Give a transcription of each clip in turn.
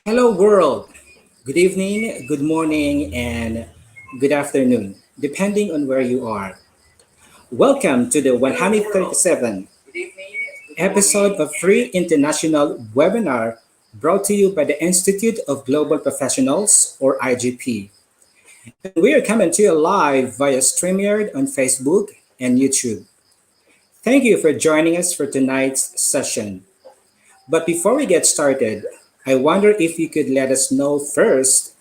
Hello, world. Good evening, good morning, and good afternoon, depending on where you are. Welcome to the 137th episode of Free International Webinar brought to you by the Institute of Global Professionals, or IGP. And we are coming to you live via StreamYard on Facebook and YouTube. Thank you for joining us for tonight's session. But before we get started, I wonder if you could let us know first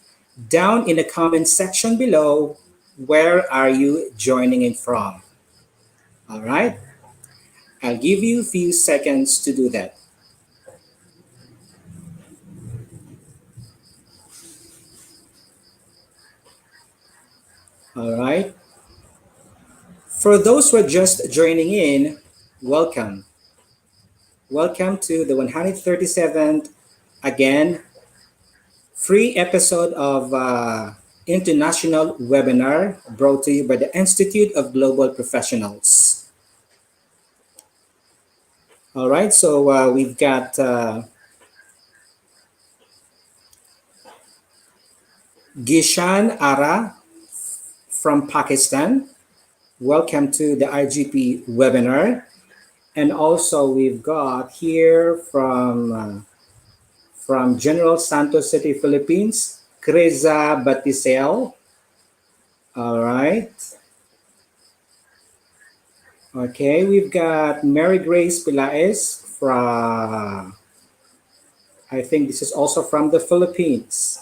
down in the comment section below, where are you joining in from? All right, I'll give you a few seconds to do that. All right, for those who are just joining in, welcome. Welcome to the 137th, again, free episode of international webinar brought to you by the Institute of Global Professionals. All right, so we've got Gishan Ara from Pakistan. Welcome to the IGP webinar. And also we've got here from General Santos City, Philippines, Kreza Batisel. All right. Okay, we've got Mary Grace Pilaes from, I think this is also from the Philippines.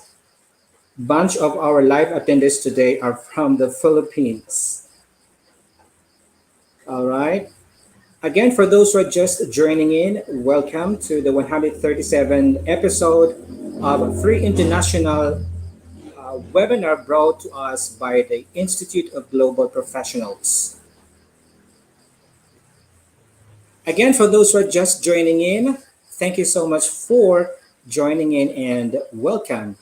Bunch of our live attendees today are from the Philippines. All right. Again, for those who are just joining in, welcome to the 137th episode of Free International webinar brought to us by the Institute of Global Professionals. Again, for those who are just joining in, thank you so much for joining in and welcome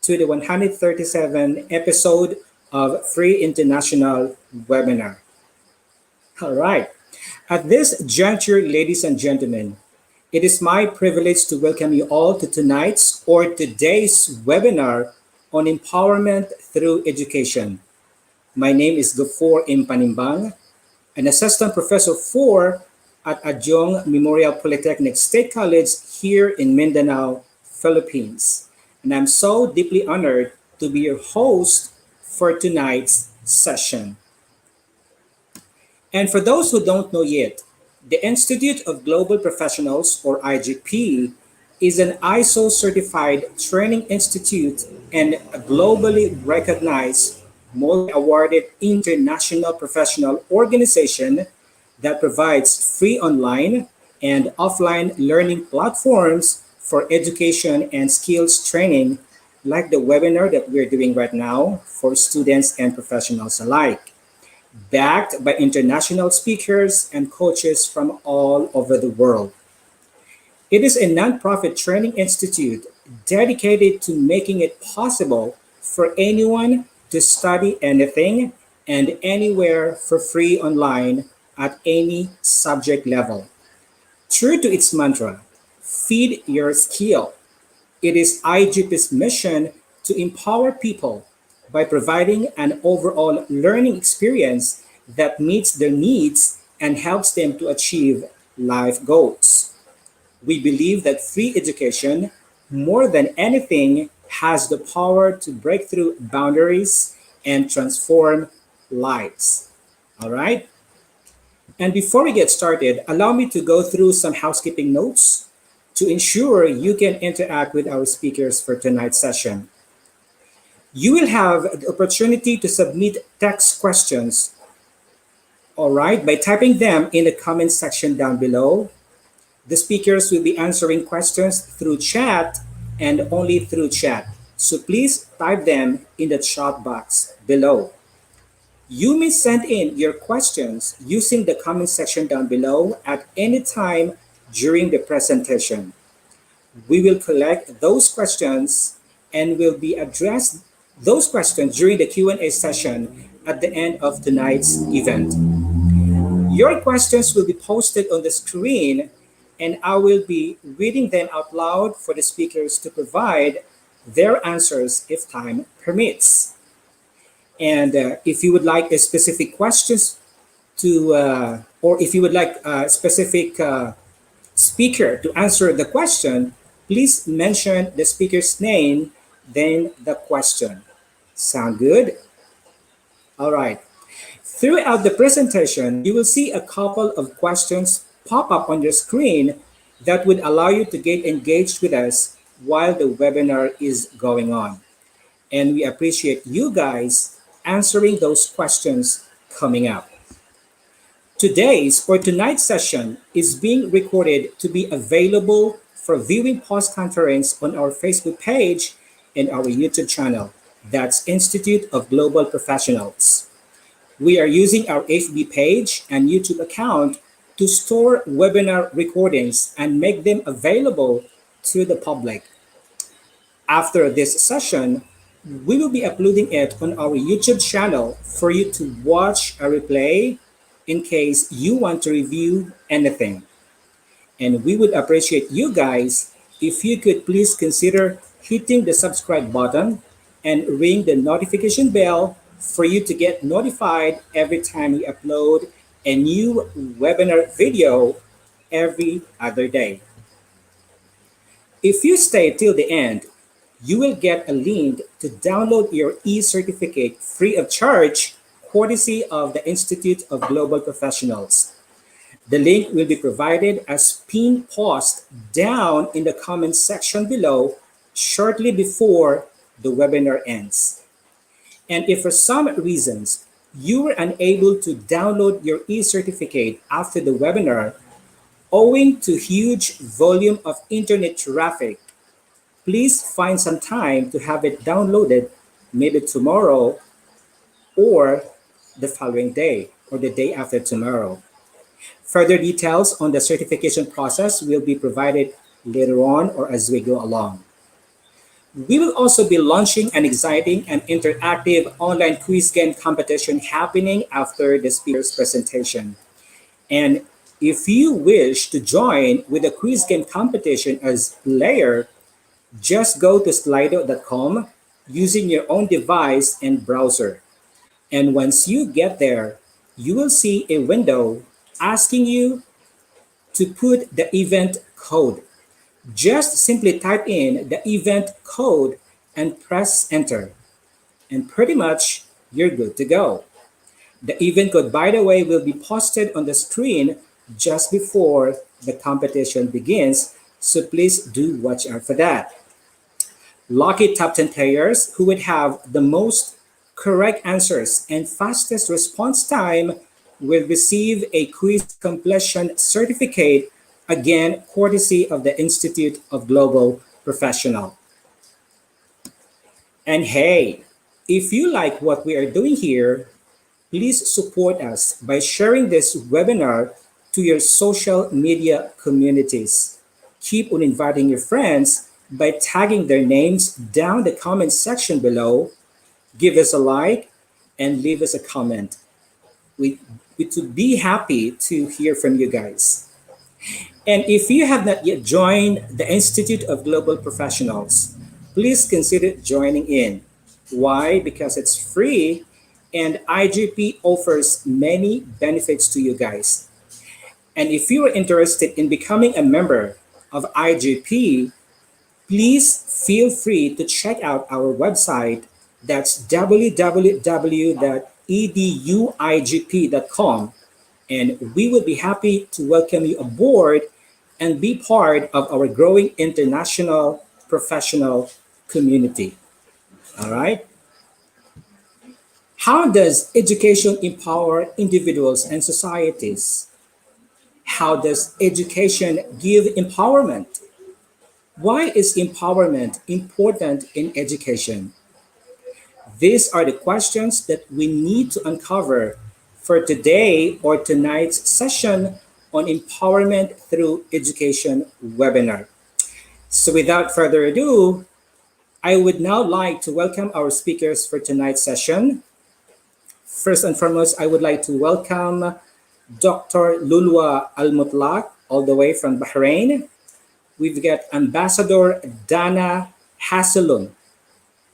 to the 137th episode of Free International webinar. All right. At this juncture, ladies and gentlemen, it is my privilege to welcome you all to tonight's or today's webinar on empowerment through education. My name is Gafor Impanimbang, an assistant professor at Adjong Memorial Polytechnic State College here in Mindanao, Philippines. And I'm so deeply honored to be your host for tonight's session. And for those who don't know yet, the Institute of Global Professionals, or IGP, is an ISO certified training institute and a globally recognized, multi awarded international professional organization that provides free online and offline learning platforms for education and skills training, like the webinar that we're doing right now for students and professionals alike, backed by international speakers and coaches from all over the world. It is a nonprofit training institute dedicated to making it possible for anyone to study anything and anywhere for free online at any subject level. True to its mantra, feed your skill, it is IGP's mission to empower people by providing an overall learning experience that meets their needs and helps them to achieve life goals. We believe that free education, more than anything, has the power to break through boundaries and transform lives. All right? And before we get started, allow me to go through some housekeeping notes to ensure you can interact with our speakers for tonight's session. You will have the opportunity to submit text questions, all right, by typing them in the comment section down below. The speakers will be answering questions through chat and only through chat. So please type them in the chat box below. You may send in your questions using the comment section down below at any time during the presentation. We will collect those questions and will be addressed those questions during the Q&A session at the end of tonight's event. Your questions will be posted on the screen and I will be reading them out loud for the speakers to provide their answers if time permits. And if you would like a specific questions or if you would like a specific speaker to answer the question, please mention the speaker's name, then the question. Sound good? All right. Throughout the presentation, you will see a couple of questions pop up on your screen that would allow you to get engaged with us while the webinar is going on. And we appreciate you guys answering those questions coming up. Today's or tonight's session is being recorded to be available for viewing post-conference on our Facebook page and our YouTube channel. That's Institute of Global Professionals. We are using our FB page and YouTube account to store webinar recordings and make them available to the public. After this session, we will be uploading it on our YouTube channel for you to watch a replay in case you want to review anything. And we would appreciate you guys if you could please consider hitting the subscribe button and ring the notification bell for you to get notified every time we upload a new webinar video every other day. If you stay till the end, you will get a link to download your e-certificate free of charge, courtesy of the Institute of Global Professionals. The link will be provided as pinned post down in the comment section below shortly before the webinar ends. And if for some reasons you were unable to download your e-certificate after the webinar, owing to huge volume of internet traffic, please find some time to have it downloaded maybe tomorrow or the following day or the day after tomorrow. Further details on the certification process will be provided later on or as we go along. We will also be launching an exciting and interactive online quiz game competition happening after the speaker's presentation. And if you wish to join with the quiz game competition as player, just go to slido.com using your own device and browser. And once you get there, you will see a window asking you to put the event code. Just simply type in the event code and press enter. And pretty much you're good to go. The event code, by the way, will be posted on the screen just before the competition begins, so please do watch out for that. Lucky top 10 players who would have the most correct answers and fastest response time will receive a quiz completion certificate, again, courtesy of the Institute of Global Professional. And hey, if you like what we are doing here, please support us by sharing this webinar to your social media communities. Keep on inviting your friends by tagging their names down the comment section below. Give us a like and leave us a comment. We would be happy to hear from you guys. And if you have not yet joined the Institute of Global Professionals, please consider joining in. Why? Because it's free and IGP offers many benefits to you guys. And if you are interested in becoming a member of IGP, please feel free to check out our website. That's www.eduigp.com. And we will be happy to welcome you aboard and be part of our growing international professional community. All right? How does education empower individuals and societies? How does education give empowerment? Why is empowerment important in education? These are the questions that we need to uncover for today or tonight's session on Empowerment Through Education webinar. So without further ado, I would now like to welcome our speakers for tonight's session. First and foremost, I would like to welcome Dr. Lulwa Almutlaq. all the way from Bahrain. We've got Ambassador Dana Hasselum,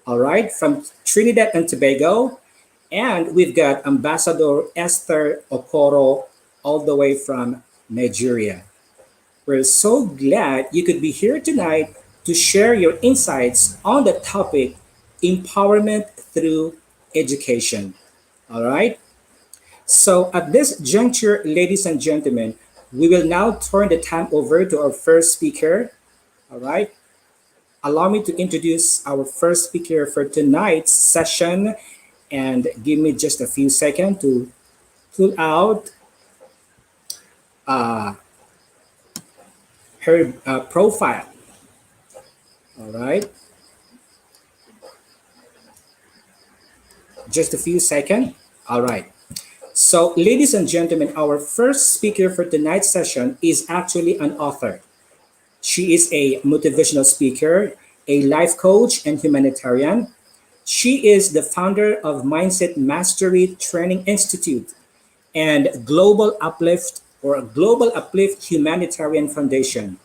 all right, from Trinidad and Tobago. And we've got Ambassador Esther Okoro, all the way from Nigeria. We're so glad you could be here tonight to share your insights on the topic empowerment through education. All right. So, at this juncture, ladies and gentlemen, we will now turn the time over to our first speaker. All right. Allow me to introduce our first speaker for tonight's session and give me just a few seconds to pull out uh, her profile. All right. Just a few seconds. All right. So, ladies and gentlemen, our first speaker for tonight's session is actually an author. She is a motivational speaker, a life coach, and humanitarian. She is the founder of Mindset Mastery Training Institute and Global Uplift Humanitarian Foundation.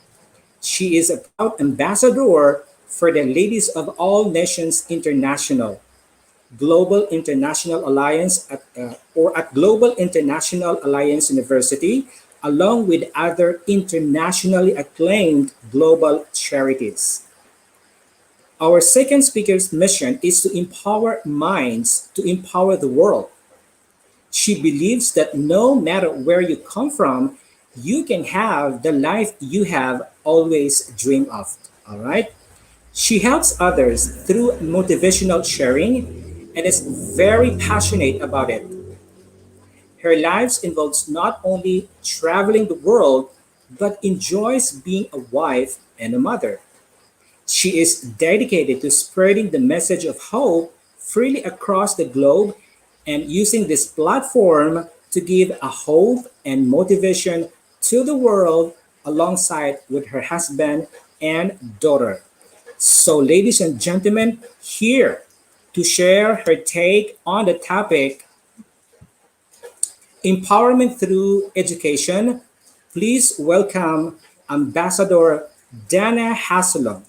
She is a proud ambassador for the Ladies of All Nations International, Global International Alliance at Global International Alliance University, along with other internationally acclaimed global charities. Our second speaker's mission is to empower minds to empower the world. She believes that no matter where you come from, you can have the life you have always dreamed of. All right? She helps others through motivational sharing and is very passionate about it. Her life involves not only traveling the world, but enjoys being a wife and a mother. She is dedicated to spreading the message of hope freely across the globe and using this platform to give a hope and motivation to the world alongside with her husband and daughter. So, ladies and gentlemen, here to share her take on the topic empowerment through education, please welcome Ambassador Dana Hasselum.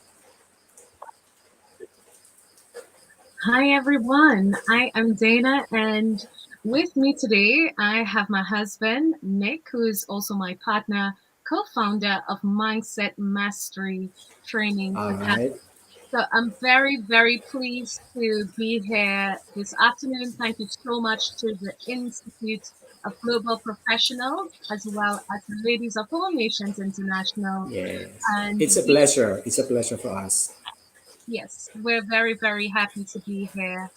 Hi everyone, I am Dana, and with me today I have my husband Nick, who is also my partner, co-founder of Mindset Mastery Training All Academy. right. So I'm very, very pleased to be here this afternoon. Thank you so much to the Institute of Global Professionals, as well as the Ladies of All Nations International. Yes. And It's a we, pleasure. It's a pleasure for us. yes, we're very, very happy to be here.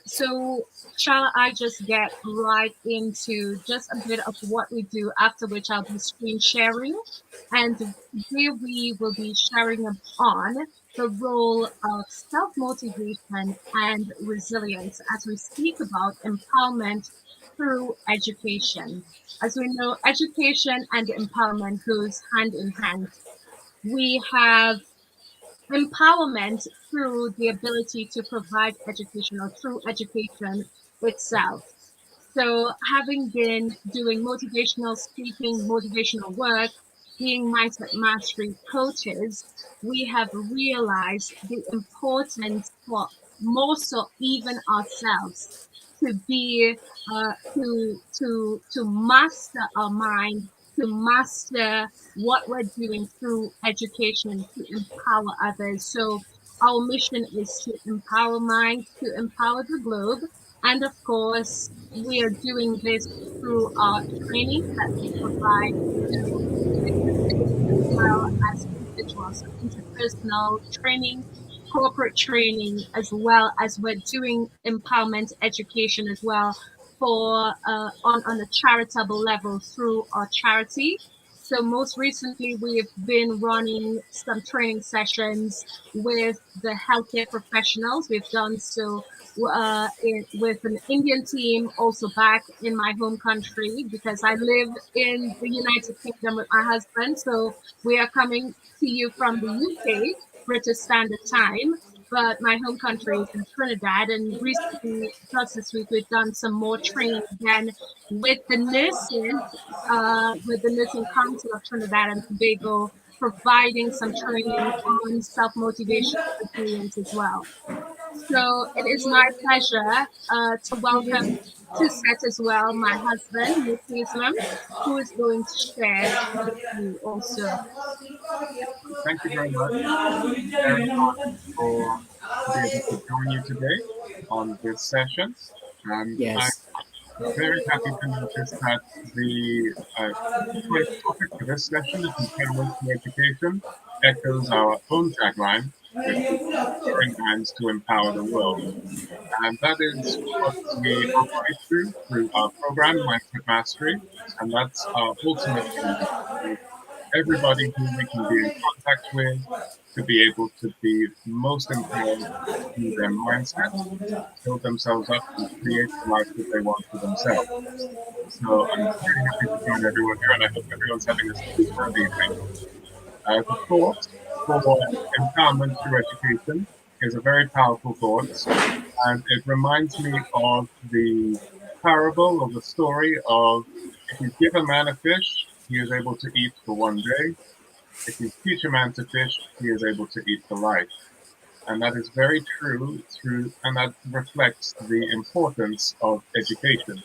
So shall I just get right into just a bit of what we do, after which I'll be screen sharing. And today we will be sharing on the role of self-motivation and resilience as we speak about empowerment through education. As we know, education and empowerment goes hand in hand. We have empowerment through the ability to provide education or through education itself. So, having been doing motivational speaking, motivational work, being mindset mastery coaches, we have realized the importance for more so even ourselves to be to master our mind, to master what we're doing through education to empower others. So our mission is to empower minds, to empower the globe, and of course, we are doing this through our training that we provide to businesses as well as individuals, so interpersonal training, corporate training, as well as we're doing empowerment education as well for on a charitable level through our charity. So most recently, we've been running some training sessions with the healthcare professionals. We've done so with an Indian team, also back in my home country because I live in the United Kingdom with my husband. So we are coming to you from the UK, British Standard Time. but my home country is in Trinidad. And recently, just this week, we've done some more training again with the nurses, with the Nursing Council of Trinidad and Tobago, providing some training on self-motivation and resilience as well. So it is my pleasure to welcome to set as well my husband, Miss Islam, who is going to share with you also. Thank you very much. Very honored to be able to join you today on this session. And I'm Yes. very happy to notice that the choice topic for this session is empowerment through education, echoes our own tagline, which is empowering minds to empower the world. And that is what we operate through our program, Mindset Mastery. And that's our ultimate aim, is everybody who we can be in contact with to be able to be most empowered through their mindset, build themselves up and create the life that they want for themselves. So I'm very happy to join everyone here, and I hope everyone's having a superb evening. The thought for empowerment through education is a very powerful thought, and it reminds me of the parable or the story of, if you give a man a fish, he is able to eat for one day. If you teach a man to fish, he is able to eat for life. And that is very true and that reflects the importance of education.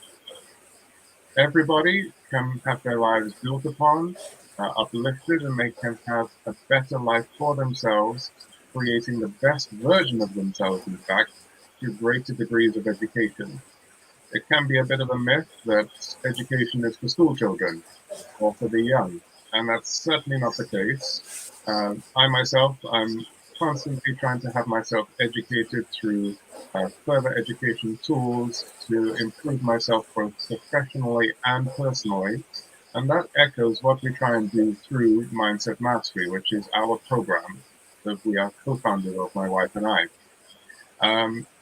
Everybody can have their lives built upon, uplifted, and they can have a better life for themselves, creating the best version of themselves, in fact, through greater degrees of education. It can be a bit of a myth that education is for school children or for the young, and that's certainly not the case. I myself, I'm constantly trying to have myself educated through further education tools to improve myself both professionally and personally. And that echoes what we try and do through Mindset Mastery, which is our program that we are co-founders of, my wife and I.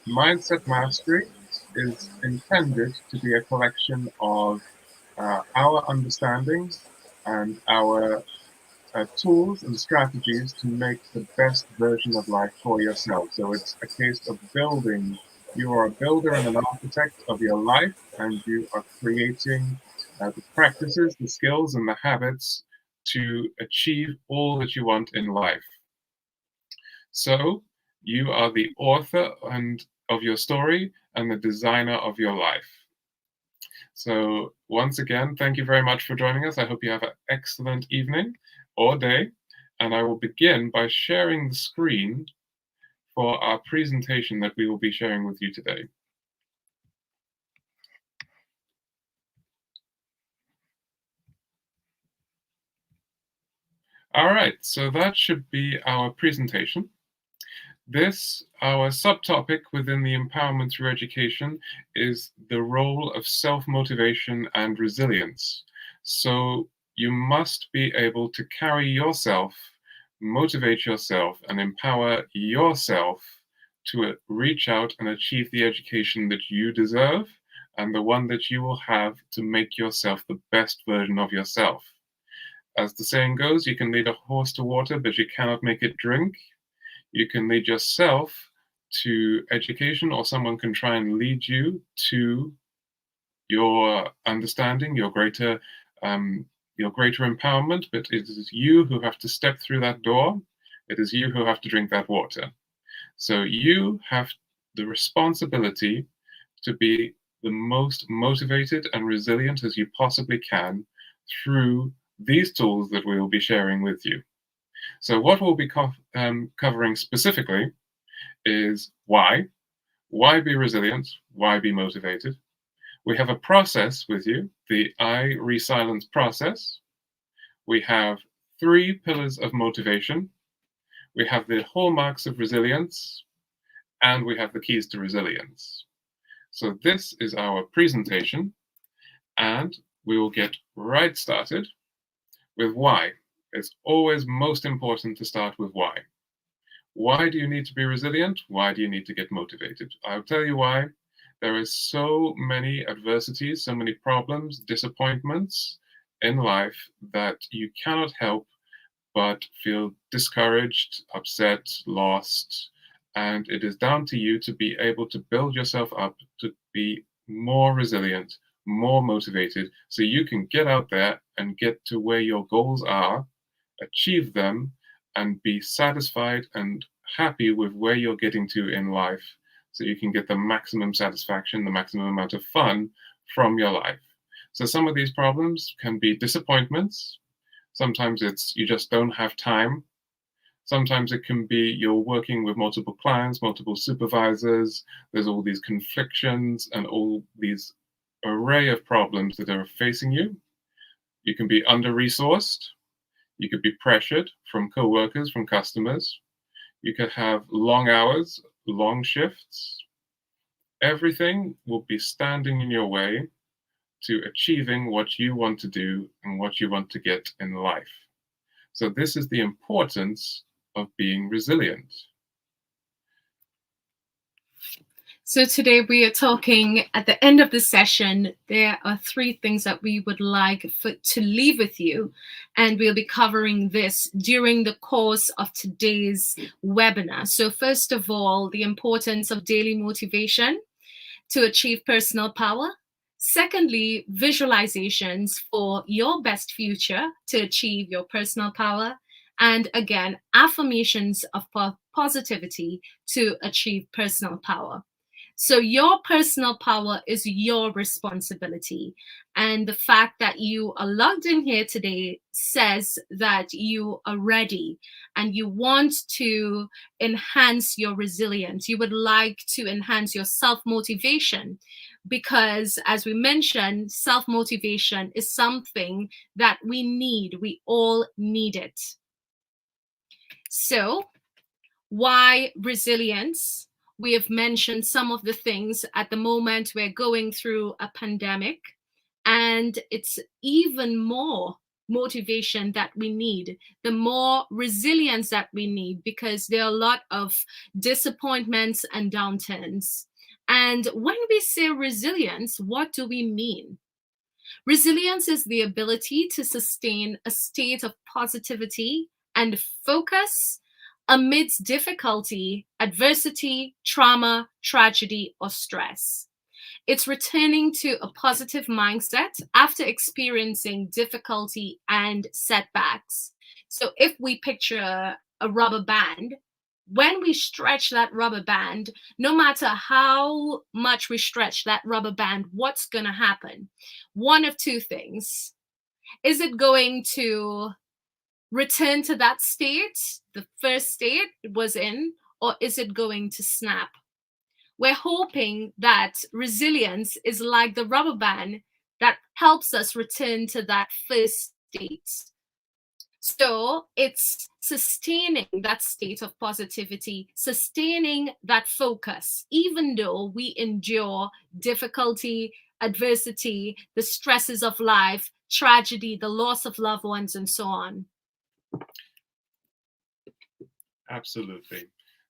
Mindset Mastery is intended to be a collection of our understanding and our tools and strategies to make the best version of life for yourself. So it's a case of building. You are a builder and an architect of your life, and you are creating the practices, the skills, and the habits to achieve all that you want in life. So you are the author of your story and the designer of your life. So once again, thank you very much for joining us. I hope you have an excellent evening or day. And I will begin by sharing the screen for our presentation that we will be sharing with you today. All right, so that should be our presentation. Our subtopic within the empowerment through education is the role of self-motivation and resilience. So you must be able to carry yourself, motivate yourself, and empower yourself to reach out and achieve the education that you deserve and the one that you will have to make yourself the best version of yourself. As the saying goes, you can lead a horse to water, but you cannot make it drink. You can lead yourself to education, or someone can try and lead you to your understanding, your greater empowerment, but it is you who have to step through that door. It is you who have to drink that water. So you have the responsibility to be the most motivated and resilient as you possibly can through these tools that we will be sharing with you. So what we'll be covering specifically is why be resilient, why be motivated. We have a process with you, the I Resilience process. We have 3 pillars of motivation. We have the hallmarks of resilience, and we have the keys to resilience. So this is our presentation, and we will get right started with why. It's always most important to start with why. Why do you need to be resilient? Why do you need to get motivated? I'll tell you why. There is so many adversities, so many problems, disappointments in life that you cannot help but feel discouraged, upset, lost, And it is down to you to be able to build yourself up to be more resilient, more motivated, so you can get out there and get to where your goals are, achieve them, and be satisfied and happy with where you're getting to in life, so you can get the maximum satisfaction, the maximum amount of fun from your life. So some of these problems can be disappointments. Sometimes it's you just don't have time. Sometimes it can be you're working with multiple clients, multiple supervisors. There's all these conflictions and all these array of problems that are facing you. You can be under-resourced. You could be pressured from co-workers, from customers. You could have long hours, long shifts. Everything will be standing in your way to achieving what you want to do and what you want to get in life. So this is the importance of being resilient. So today we are talking at the end of the session. There are 3 things that we would like to leave with you, and we'll be covering this during the course of today's webinar. So first of all, the importance of daily motivation to achieve personal power. Secondly, visualizations for your best future to achieve your personal power. And again, affirmations of positivity to achieve personal power. So your personal power is your responsibility. And the fact that you are logged in here today says that you are ready and you want to enhance your resilience. You would like to enhance your self-motivation because, as we mentioned, self-motivation is something that we need. We all need it. So, why resilience? We have mentioned some of the things. At the moment, we're going through a pandemic, and it's even more motivation that we need, the more resilience that we need, because there are a lot of disappointments and downturns. And when we say resilience, what do we mean? Resilience is the ability to sustain a state of positivity and focus amidst difficulty, adversity, trauma, tragedy, or stress. It's returning to a positive mindset after experiencing difficulty and setbacks. So if we picture a rubber band, when we stretch that rubber band, no matter how much we stretch that rubber band, what's going to happen? One of 2 things. Is it going to return to that state, the first state it was in, or is it going to snap? We're hoping that resilience is like the rubber band that helps us return to that first state. So it's sustaining that state of positivity, sustaining that focus, even though we endure difficulty, adversity, the stresses of life, tragedy, the loss of loved ones, and so on. Absolutely.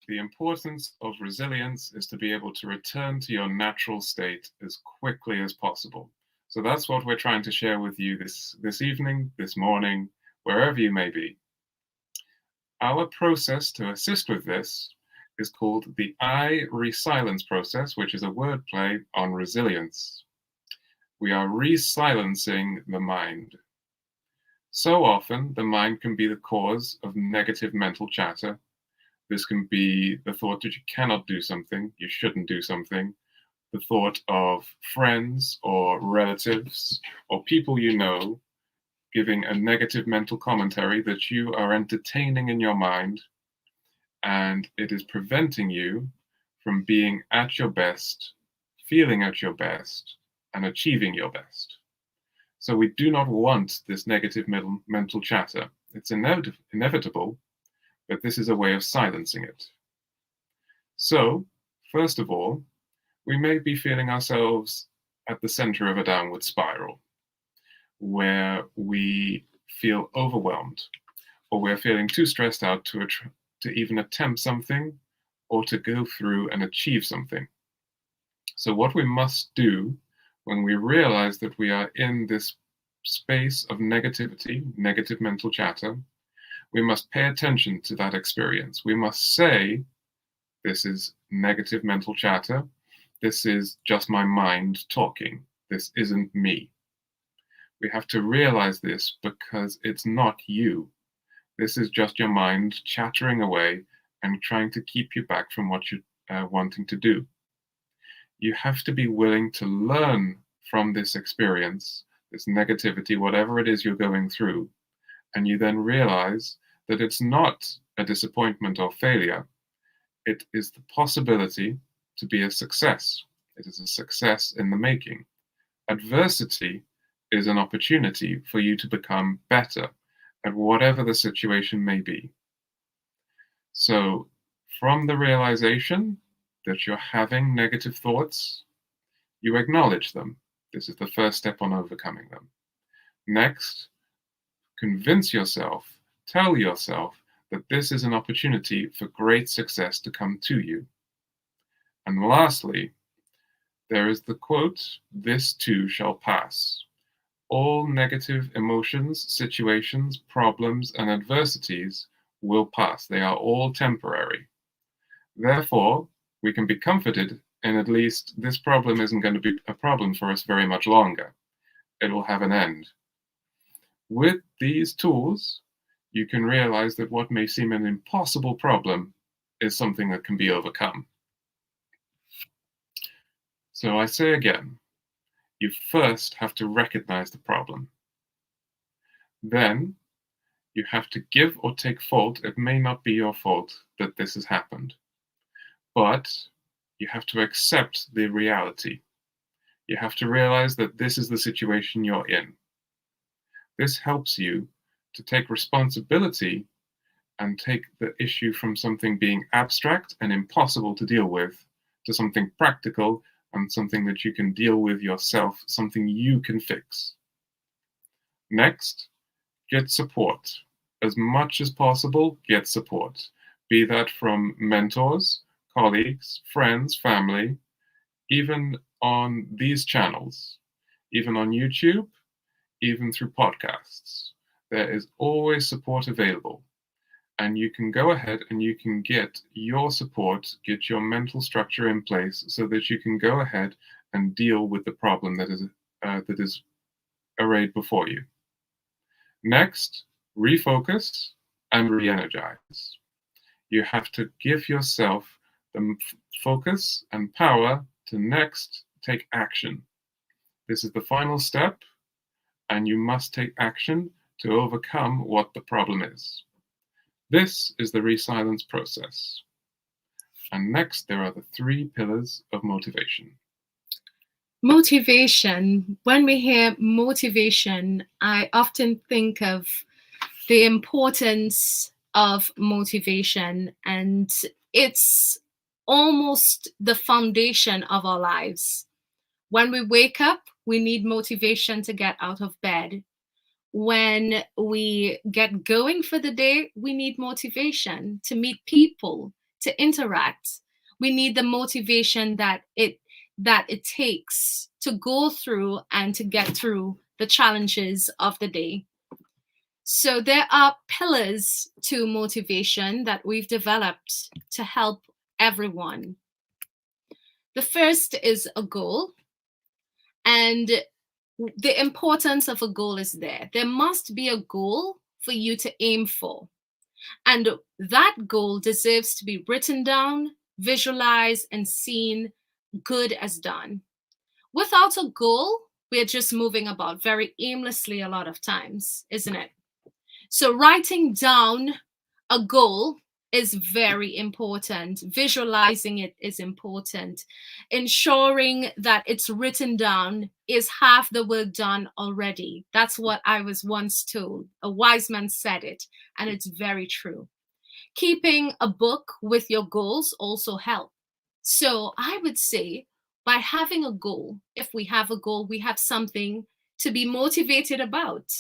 The importance of resilience is to be able to return to your natural state as quickly as possible. So that's what we're trying to share with you this evening, this morning, wherever you may be. Our process to assist with this is called the I Resilience process, which is a wordplay on resilience. We are re-silencing the mind. So often, the mind can be the cause of negative mental chatter. This can be the thought that you cannot do something, you shouldn't do something, the thought of friends or relatives or people you know giving a negative mental commentary that you are entertaining in your mind, and it is preventing you from being at your best, feeling at your best, and achieving your best. So we do not want this negative mental chatter. It's inevitable, but this is a way of silencing it. So, first of all, we may be feeling ourselves at the center of a downward spiral, where we feel overwhelmed, or we're feeling too stressed out to even attempt something or to go through and achieve something. So what we must do when we realize that we are in this space of negativity, negative mental chatter, we must pay attention to that experience. We must say This is negative mental chatter. This is just my mind talking. This isn't me. We have to realize this because it's not you. This is just your mind chattering away and trying to keep you back from what you're wanting to do. You have to be willing to learn from this experience, this negativity, whatever it is you're going through, and you then realize that it's not a disappointment or failure. It is the possibility to be a success. It is a success in the making. Adversity is an opportunity for you to become better at whatever the situation may be. So, from the realization that you're having negative thoughts, you acknowledge them. This is the first step on overcoming them. Next, convince yourself, tell yourself that this is an opportunity for great success to come to you. And lastly, there is the quote, "This too shall pass." All negative emotions, situations, problems, and adversities will pass. They are all temporary. Therefore, we can be comforted in at least this problem isn't going to be a problem for us very much longer. It will have an end. With these tools, you can realize that what may seem an impossible problem is something that can be overcome. So I say again, you first have to recognize the problem. Then you have to give or take fault. It may not be your fault that this has happened, but you have to accept the reality. You have to realize that this is the situation you're in. This helps you to take responsibility and take the issue from something being abstract and impossible to deal with to something practical and something that you can deal with yourself, something you can fix. Next, get support. As much as possible, get support. Be that from mentors, colleagues, friends, family, even on these channels, even on YouTube, even through podcasts. There is always support available. And you can go ahead and you can get your support, get your mental structure in place so that you can go ahead and deal with the problem that is arrayed before you. Next, refocus and re-energize. You have to give yourself the focus and power to next take action. This is the final step, and you must take action to overcome what the problem is. This is the resilience process. And next, there are the 3 pillars of motivation. Motivation. When we hear motivation, I often think of the importance of motivation, and it's almost the foundation of our lives. When we wake up, we need motivation to get out of bed. When we get going for the day, we need motivation to meet people, to interact. We need the motivation that it takes to go through and to get through the challenges of the day. So there are pillars to motivation that we've developed to help everyone. The first is a goal, and the importance of a goal is there. There must be a goal for you to aim for. And that goal deserves to be written down, visualized, and seen good as done. Without a goal, we're just moving about very aimlessly a lot of times, isn't it? So writing down a goal is very important. Visualizing it is important. Ensuring that it's written down is half the work done already. That's what I was once told. A wise man said it, and it's very true. Keeping a book with your goals also help. So I would say by having a goal, if we have a goal, we have something to be motivated about.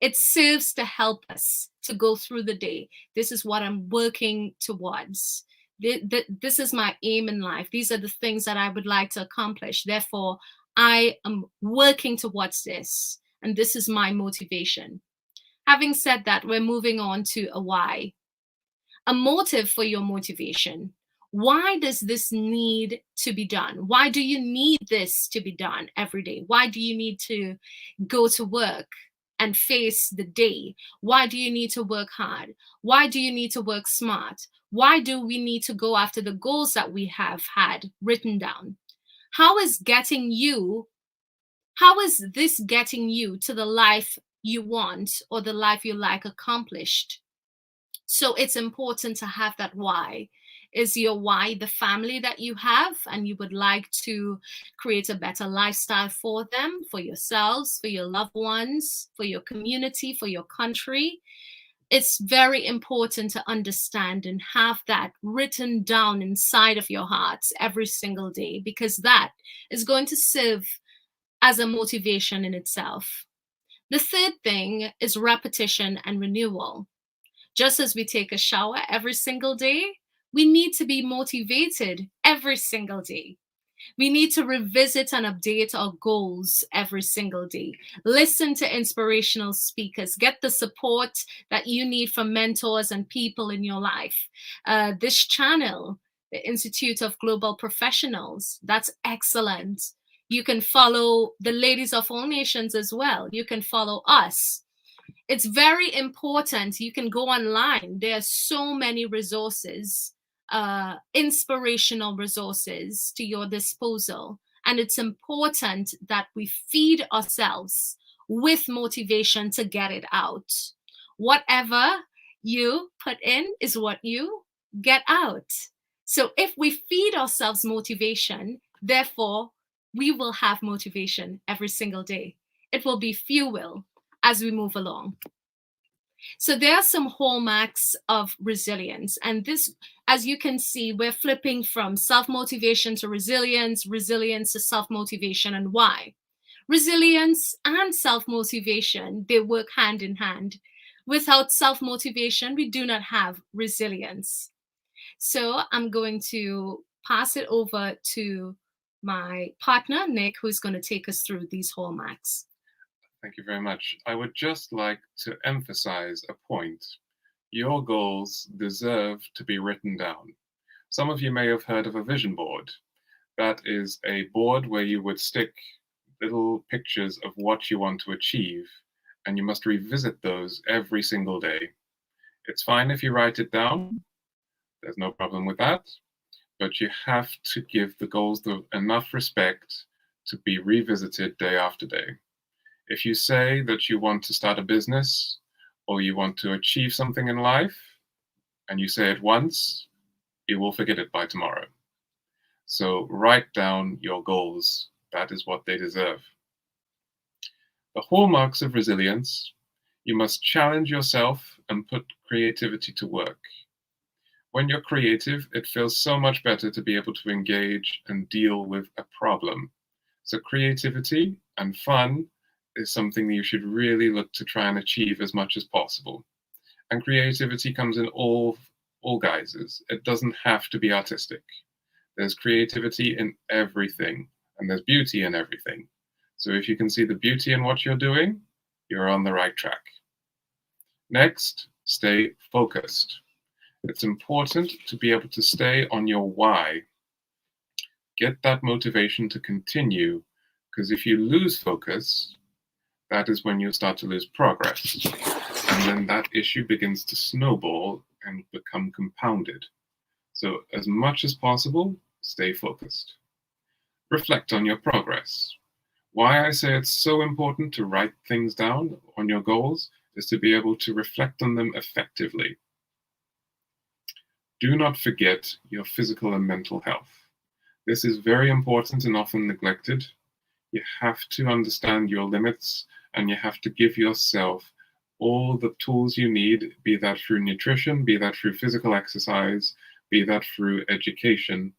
It serves to help us to go through the day. This is what I'm working towards. This is my aim in life. These are the things that I would like to accomplish. Therefore, I am working towards this. And this is my motivation. Having said that, we're moving on to a why. A motive for your motivation. Why does this need to be done? Why do you need this to be done every day? Why do you need to go to work and face the day? Why do you need to work hard? Why do you need to work smart? Why do we need to go after the goals that we have had written down? How is this getting you to the life you want or the life you like accomplished? So it's important to have that why. Is your why the family that you have and you would like to create a better lifestyle for them, for yourselves, for your loved ones, for your community, for your country? It's very important to understand and have that written down inside of your hearts every single day, because that is going to serve as a motivation in itself. The third thing is repetition and renewal. Just as we take a shower every single day, we need to be motivated every single day. We need to revisit and update our goals every single day. Listen to inspirational speakers. Get the support that you need from mentors and people in your life. This channel, the Institute of Global Professionals, that's excellent. You can follow the ladies of all nations as well. You can follow us. It's very important. You can go online. There are so many resources, inspirational resources to your disposal. And it's important that we feed ourselves with motivation to get it out. Whatever you put in is what you get out. So if we feed ourselves motivation, therefore, we will have motivation every single day. It will be fuel as we move along. So there are some hallmarks of resilience. And this, as you can see, we're flipping from self-motivation to resilience, resilience to self-motivation. And why? Resilience and self-motivation, they work hand in hand. Without self-motivation, we do not have resilience. So I'm going to pass it over to my partner, Nick, who's going to take us through these hallmarks. Thank you very much. I would just like to emphasize a point. Your goals deserve to be written down. Some of you may have heard of a vision board. That is a board where you would stick little pictures of what you want to achieve, and you must revisit those every single day. It's fine if you write it down. There's no problem with that. But you have to give the goals enough respect to be revisited day after day. If you say that you want to start a business or you want to achieve something in life and you say it once, you will forget it by tomorrow. So write down your goals. That is what they deserve. The hallmarks of resilience: you must challenge yourself and put creativity to work. When you're creative, it feels so much better to be able to engage and deal with a problem. So creativity and fun is something that you should really look to try and achieve as much as possible. And creativity comes in all guises. It doesn't have to be artistic. There's creativity in everything, and there's beauty in everything. So if you can see the beauty in what you're doing, you're on the right track. Next, stay focused. It's important to be able to stay on your why. Get that motivation to continue, because if you lose focus, that is when you start to lose progress. And then that issue begins to snowball and become compounded. So as much as possible, stay focused. Reflect on your progress. Why I say it's so important to write things down on your goals is to be able to reflect on them effectively. Do not forget your physical and mental health. This is very important and often neglected. You have to understand your limits, and you have to give yourself all the tools you need, be that through nutrition, be that through physical exercise, be that through education.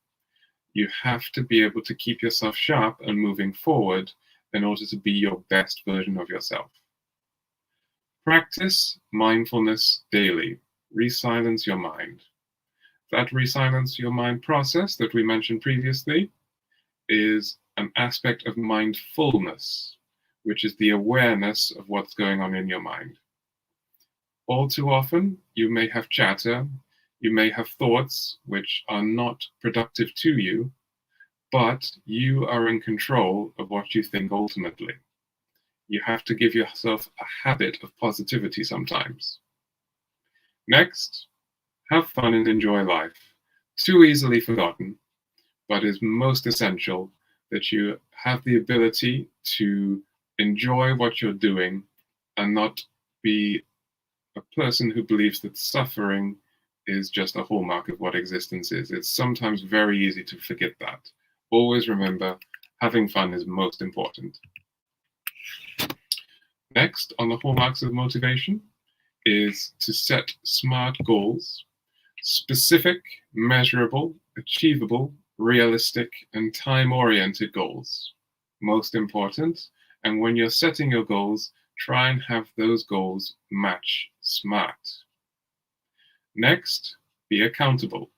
You have to be able to keep yourself sharp and moving forward in order to be your best version of yourself. Practice mindfulness daily. Resilence your mind. That resilence your mind process that we mentioned previously is an aspect of mindfulness, which is the awareness of what's going on in your mind. All too often, you may have chatter, You may have thoughts which are not productive to you, but you are in control of what you think ultimately. You have to give yourself a habit of positivity sometimes. Next, have fun and enjoy life. Too easily forgotten, but is most essential that you have the ability to enjoy what you're doing and not be a person who believes that suffering is just a hallmark of what existence is. It's sometimes very easy to forget that. Always remember, having fun is most important. Next, on the hallmarks of motivation, is to set smart goals, specific, measurable, achievable, realistic, and time-oriented goals. Most important, and when you're setting your goals, try and have those goals match SMART. Next, be accountable.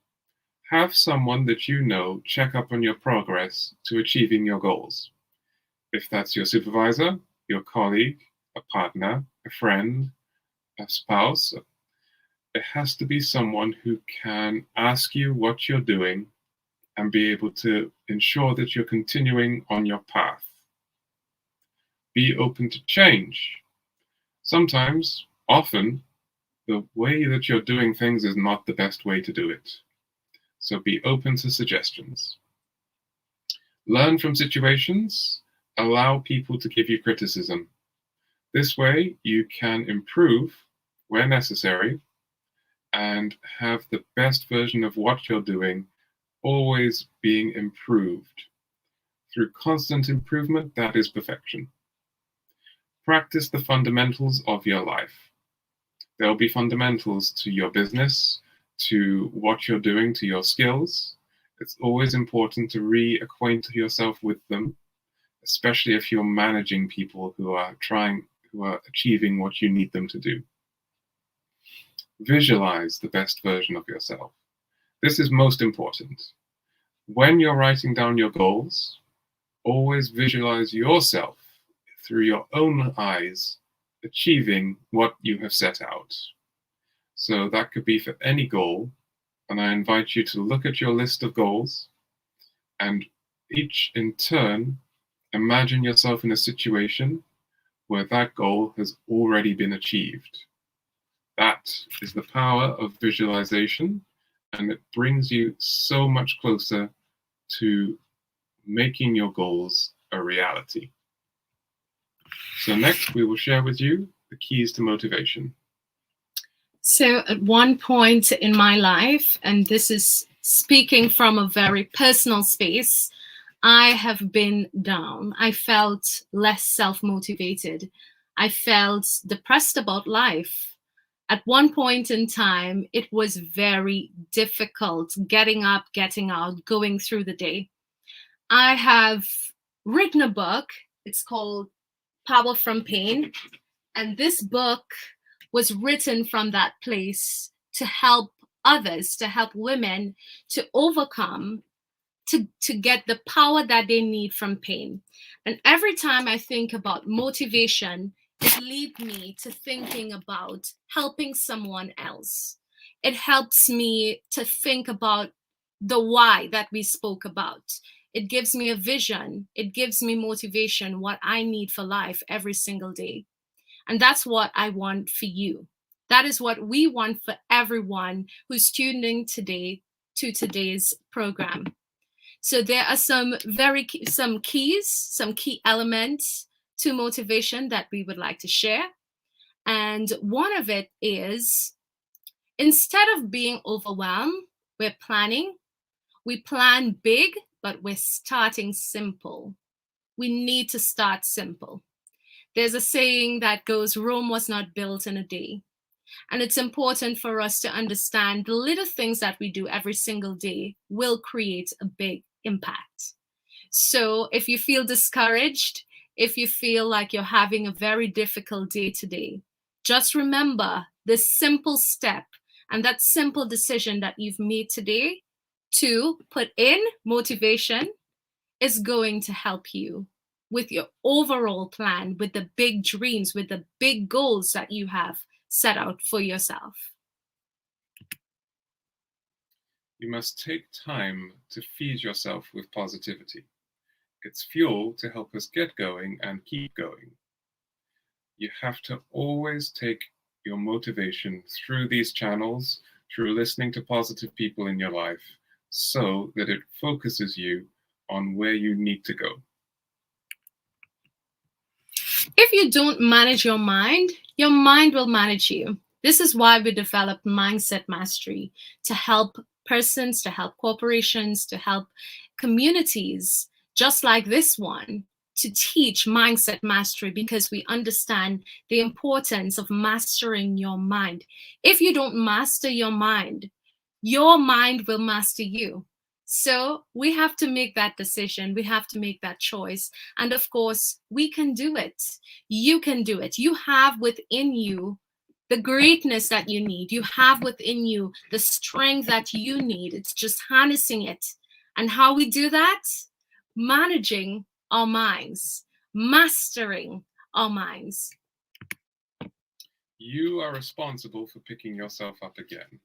Have someone that you know check up on your progress to achieving your goals. If that's your supervisor, your colleague, a partner, a friend, a spouse, it has to be someone who can ask you what you're doing and be able to ensure that you're continuing on your path. Be open to change. Sometimes, often, the way that you're doing things is not the best way to do it. So be open to suggestions. Learn from situations. Allow people to give you criticism. This way, you can improve where necessary and have the best version of what you're doing always being improved. Through constant improvement, that is perfection. Practice the fundamentals of your life. There will be fundamentals to your business, to what you're doing, to your skills. It's always important to reacquaint yourself with them, especially if you're managing people who are achieving what you need them to do. Visualize the best version of yourself. This is most important. When you're writing down your goals, always visualize yourself through your own eyes achieving what you have set out. So that could be for any goal, and I invite you to look at your list of goals and each in turn imagine yourself in a situation where that goal has already been achieved. That is the power of visualization, and it brings you so much closer to making your goals a reality. So next, we will share with you the keys to motivation. So at one point in my life, and this is speaking from a very personal space, I have been down. I felt less self-motivated. I felt depressed about life. At one point in time, it was very difficult getting up, getting out, going through the day. I have written a book. It's called Power from Pain. And this book was written from that place to help others, to help women to overcome, to get the power that they need from pain. And every time I think about motivation, it leads me to thinking about helping someone else. It helps me to think about the why that we spoke about. It gives me a vision. It gives me motivation, what I need for life every single day. And that's what I want for you. That is what we want for everyone who's tuned in today to today's program. So there are some key elements to motivation that we would like to share. And one of it is, instead of being overwhelmed, we're planning. We plan big, but we're starting simple. We need to start simple. There's a saying that goes, Rome was not built in a day. And it's important for us to understand the little things that we do every single day will create a big impact. So if you feel discouraged, if you feel like you're having a very difficult day today, just remember this simple step and that simple decision that you've made today to put in motivation is going to help you with your overall plan, with the big dreams, with the big goals that you have set out for yourself. You must take time to feed yourself with positivity. It's fuel to help us get going and keep going. You have to always take your motivation through these channels, through listening to positive people in your life, so that it focuses you on where you need to go. If you don't manage your mind will manage you. This is why we developed Mindset Mastery to help persons, to help corporations, to help communities just like this one to teach mindset mastery, because we understand the importance of mastering your mind. If you don't master your mind will master you. So we have to make that decision. We have to make that choice. And of course, we can do it. You can do it. You have within you the greatness that you need. You have within you the strength that you need. It's just harnessing it. And how we do that? Managing our minds, mastering our minds. You are responsible for picking yourself up again.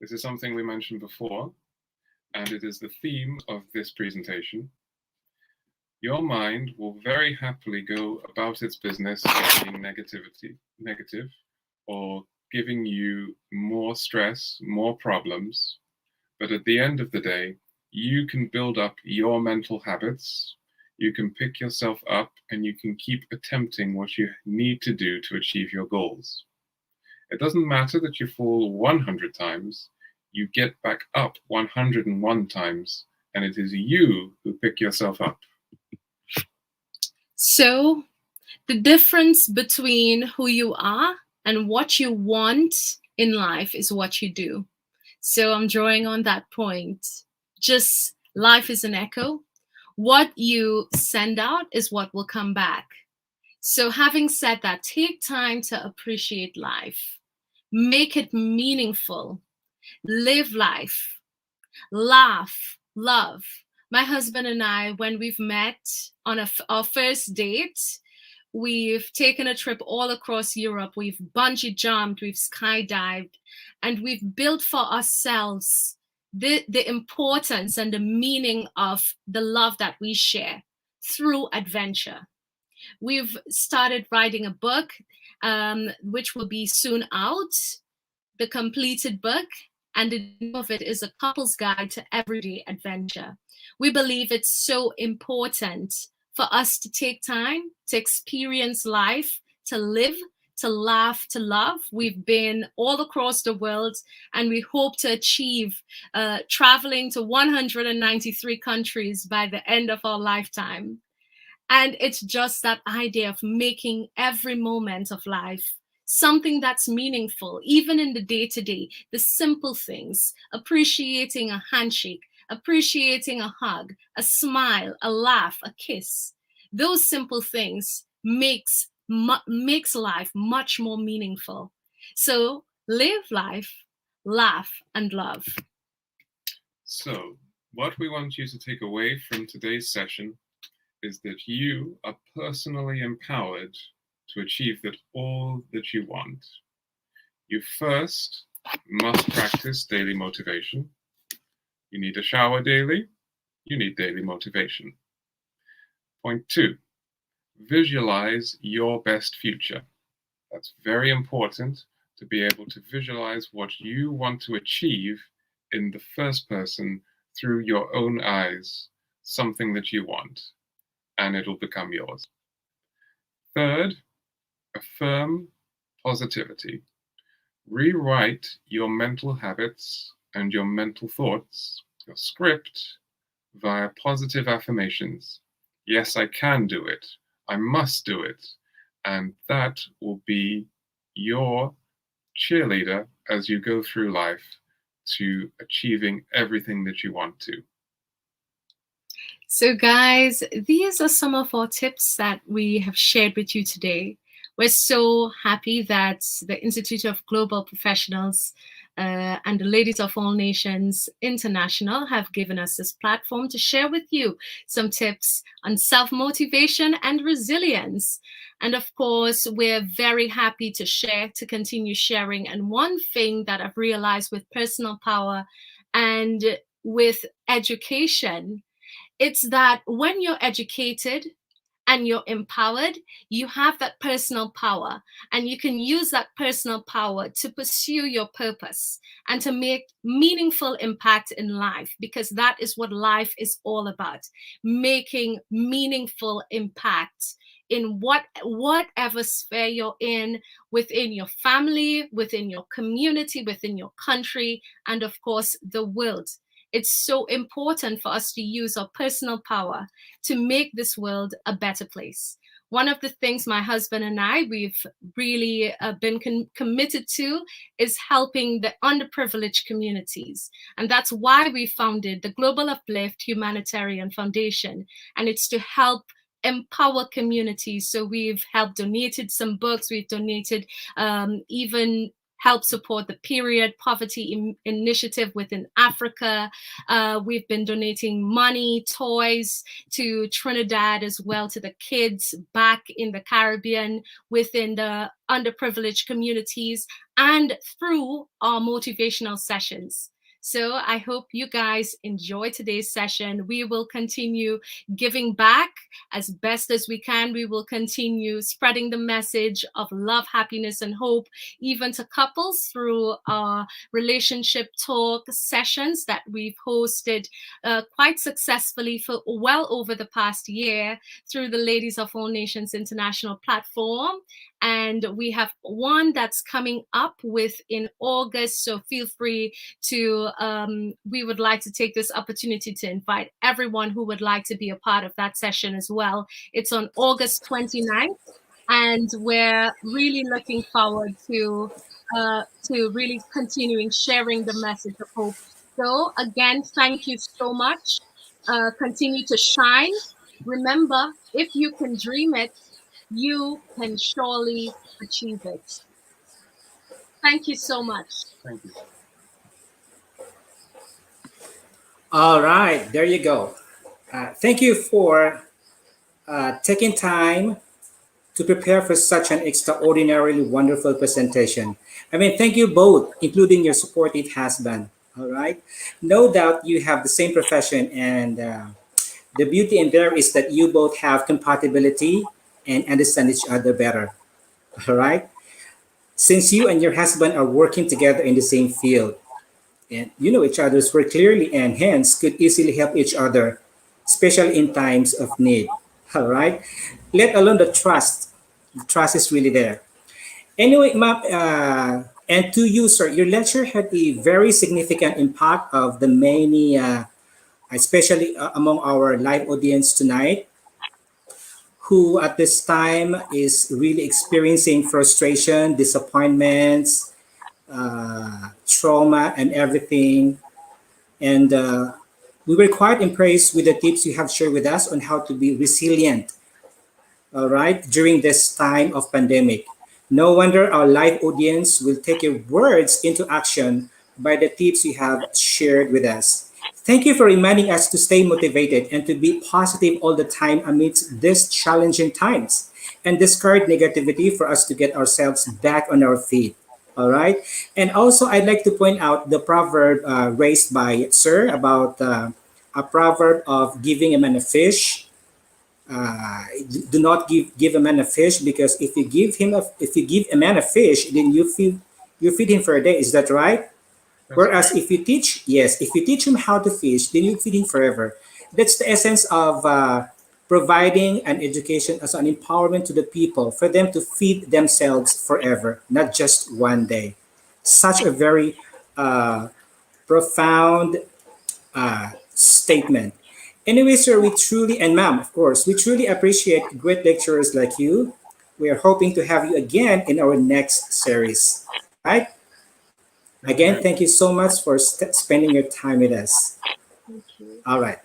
This is something we mentioned before, and it is the theme of this presentation. Your mind will very happily go about its business of being negative, or giving you more stress, more problems. But at the end of the day, you can build up your mental habits, you can pick yourself up, and you can keep attempting what you need to do to achieve your goals. It doesn't matter that you fall 100 times, you get back up 101 times, and it is you who pick yourself up. So the difference between who you are and what you want in life is what you do. So I'm drawing on that point. Just life is an echo. What you send out is what will come back. So having said that, take time to appreciate life. Make it meaningful. Live life. Laugh. Love. My husband and I, when we've met on our first date, we've taken a trip all across Europe. We've bungee jumped, we've skydived, and we've built for ourselves the importance and the meaning of the love that we share through adventure. We've started writing a book, which will be soon out, the completed book, and the name of it is A Couple's Guide to Everyday Adventure. We believe it's so important for us to take time to experience life, to live, to laugh, to love. We've been all across the world, and we hope to achieve traveling to 193 countries by the end of our lifetime. And it's just that idea of making every moment of life something that's meaningful, even in the day-to-day, the simple things, appreciating a handshake, appreciating a hug, a smile, a laugh, a kiss. Those simple things makes life much more meaningful. So live life, laugh, and love. So, what we want you to take away from today's session is that you are personally empowered to achieve all that you want. You first must practice daily motivation. You need a shower daily. You need daily motivation. Point 2, visualize your best future. That's very important, to be able to visualize what you want to achieve in the first person through your own eyes, something that you want, and it'll become yours. Third, affirm positivity. Rewrite your mental habits and your mental thoughts, your script, via positive affirmations. Yes, I can do it. I must do it. And that will be your cheerleader as you go through life to achieving everything that you want to. So guys, these are some of our tips that we have shared with you today. We're so happy that the Institute of Global Professionals and the Ladies of All Nations International have given us this platform to share with you some tips on self-motivation and resilience. And of course, we're very happy to continue sharing. And one thing that I've realized with personal power And with education, it's that when you're educated and you're empowered, you have that personal power, and you can use that personal power to pursue your purpose and to make meaningful impact in life, because that is what life is all about: making meaningful impact in whatever sphere you're in, within your family, within your community, within your country, and of course the world. It's so important for us to use our personal power to make this world a better place. One of the things my husband and we've really been committed to is helping the underprivileged communities. And that's why we founded the Global Uplift Humanitarian Foundation. And it's to help empower communities. So we've helped donated some books, we've donated even help support the period poverty initiative within Africa. We've been donating money, toys to Trinidad as well, to the kids back in the Caribbean within the underprivileged communities, and through our motivational sessions. So I hope you guys enjoy today's session. We will continue giving back as best as we can. We will continue spreading the message of love, happiness, and hope, even to couples, through our relationship talk sessions that we've hosted quite successfully for well over the past year through the Ladies of All Nations International platform. And we have one that's coming up within August. So feel free to, we would like to take this opportunity to invite everyone who would like to be a part of that session as well. It's on August 29th. And we're really looking forward to really continuing sharing the message of hope. So again, thank you so much. Continue to shine. Remember, if you can dream it, you can surely achieve it. Thank you so much. Thank you. All right, there you go. Thank you for taking time to prepare for such an extraordinarily wonderful presentation. I mean, thank you both, including your supportive husband. All right. No doubt you have the same profession, and the beauty in there is that you both have compatibility and understand each other better. All right. Since you and your husband are working together in the same field, and you know each other's work clearly, and hence could easily help each other, especially in times of need. All right. Let alone the trust. The trust is really there. Anyway, ma'am, and to you, sir, your lecture had a very significant impact of the many, especially among our live audience tonight, who at this time is really experiencing frustration, disappointments, trauma, and everything. And we were quite impressed with the tips you have shared with us on how to be resilient, all right, during this time of pandemic. No wonder our live audience will take your words into action by the tips you have shared with us. Thank you for reminding us to stay motivated and to be positive all the time amidst these challenging times, and discard negativity for us to get ourselves back on our feet. All right. And also, I'd like to point out the proverb raised by Sir about a proverb of giving a man a fish. Do not give a man a fish, because if you give a man a fish, then you feed him for a day. Is that right? That's Whereas if you teach him how to fish, then you feed him forever. That's the essence of providing an education as an empowerment to the people for them to feed themselves forever, not just one day. Such a very profound statement. Anyway, sir, we truly, and ma'am, of course, we truly appreciate great lecturers like you. We are hoping to have you again in our next series. All right. Again, great. thank you so much for spending your time with us. Thank you. All right.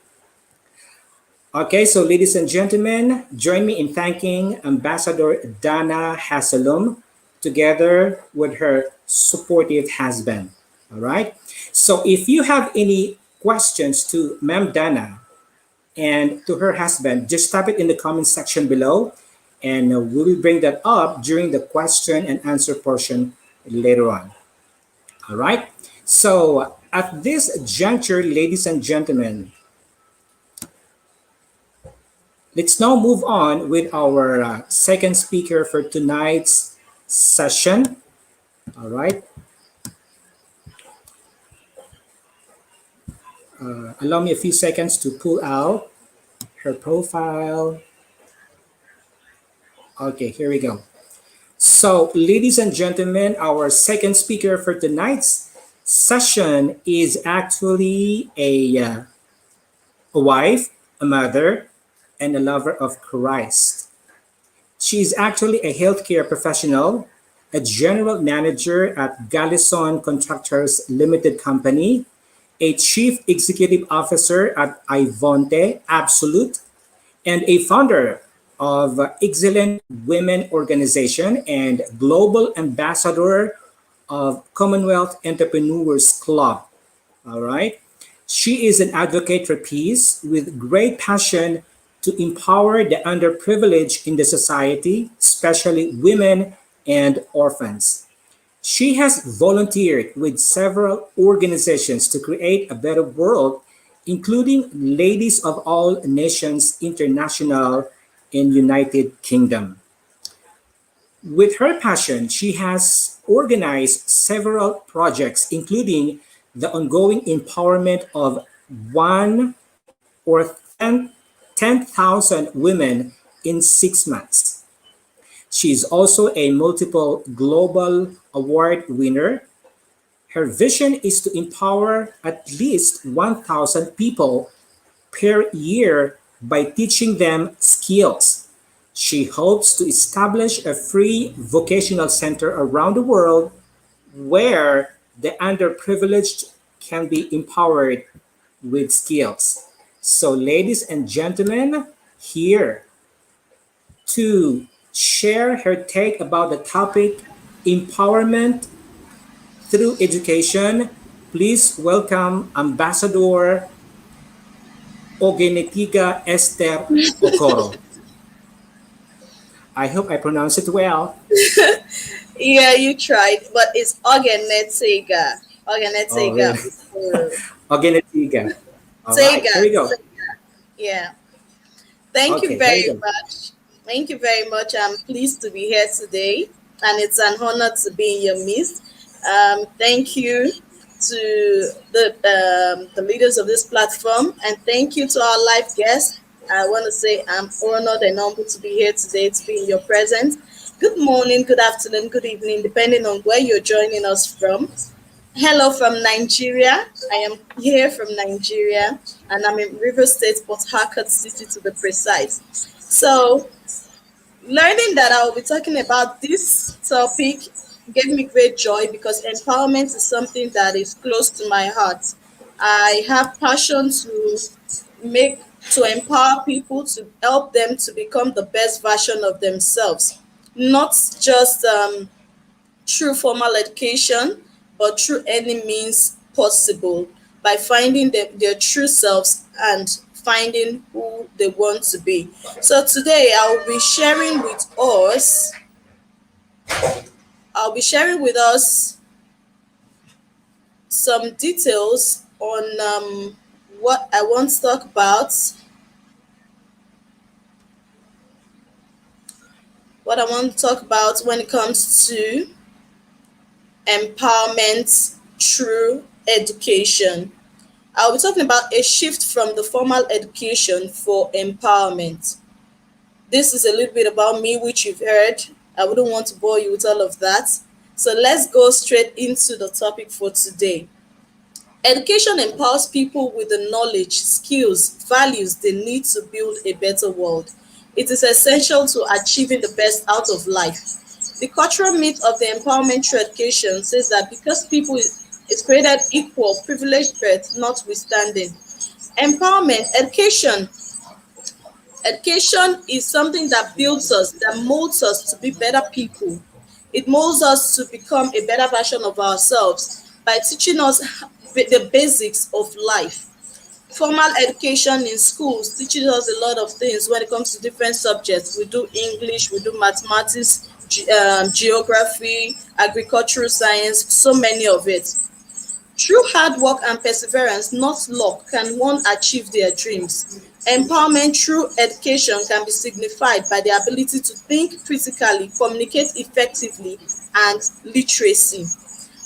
Okay, so ladies and gentlemen, join me in thanking Ambassador Dana Hasselum together with her supportive husband. All right. So if you have any questions to Ma'am Dana and to her husband, just type it in the comment section below, and we will bring that up during the question and answer portion later on. All right. So At this juncture, ladies and gentlemen, let's now move on with our second speaker for tonight's session. All right. Allow me a few seconds to pull out her profile. Okay, here we go. So, ladies and gentlemen, our second speaker for tonight's session is actually a wife, a mother, and a lover of Christ. She is actually a healthcare professional, a general manager at Gallison Contractors Limited Company, a chief executive officer at Ivonte Absolute, and a founder of Excellent Women Organization and global ambassador of Commonwealth Entrepreneurs Club. All right. She is an advocate for peace with great passion to empower the underprivileged in the society, especially women and orphans. She has volunteered with several organizations to create a better world, including Ladies of All Nations International in United Kingdom. With her passion, she has organized several projects, including the ongoing empowerment of 10,000 women in 6 months. She is also a multiple global award winner. Her vision is to empower at least 1,000 people per year by teaching them skills. She hopes to establish a free vocational center around the world where the underprivileged can be empowered with skills. So, ladies and gentlemen, here to share her take about the topic empowerment through education, please welcome Ambassador Ogenetiga Esther Okoro. I hope I pronounced it well. Yeah, you tried, but it's Ogenetega. Oh, Ogenetega really? Okoro. Ogenetiga. All right, Tega. here we go. Yeah. Thank you Okay, here we very go. much. Thank you very much. I'm pleased to be here today, and it's an honor to be in your midst. Thank you to the leaders of this platform, and thank you to our live guests. I want to say I'm honored and humbled to be here today, to be in your presence. Good morning, good afternoon, good evening, depending on where you're joining us from. Hello from Nigeria. I am here from Nigeria, and I'm in River State, Port Harcourt City to be precise. So, learning that I will be talking about this topic gave me great joy because empowerment is something that is close to my heart. I have passion make to empower people, to help them to become the best version of themselves, not just through formal education, but through any means possible by finding their true selves and finding who they want to be. So today I'll be sharing with us some details on what I want to talk about, when it comes to empowerment through education. I'll be talking about a shift from the formal education for empowerment. This is a little bit about me, which you've heard. I wouldn't want to bore you with all of that. So let's go straight into the topic for today. Education empowers people with the knowledge, skills, values they need to build a better world. It is essential to achieving the best out of life. The cultural myth of the empowerment through education says that because people is created equal, privileged birth notwithstanding. Empowerment, education is something that builds us, that molds us to be better people. It molds us to become a better version of ourselves by teaching us the basics of life. Formal education in schools teaches us a lot of things when it comes to different subjects. We do English, we do mathematics, geography, agricultural science, so many of it. Through hard work and perseverance, not luck, can one achieve their dreams. Empowerment through education can be signified by the ability to think critically, communicate effectively, and literacy.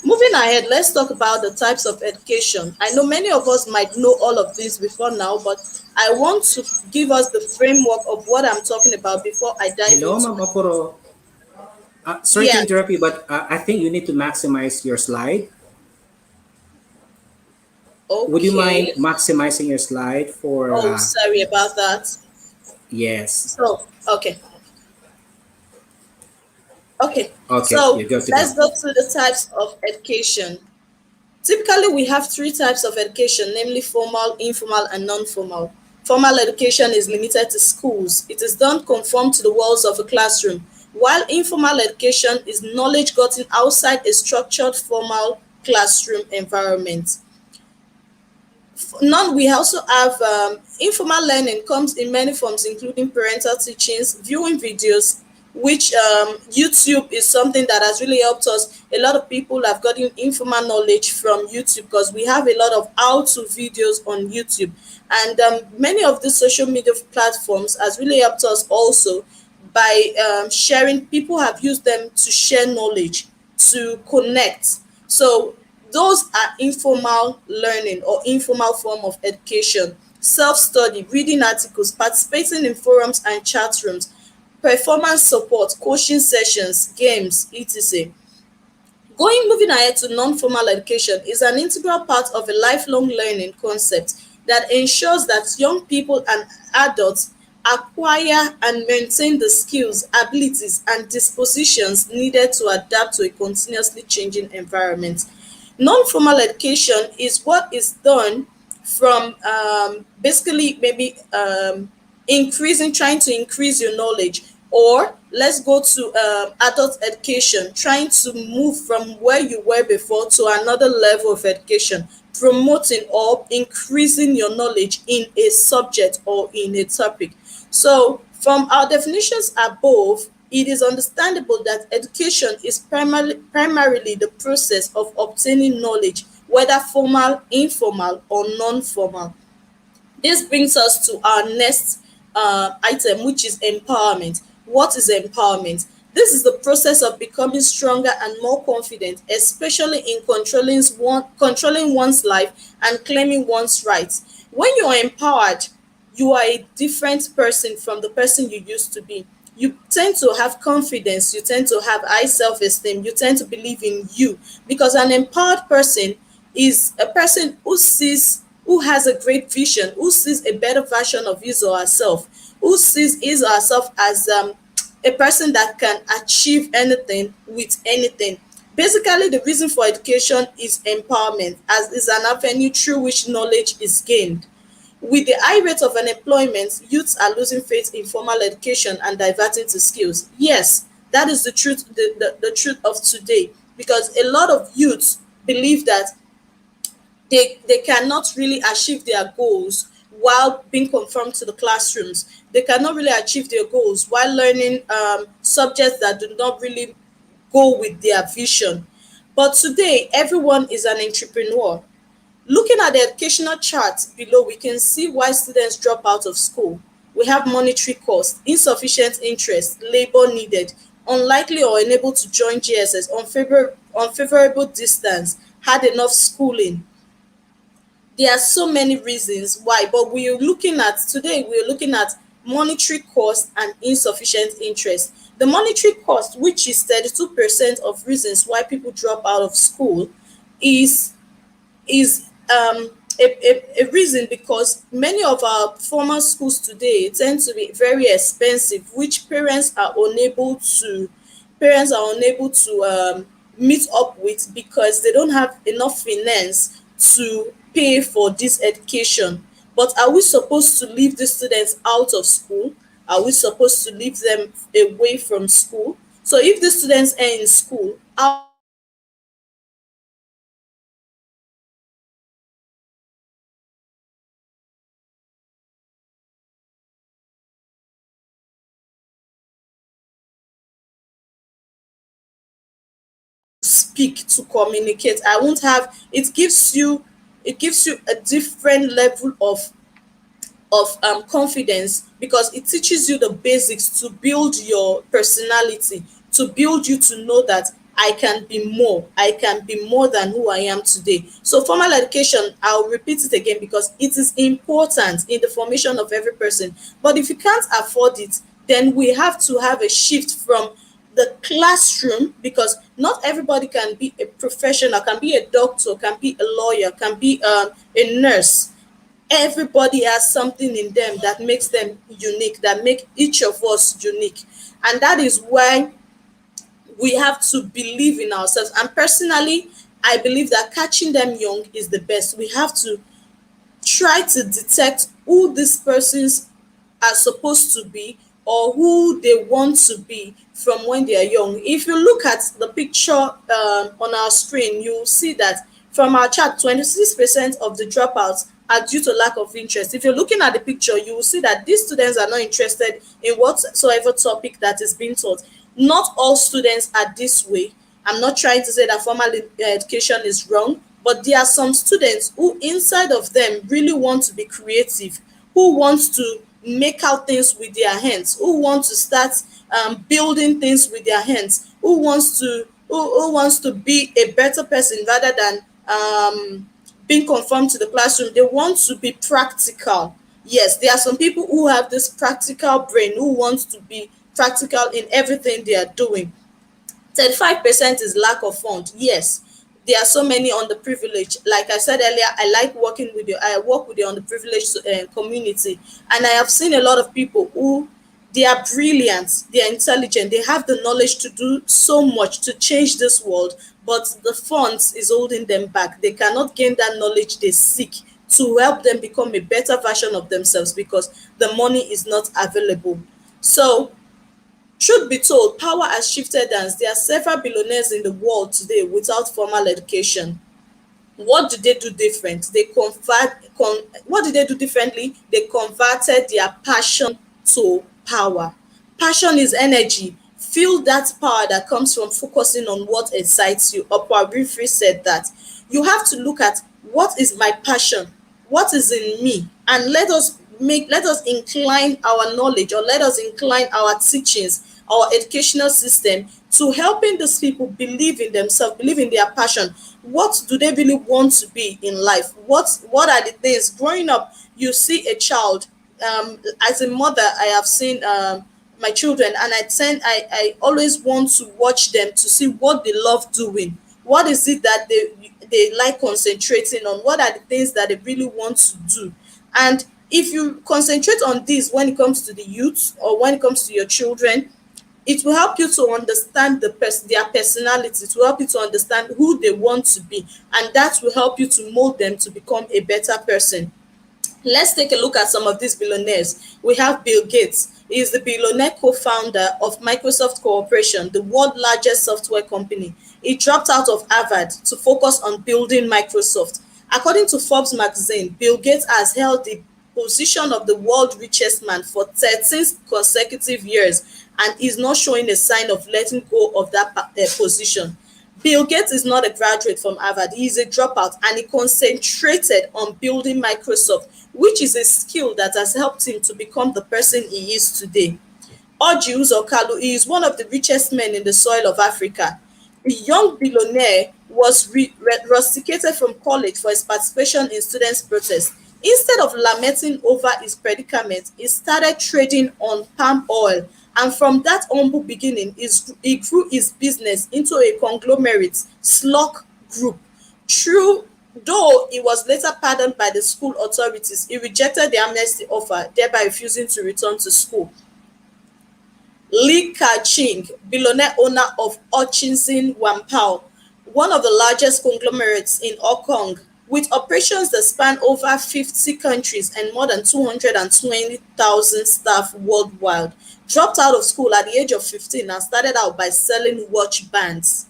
Moving ahead, let's talk about the types of education. I know many of us might know all of this before now, but I want to give us the framework of what I'm talking about before I dive Hello, into Ma'am it. Oporo. Sorry to Yeah, interrupt you, but I think you need to maximize your slide. Would you mind okay. maximizing your slide for, Oh, sorry about that. yes. So, okay. Okay, Okay, so you're good to go. let's go to the types of education. Typically, we have three types of education, namely formal, informal, and non-formal. Formal education is limited to schools. It is done conform to the walls of a classroom, while informal education is knowledge gotten outside a structured formal classroom environment. None, we also have informal learning comes in many forms, including parental teachings, viewing videos, which YouTube is something that has really helped us. A lot of people have gotten informal knowledge from YouTube because we have a lot of how-to videos on YouTube, and many of the social media platforms has really helped us also by sharing. People have used them to share knowledge, to connect. So those are informal learning or informal form of education. Self-study, reading articles, participating in forums and chat rooms, performance support, coaching sessions, games, etc. Moving ahead to non-formal education is an integral part of a lifelong learning concept that ensures that young people and adults acquire and maintain the skills, abilities, and dispositions needed to adapt to a continuously changing environment. Non-formal education is what is done from basically maybe trying to increase your knowledge, or let's go to adult education, trying to move from where you were before to another level of education, promoting or increasing your knowledge in a subject or in a topic. So from our definitions above, it is understandable that education is primarily the process of obtaining knowledge, whether formal, informal, or non-formal. This brings us to our next item, which is empowerment. What is empowerment? This is the process of becoming stronger and more confident, especially in controlling one's life and claiming one's rights. When you are empowered, you are a different person from the person you used to be. You tend to have confidence, you tend to have high self-esteem, you tend to believe in you, because an empowered person is a person who has a great vision, who sees a better version of his or herself, who sees his or herself as a person that can achieve anything with anything. Basically, the reason for education is empowerment, as is an avenue through which knowledge is gained. With the high rate of unemployment, youths are losing faith in formal education and diverting to skills. Yes, that is the truth, the truth of today, because a lot of youths believe that they cannot really achieve their goals while being conformed to the classrooms. They cannot really achieve their goals while learning subjects that do not really go with their vision. But today, everyone is an entrepreneur. Looking at the educational chart below, we can see why students drop out of school. We have monetary cost, insufficient interest, labor needed, unlikely or unable to join GSS, unfavorable distance, had enough schooling. There are so many reasons why, but we're looking at monetary cost and insufficient interest. The monetary cost, which is 32% of reasons why people drop out of school, is is a reason because many of our formal schools today tend to be very expensive, which parents are unable to meet up with, because they don't have enough finance to pay for this education. But are we supposed to leave the students out of school? Are we supposed to leave them away from school? So if the students are in school, how are we supposed to ensure that speak, to communicate. I won't have it. Gives you a different level of confidence, because it teaches you the basics to build your personality, to build you to know that I can be more than who I am today. So formal education, I'll repeat it again because it is important in the formation of every person. But if you can't afford it, then we have to have a shift from the classroom, because not everybody can be a professional, can be a doctor, can be a lawyer, can be a nurse. Everybody has something in them that makes them unique, that make each of us unique. And that is why we have to believe in ourselves. And personally, I believe that catching them young is the best. We have to try to detect who these persons are supposed to be, or who they want to be from when they are young. If you look at the picture on our screen, you will see that from our chart, 26% of the dropouts are due to lack of interest. If you're looking at the picture, you will see that these students are not interested in whatsoever topic that is being taught. Not all students are this way. I'm not trying to say that formal education is wrong, but there are some students who inside of them really want to be creative, who wants to make out things with their hands, who want to start building things with their hands, who wants to be a better person rather than being conformed to the classroom. They want to be practical. Yes, there are some people who have this practical brain, who wants to be practical in everything they are doing. 35% is lack of fund. Yes, there are so many underprivileged. Like I said earlier, I work with the underprivileged community, and I have seen a lot of people who, they are brilliant, they are intelligent, they have the knowledge to do so much to change this world, but the funds is holding them back. They cannot gain that knowledge they seek to help them become a better version of themselves, because the money is not available. So truth be told, power has shifted hands. There are several billionaires in the world today without formal education. What did they do different? What did they do differently? They converted their passion to power. Passion is energy. Feel that power that comes from focusing on what excites you. Oprah Winfrey said that. You have to look at, what is my passion? What is in me? And let us incline our knowledge, or let us incline our teachings, our educational system, to helping these people believe in themselves, believe in their passion. What do they really want to be in life? What are the things? Growing up, you see a child, as a mother, I have seen my children, and I always want to watch them to see what they love doing. What is it that they like concentrating on? What are the things that they really want to do? And if you concentrate on this when it comes to the youth, or when it comes to your children, it will help you to understand their personality, to help you to understand who they want to be, and that will help you to mold them to become a better person. Let's take a look at some of these billionaires. We have Bill Gates. He is the billionaire co-founder of Microsoft Corporation, the world's largest software company. He dropped out of Harvard to focus on building Microsoft. According to Forbes magazine, Bill Gates has held the position of the world richest man for 13 consecutive years, and is not showing a sign of letting go of that position. Bill Gates is not a graduate from Harvard. He is a dropout, and he concentrated on building Microsoft, which is a skill that has helped him to become the person he is today. Orji Uzor Kalu is one of the richest men in the soil of Africa. The young billionaire was rusticated from college for his participation in students' protests. Instead of lamenting over his predicament, he started trading on palm oil, and from that humble beginning, he grew his business into a conglomerate slug group. True, though he was later pardoned by the school authorities, he rejected the amnesty offer, thereby refusing to return to school. Li Ka-ching, billionaire owner of Hutchinson Wampao, one of the largest conglomerates in Hong Kong, with operations that span over 50 countries and more than 220,000 staff worldwide, dropped out of school at the age of 15 and started out by selling watch bands.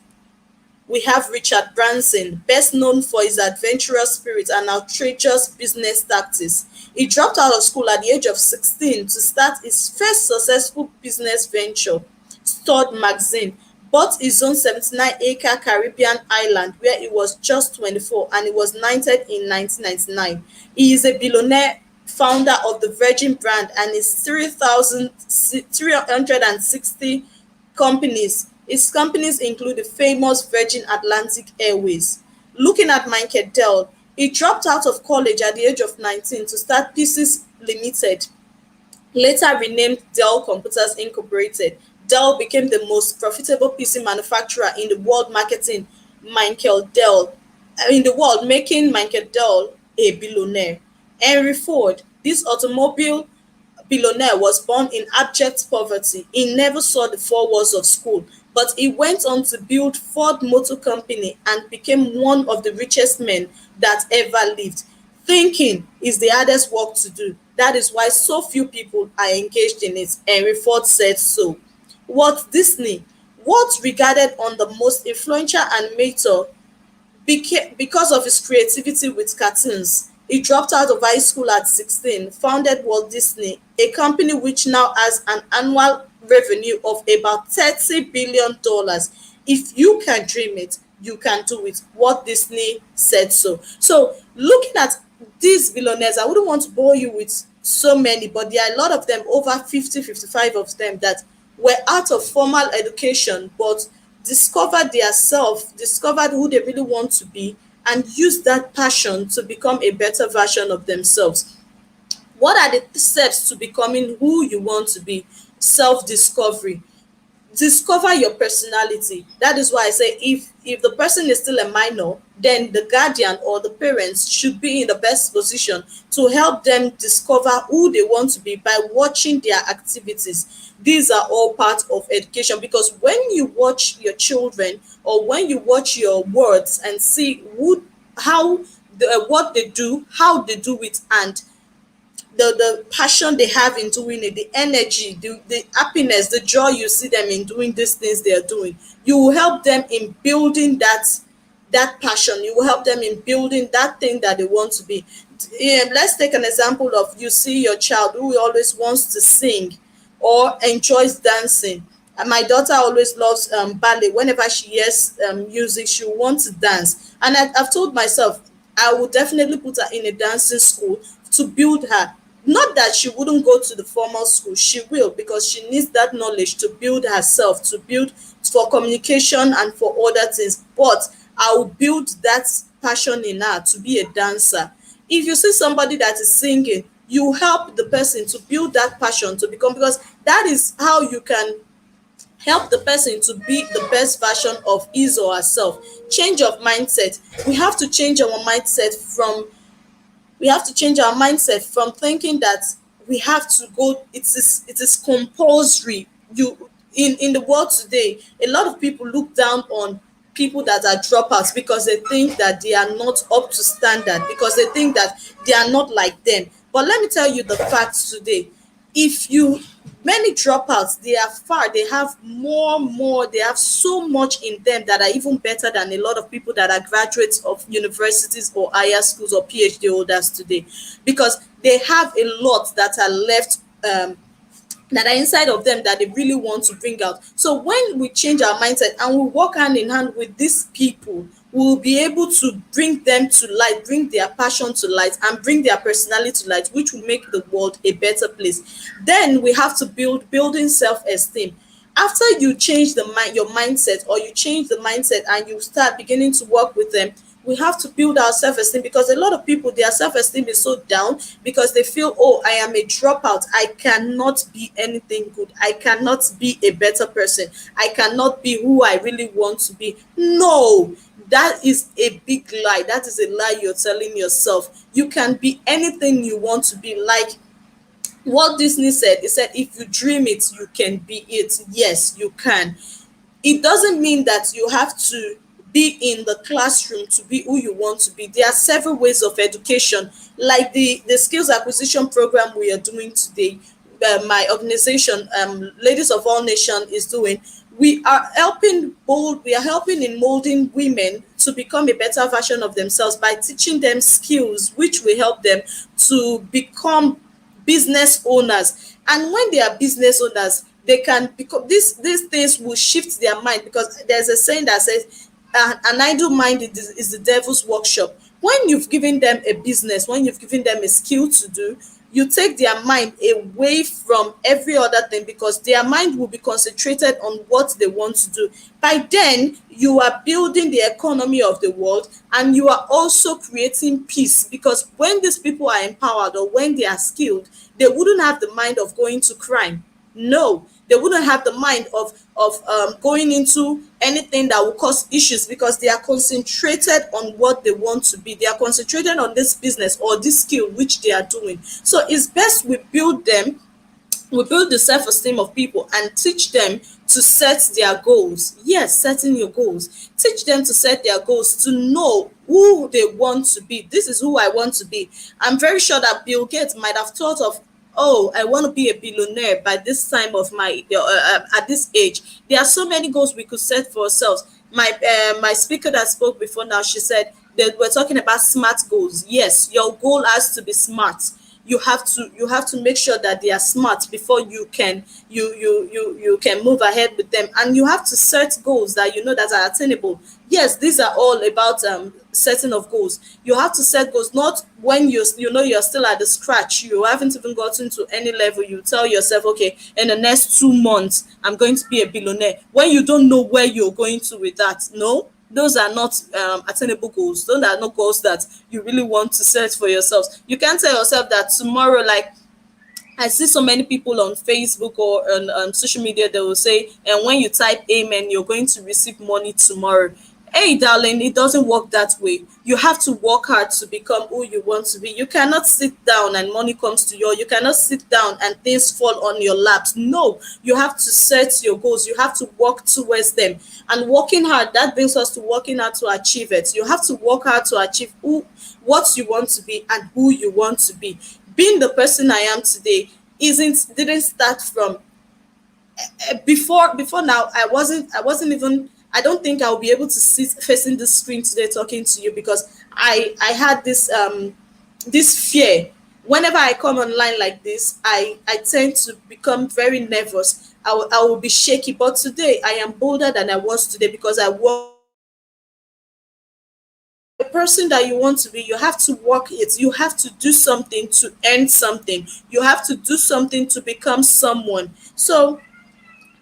We have Richard Branson, best known for his adventurous spirit and outrageous business tactics. He dropped out of school at the age of 16 to start his first successful business venture, Stud Magazine, bought his own 79-acre Caribbean island where he was just 24, and he was knighted in 1999. He is a billionaire, founder of the Virgin brand, and his 3,360 companies. His companies include the famous Virgin Atlantic Airways. Looking at Michael Dell, he dropped out of college at the age of 19 to start Pieces Limited, later renamed Dell Computers Incorporated. Dell became the most profitable PC manufacturer in the world, making Michael Dell a billionaire. Henry Ford, this automobile billionaire, was born in abject poverty. He never saw the four walls of school, but he went on to build Ford Motor Company and became one of the richest men that ever lived. Thinking is the hardest work to do. That is why so few people are engaged in it. Henry Ford said so. Walt Disney, once regarded on the most influential animator, because of his creativity with cartoons. He dropped out of high school at 16, founded Walt Disney, a company which now has an annual revenue of about $30 billion. If you can dream it, you can do it. Walt Disney said so. So, looking at these billionaires, I wouldn't want to bore you with so many, but there are a lot of them, over 50, 55 of them, that were out of formal education but discovered their self, discovered who they really want to be, and use that passion to become a better version of themselves. What are the steps to becoming who you want to be? Self discovery. Discover your personality. That is why I say, if the person is still a minor, then the guardian or the parents should be in the best position to help them discover who they want to be by watching their activities. These are all part of education, because when you watch your children, or when you watch your words and see how what they do, how they do it, and the passion they have in doing it, the energy, the happiness, the joy you see them in doing these things they are doing, you will help them in building that passion. You will help them in building that thing that they want to be. Let's take an example of, you see your child who always wants to sing or enjoys dancing. And my daughter always loves ballet. Whenever she hears music, she will want to dance. And I've told myself I will definitely put her in a dancing school to build her. Not that she wouldn't go to the formal school, she will, because she needs that knowledge to build herself, to build for communication and for other things. But I will build that passion in her to be a dancer. If you see somebody that is singing, you help the person to build that passion to become, because that is how you can help the person to be the best version of his or herself. Change of mindset. We have to change our mindset from thinking that we have to go, it is compulsory. You in the world today, a lot of people look down on people that are dropouts because they think that they are not up to standard, because they think that they are not like them. But let me tell you the facts today. If you Many dropouts, they are far, they have more, they have so much in them that are even better than a lot of people that are graduates of universities or higher schools or PhD holders today, because they have a lot that are left, that are inside of them, that they really want to bring out. So when we change our mindset and we work hand in hand with these people, we will be able to bring them to light, bring their passion to light, and bring their personality to light, which will make the world a better place. Then we have to building self-esteem. After you change your mindset, or you change the mindset and you start beginning to work with them, we have to build our self-esteem, because a lot of people, their self-esteem is so down because they feel, oh, I am a dropout, I cannot be anything good, I cannot be a better person, I cannot be who I really want to be. No, that is a big lie. That is a lie you're telling yourself. You can be anything you want to be. Like what Disney said, he said, if you dream it, you can be it. Yes, you can. It doesn't mean that you have to be in the classroom to be who you want to be. There are several ways of education, like the skills acquisition program we are doing today. My organization, Ladies of All Nations, is doing. We are helping in molding women to become a better version of themselves by teaching them skills which will help them to become business owners. And when they are business owners, they can, because these things will shift their mind, because there's a saying that says, an idle mind is the devil's workshop. When you've given them a business, when you've given them a skill to do, you take their mind away from every other thing, because their mind will be concentrated on what they want to do. By then, you are building the economy of the world, and you are also creating peace, because when these people are empowered, or when they are skilled, they wouldn't have the mind of going to crime. No, they wouldn't have the mind of going into anything that will cause issues, because they are concentrated on what they want to be. They are concentrated on this business or this skill which they are doing. So it's best we build the self-esteem of people and teach them to set their goals. Yes, setting your goals. Teach them to set their goals, to know who they want to be. This is who I want to be. I'm very sure that Bill Gates might have thought of, oh, I want to be a billionaire by this time of my at this age. There are so many goals we could set for ourselves. My speaker that spoke before now, she said that we're talking about smart goals. Yes, your goal has to be smart. You have to make sure that they are smart before you can move ahead with them, and you have to set goals that you know that are attainable. Yes, these are all about setting of goals. You have to set goals, not when you know you're still at the scratch, you haven't even gotten to any level. You tell yourself, okay, in the next 2 months I'm going to be a billionaire, when you don't know where you're going to with that. No, those are not attainable goals. Those are not goals that you really want to set for yourselves. You can't tell yourself that tomorrow, like I see so many people on Facebook or on social media, they will say, and when you type amen, you're going to receive money tomorrow. Hey, darling, it doesn't work that way. You have to work hard to become who you want to be. You cannot sit down and money comes to you. You cannot sit down and things fall on your laps. No, you have to set your goals. You have to work towards them. And working hard, that brings us to working hard to achieve it. You have to work hard to achieve what you want to be and who you want to be. Being the person I am today isn't didn't start from before now. I wasn't even, I don't think I'll be able to sit facing the screen today talking to you, because I had this fear. Whenever I come online like this, I tend to become very nervous. I will be shaky, but today I am bolder than I was today, because I worked hard to become the person that you want to be. You have to work it. You have to do something to earn something. You have to do something to become someone. So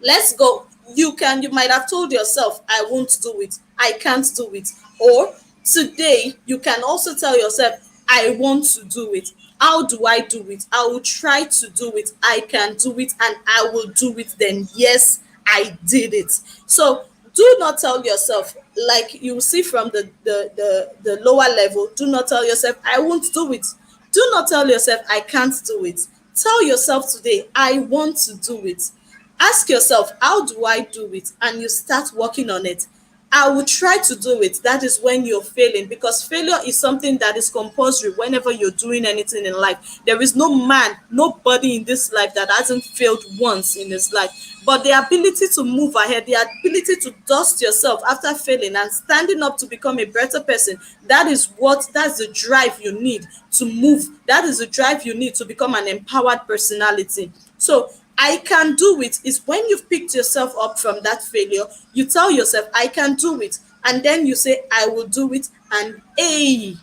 let's go. You might have told yourself, I won't do it, I can't do it. Or today you can also tell yourself, I want to do it. How do I do it? I will try to do it. I can do it, and I will do it. Then yes, I did it. So do not tell yourself, like you see from the lower level, do not tell yourself, I won't do it. Do not tell yourself, I can't do it. Tell yourself today, I want to do it. Ask yourself, how do I do it? And you start working on it. I will try to do it. That is when you're failing, because failure is something that is compulsory whenever you're doing anything in life. There is no man, nobody in this life that hasn't failed once in his life. But the ability to move ahead, the ability to dust yourself after failing and standing up to become a better person, that's the drive you need to move. That is the drive you need to become an empowered personality. So I can do it is when you've picked yourself up from that failure, you tell yourself, I can do it. And then you say, I will do it. And hey,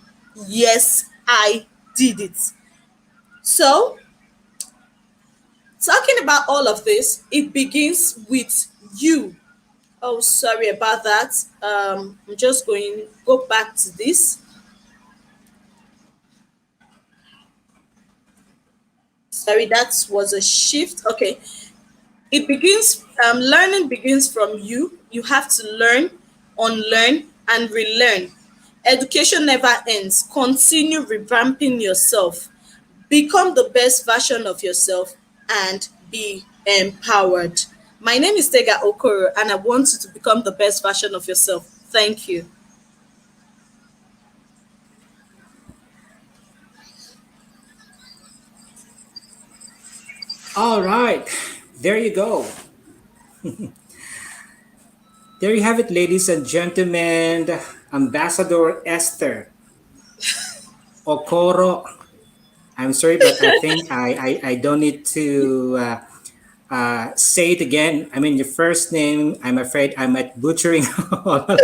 yes, I did it. So, talking about all of this, it begins with you. Oh, sorry about that. I'm just going go back to this. Sorry, that was a shift. Okay. Learning begins from you. You have to learn, unlearn, and relearn. Education never ends. Continue revamping yourself. Become the best version of yourself and be empowered. My name is Tega Okoro, and I want you to become the best version of yourself. Thank you. All right, there you go. There you have it, ladies and gentlemen. Ambassador Esther Okoro. I'm sorry, but I think I don't need to Say it again. I mean, your first name. I'm afraid I might butchering all along.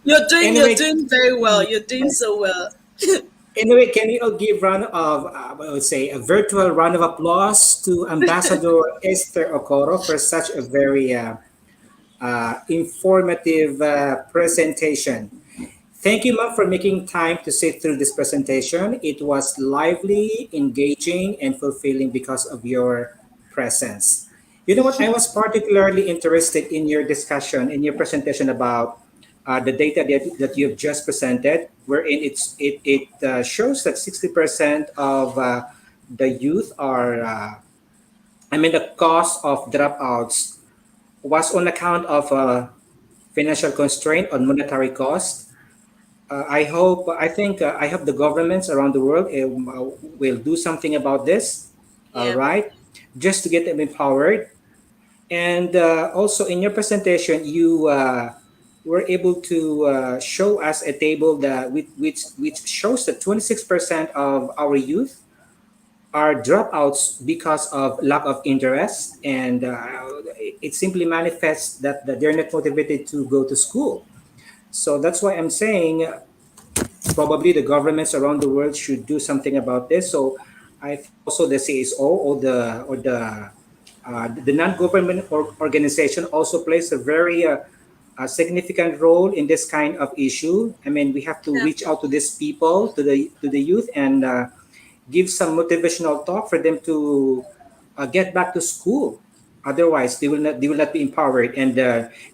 You're Anyway, doing very well. You're doing so well. anyway, can you all give round of, I would say, a virtual round of applause to Ambassador Esther Okoro for such a very informative presentation. Thank you, ma'am, for making time to sit through this presentation. It was lively, engaging, and fulfilling because of your presence. You know what? I was particularly interested in your discussion, in your presentation about the data that you've just presented, wherein it shows that 60% of the youth are, I mean, the cost of dropouts was on account of financial constraint on monetary cost. I hope the governments around the world will do something about this, Yeah. right? Just to get them empowered. And also in your presentation, you were able to show us a table which shows that 26% of our youth are dropouts because of lack of interest, and it simply manifests that they're not motivated to go to school. So that's why I'm saying probably the governments around the world should do something about this. So I think also the CSO or the non-government organization also plays a very significant role in this kind of issue. I mean, we have to Yeah. reach out to these people, to the youth, and give some motivational talk for them to get back to school. Otherwise, they will not be empowered, and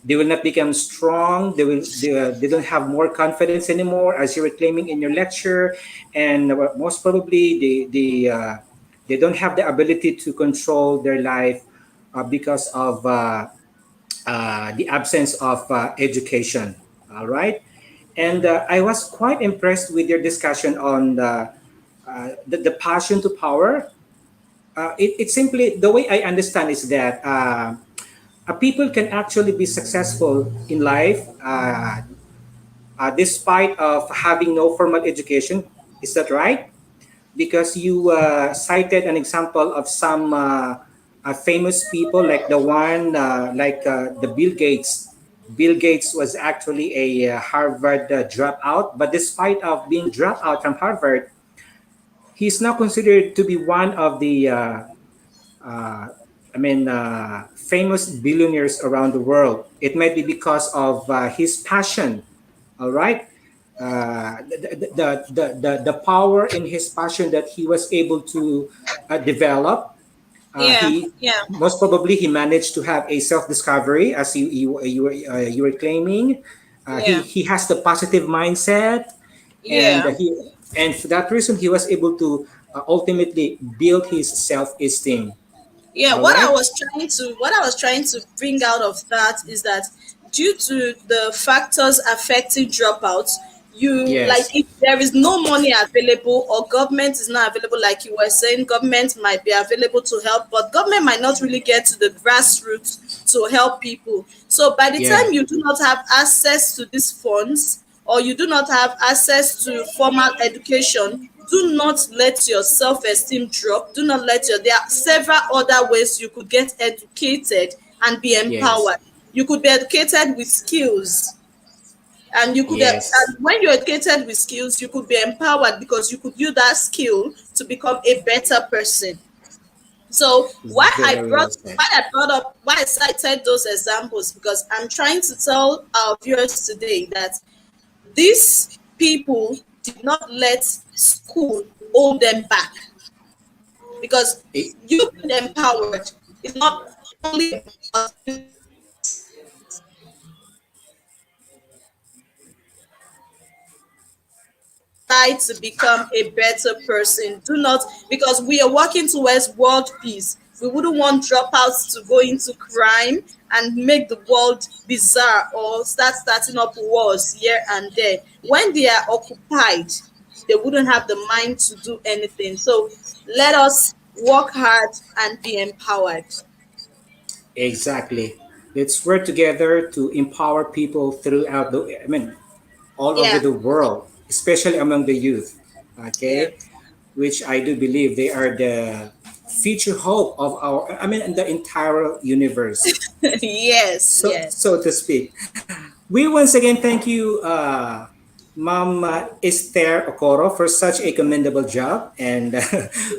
they will not become strong. They don't have more confidence anymore, as you were claiming in your lecture, and most probably they don't have the ability to control their life because of the absence of education. All right, and I was quite impressed with your discussion on the passion to power. It simply, the way I understand is that people can actually be successful in life despite of having no formal education. Is that right? Because you cited an example of some famous people, like the one like the Bill Gates. Bill Gates was actually a Harvard dropout, but despite of being dropped out from Harvard, he's now considered to be one of the uh, famous billionaires around the world. It might be because of his passion, all right? The power in his passion that he was able to develop. Yeah. He Yeah. most probably he managed to have a self-discovery, as you were claiming. He Yeah. he has the positive mindset, and Yeah. for that reason he was able to ultimately build his self-esteem. Yeah, All right. what I was trying to bring out of that is that due to the factors affecting dropouts, you like Yes. if there is no money available or government is not available, like you were saying, government might be available to help, but government might not really get to the grassroots to help people. So by the Yeah. time you do not have access to these funds or you do not have access to formal education, do not let your self-esteem drop. Do not let your There are several other ways you could get educated and be Yes. empowered. You could be educated with skills, and Yes. and when you're educated with skills, you could be empowered because you could use that skill to become a better person. So Very well said. why I cited those examples, because I'm trying to tell our viewers today that these people did not let school hold them back, because E- you being empowered is not only about try to become a better person. Do not, because we are working towards world peace. We wouldn't want dropouts to go into crime and make the world bizarre or start starting up wars here and there. When they are occupied, they wouldn't have the mind to do anything. So let us work hard and be empowered. exactly. Let's work together to empower people throughout the. I mean, all over Yeah, the world, especially among the youth. yeah, Okay, which I do believe they are the future hope of our, I mean, the entire universe, Yes, yes. so to speak. We once again thank you, Ma'am Esther Okoro, for such a commendable job, and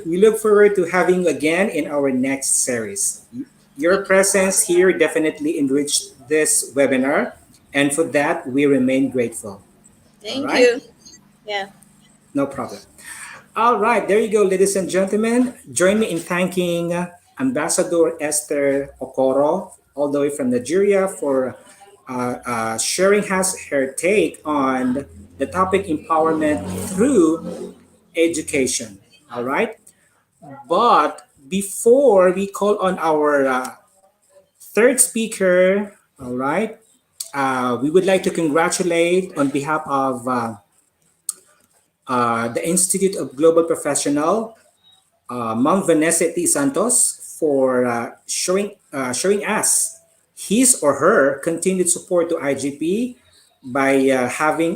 we look forward to having you again in our next series. Your Thank you. presence here definitely enriched this webinar, and for that we remain grateful. All Thank right, you. Yeah. no problem. All right, there you go, ladies and gentlemen. Join me in thanking Ambassador Esther Okoro, all the way from Nigeria, for sharing her take on the topic empowerment through education. All right, but before we call on our third speaker, all right, we would like to congratulate on behalf of the Institute of Global Professional, Ma'am Vanessa T. Santos, for showing us his or her continued support to IGP by having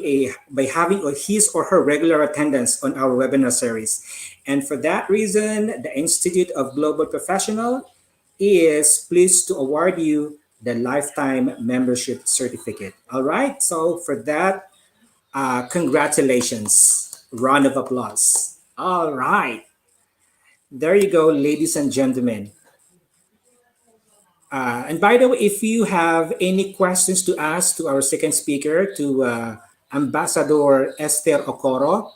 his or her regular attendance on our webinar series. And for that reason, the Institute of Global Professional is pleased to award you the lifetime membership certificate. All right. So for that, congratulations. Round of applause. All right. There you go, ladies and gentlemen. And by the way, if you have any questions to ask to our second speaker, to Ambassador Esther Okoro,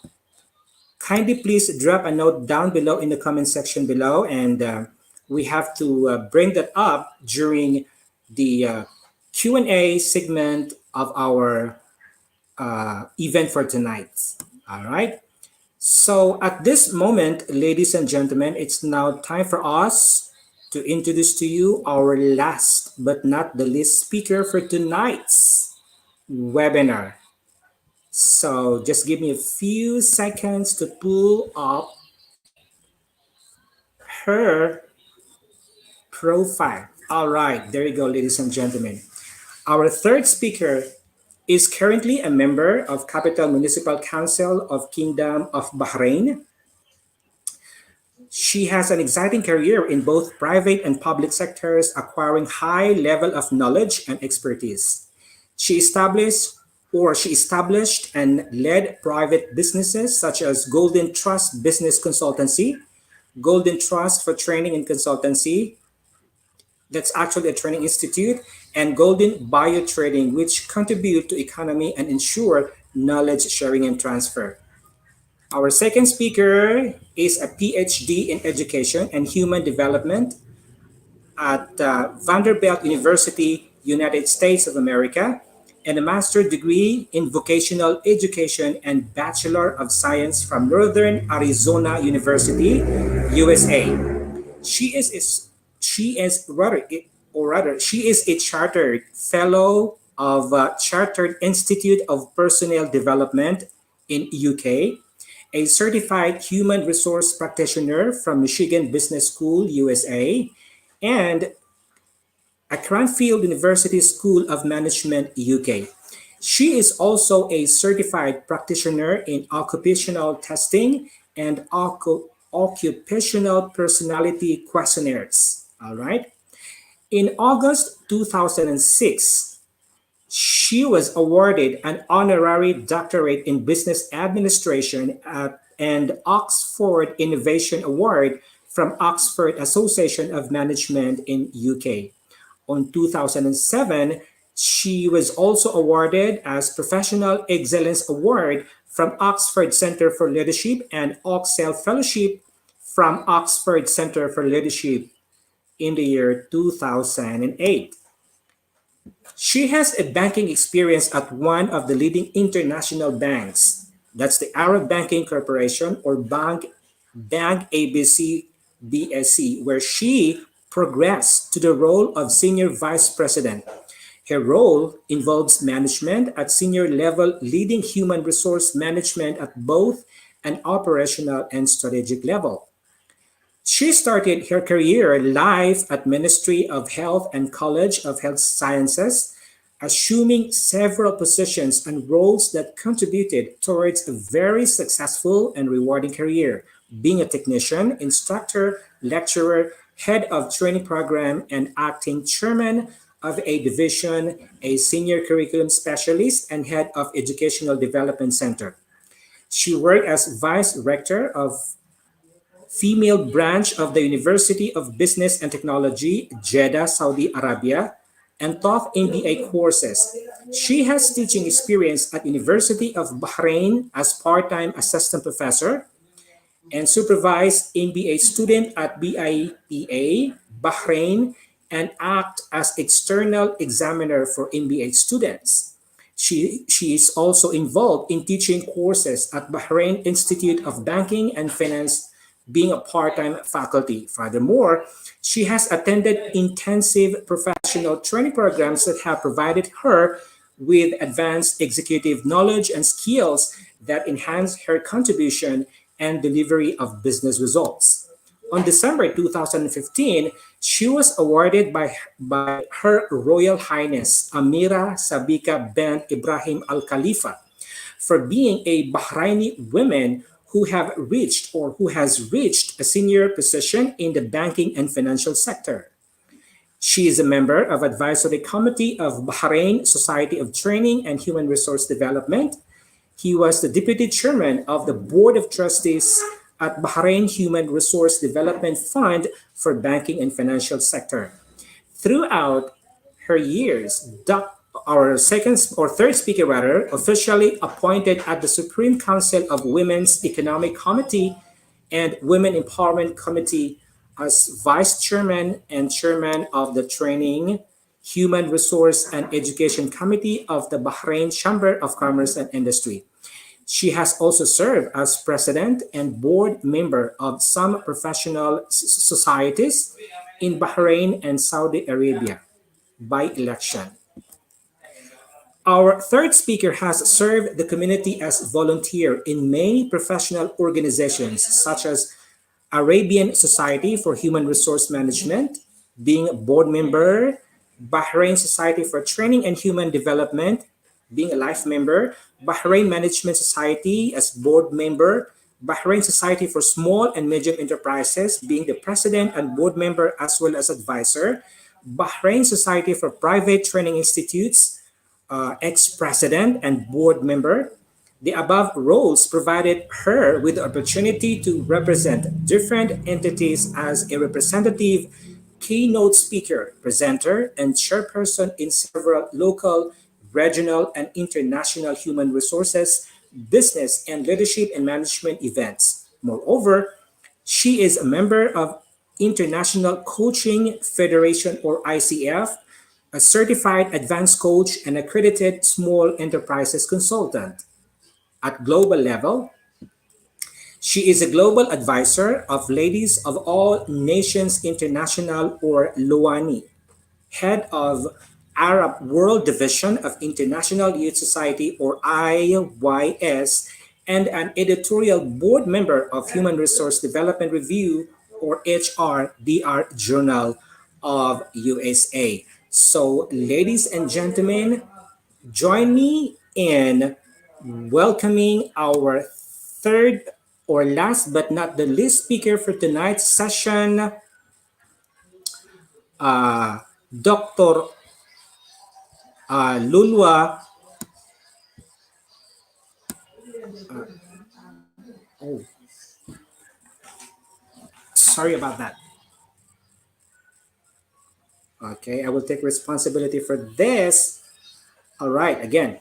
kindly please drop a note down below in the comment section below, and we have to bring that up during the Q&A segment of our event for tonight. All right. So at this moment, ladies and gentlemen, it's now time for us to introduce to you our last but not the least speaker for tonight's webinar. So just give me a few seconds to pull up her profile. All right, there you go, ladies and gentlemen. Our third speaker is currently a member of Capital Municipal Council of Kingdom of Bahrain. She has an exciting career in both private and public sectors, acquiring high level of knowledge and expertise. She established and led private businesses such as Golden Trust Business Consultancy, Golden Trust for Training and Consultancy, that's actually a training institute, and Golden Bio Trading, which contribute to economy and ensure knowledge sharing and transfer. Our second speaker is a PhD in Education and Human Development at Vanderbilt University, United States of America, and a master's degree in Vocational Education and Bachelor of Science from Northern Arizona University, USA. She is is she is rather or rather she is a chartered fellow of Chartered Institute of Personnel Development in UK, a certified human resource practitioner from Michigan Business School, USA, and a Cranfield University School of Management, UK. She is also a certified practitioner in occupational testing and occupational personality questionnaires. All right. In August 2006, she was awarded an honorary doctorate in business administration at and Oxford Innovation Award from Oxford Association of Management in UK. On 2007, she was also awarded as Professional Excellence Award from Oxford Center for Leadership and Oxel Fellowship from Oxford Center for Leadership in the year 2008. She has a banking experience at one of the leading international banks. That's the Arab Banking Corporation, or Bank ABC BSC, where she progressed to the role of Senior Vice President. Her role involves management at senior level, leading human resource management at both an operational and strategic level. She started her career life at Ministry of Health and College of Health Sciences, assuming several positions and roles that contributed towards a very successful and rewarding career, being a technician, instructor, lecturer, head of training program, and acting chairman of a division, a senior curriculum specialist, and head of educational development center. She worked as vice rector of female branch of the University of Business and Technology, Jeddah, Saudi Arabia, and taught MBA courses. She has teaching experience at University of Bahrain as part-time assistant professor and supervise MBA student at BIPA, Bahrain, and act as external examiner for MBA students. She is also involved in teaching courses at Bahrain Institute of Banking and Finance, being a part-time faculty. Furthermore, she has attended intensive professional training programs that have provided her with advanced executive knowledge and skills that enhance her contribution and delivery of business results. On December 2015, she was awarded by Her Royal Highness Amira Sabika bint Ibrahim Al Khalifa for being a Bahraini woman who have reached or who has reached a senior position in the banking and financial sector. She is a member of advisory committee of Bahrain Society of Training and Human Resource Development. He was the deputy chairman of the board of trustees at Bahrain Human Resource Development Fund for banking and financial sector. Throughout her years, our second or third speaker rather, officially appointed at the Supreme Council of Women's Economic Committee and Women Empowerment Committee as vice chairman and chairman of the Training, Human Resource and Education Committee of the Bahrain Chamber of Commerce and Industry. She has also served as president and board member of some professional societies in Bahrain and Saudi Arabia by election. Our third speaker has served the community as volunteer in many professional organizations such as Arabian Society for Human Resource Management, being a board member, Bahrain Society for Training and Human Development, being a life member, Bahrain Management Society as board member, Bahrain Society for Small and Medium Enterprises, being the president and board member as well as advisor, Bahrain Society for Private Training Institutes, ex-president and board member. The above roles provided her with the opportunity to represent different entities as a representative, keynote speaker, presenter, and chairperson in several local, regional, and international human resources, business, and leadership and management events. Moreover, she is a member of International Coaching Federation or ICF, a certified advanced coach and accredited small enterprises consultant. At global level, she is a global advisor of Ladies of All Nations International or LOANI, head of Arab World Division of International Youth Society or IYS, and an editorial board member of Human Resource Development Review or HRDR Journal of USA. So, ladies and gentlemen, join me in welcoming our third or last but not the least speaker for tonight's session, Dr. Lulwa. Oh, sorry about that. Okay, I will take responsibility for this. All right, again.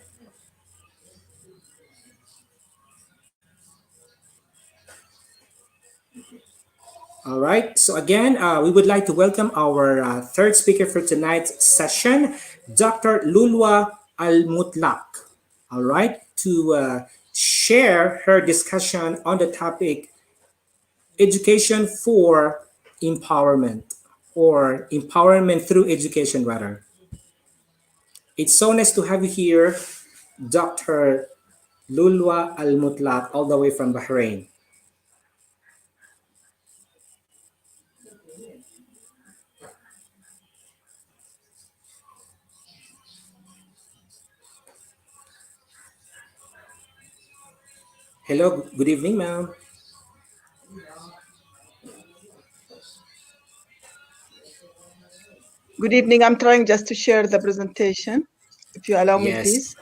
All right, so again, we would like to welcome our third speaker for tonight's session, Dr. Lulwa Al Mutlaq. All right, to share her discussion on the topic education for empowerment or empowerment through education, rather. It's so nice to have you here, Dr. Lulwa Al Mutlaq, all the way from Bahrain. Hello, good evening, ma'am. Good evening. I'm trying just to share the presentation. If you allow me, Yes, please.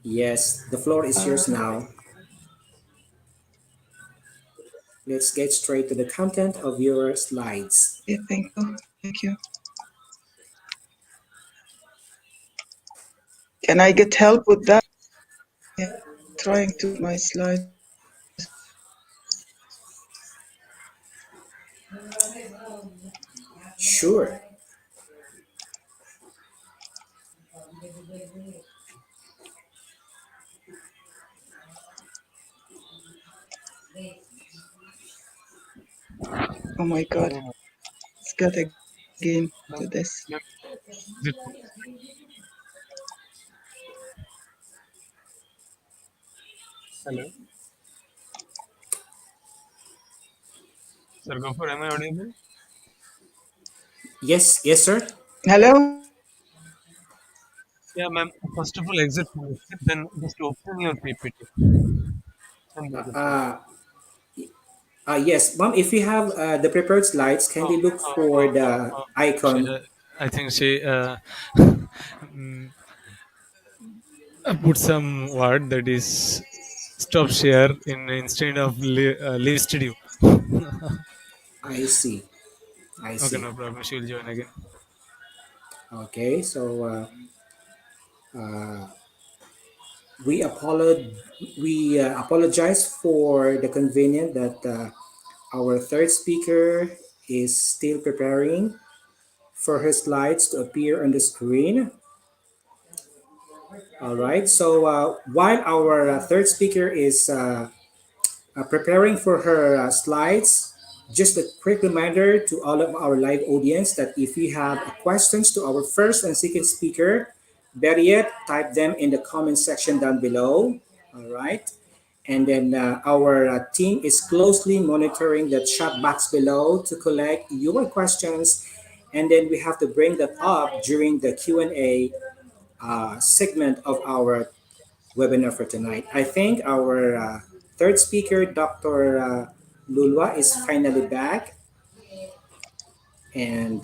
yes, the floor is yours now. Let's get straight to the content of your slides. Yeah, thank you. Thank you. Can I get help with that? Yeah, trying to my slides. Sure. Oh my God, it's got again to this. Ma'am, is it hello? Sir, go for am I audible? Yes, yes, sir. Hello? Yeah, ma'am. First of all, exit from exit, then just open your PPT. And there's a problem. Uh, yes, mom, if you have the prepared slides, Oh, kindly look oh, for oh, oh, the oh. She, icon. I think she mm, put some word that is stop share in instead of leave studio. I see. I Okay, see. no problem. She will join again. Okay, so we apologize for the convenience that our third speaker is still preparing for her slides to appear on the screen. All right. So while our third speaker is preparing for her slides, just a quick reminder to all of our live audience that if you have questions to our first and second speaker, better yet, type them in the comment section down below. All right. And then our team is closely monitoring the chat box below to collect your questions. And then we have to bring that up during the Q&A segment of our webinar for tonight. I think our third speaker, Dr. Lulwa, is finally back. And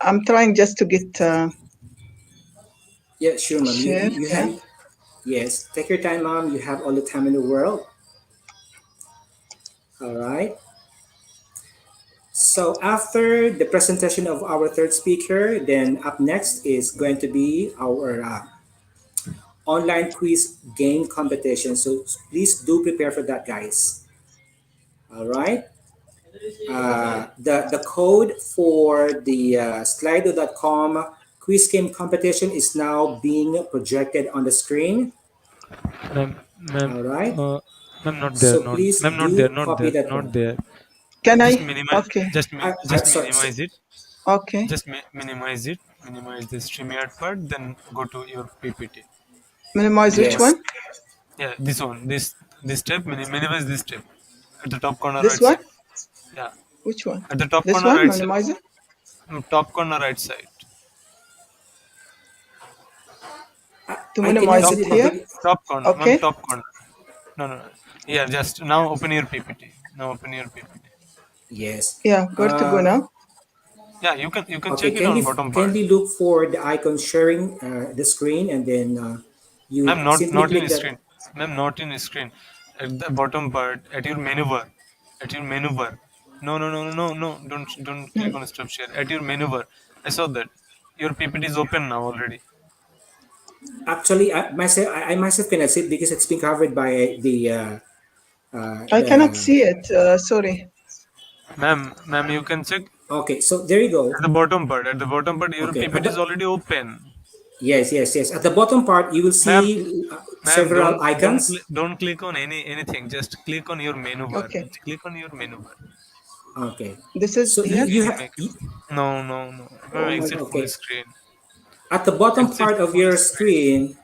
I'm trying just to get yeah, sure, ma'am. share. You Yeah. have, yes, take your time, ma'am. You have all the time in the world. All right. So after the presentation of our third speaker, then up next is going to be our online quiz game competition. So please do prepare for that, guys. All right. The code for the slido.com quiz game competition is now being projected on the screen. Ma'am, ma'am, All right. uh, ma'am, not there, So please not there, do copy that not one. there. Can Just I? minimize, Okay. just Sorry. minimize it. Okay. Just minimize it. Minimize the StreamYard part. Then go to your PPT. Minimize which Minimize. Yes. one? Yeah, this one. This step. Minimize this step at the top corner This right one? side. Yeah, Which one? at the top This corner one? right side. Minimize it? Top corner right side. To I cannot minimize see Top it the, the corner. here? video. Top corner. Ma'am, Okay. top corner. No, no, no. Yeah, just now open your PPT. Now open your PPT. Yes. Yeah, where to go Uh, now? Yeah, you can okay. check it on bottom part. Kindly look for the icon sharing the screen, and then you Ma'am, simply not in click that. screen. Ma'am, not in screen. At the bottom part, at your menu bar. At your menu bar. No, no, no, no, no, no. Don't click Hmm. on stop share. At your menu bar. I saw that. Your PPT is open now already. Actually, I myself cannot see it because it's been covered by I cannot the. see it. Sorry. Ma'am, you can check Okay, so there you go. at the bottom part. At the bottom part, your Okay, PPT is already open. yes. At the bottom part, you will Ma'am, see ma'am, several icons. don't click on anything. Just click on your menu bar. Okay. Click on your menu bar. Okay, This is so here? Make it. No, no, no. Ma'am, Oh my exit God. full okay screen. at the bottom Exit part of full your screen. screen.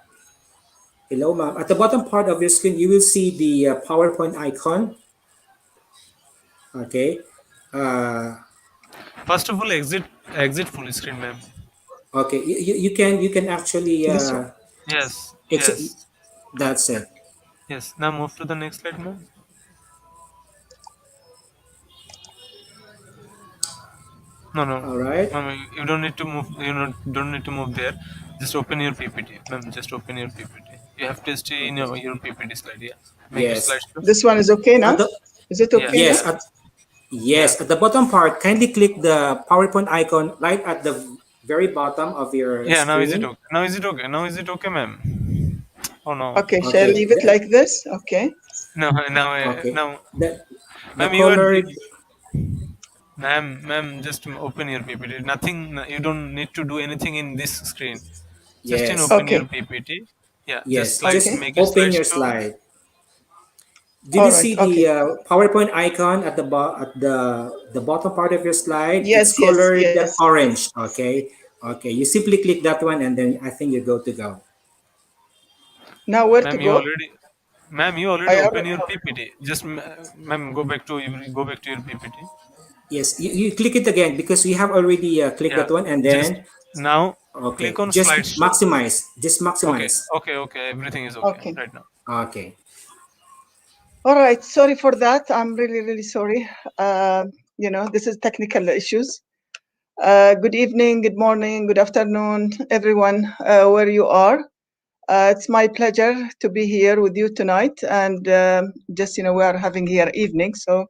Hello, ma'am. At the bottom part of your screen, you will see the PowerPoint icon. Okay, uh, First of all, exit full screen, ma'am. okay. You can actually This one. Yes, ex- yes, that's it. yes. Now move to the next slide, ma'am. No, no, All right. ma'am, you don't need to move. Don't need to move there. Just open your PPT, ma'am. Just open your PPT. You have to stay in Okay. your PPT slide. Yeah. Make your Yes. slideshow. This one is okay At now? the Is it Yeah, okay yes, now? yeah, yeah. yes, at the bottom part, kindly click the PowerPoint icon right at the very bottom of your Yeah. Now is it screen. okay? Now is it okay? Now is it okay, ma'am? Oh no. Okay, shall I Okay. leave it like this? Okay. No, now, Okay. now, The ma'am, you are, colored. ma'am, just open your PPT. Nothing. You don't need to do anything in this screen. Just in Yes. open your Okay. PPT. Yeah. Just Yes. slide. Okay. Just Make a open your slideshow. slide. Did All you right. see the Okay. PowerPoint icon at the bottom part of your slide? It's Yes, yes, colored yes. orange. Okay. Okay. You simply click that one, and then I think you go to go. Now where to Ma'am, you go? already, ma'am, you already I open already. your PPT. Just, ma'am, go back to your PPT. Yes. You click it again because we have already clicked Yeah. that one, and Just then now, click okay, on just slideshow. maximize. Just Okay. maximize. Okay. Okay. Everything is okay Okay. right now. Okay. All right. Sorry for that. I'm really, really sorry. This is technical issues. Good evening, good morning, good afternoon, everyone, where you are. It's my pleasure to be here with you tonight. And just, we are having here evening. So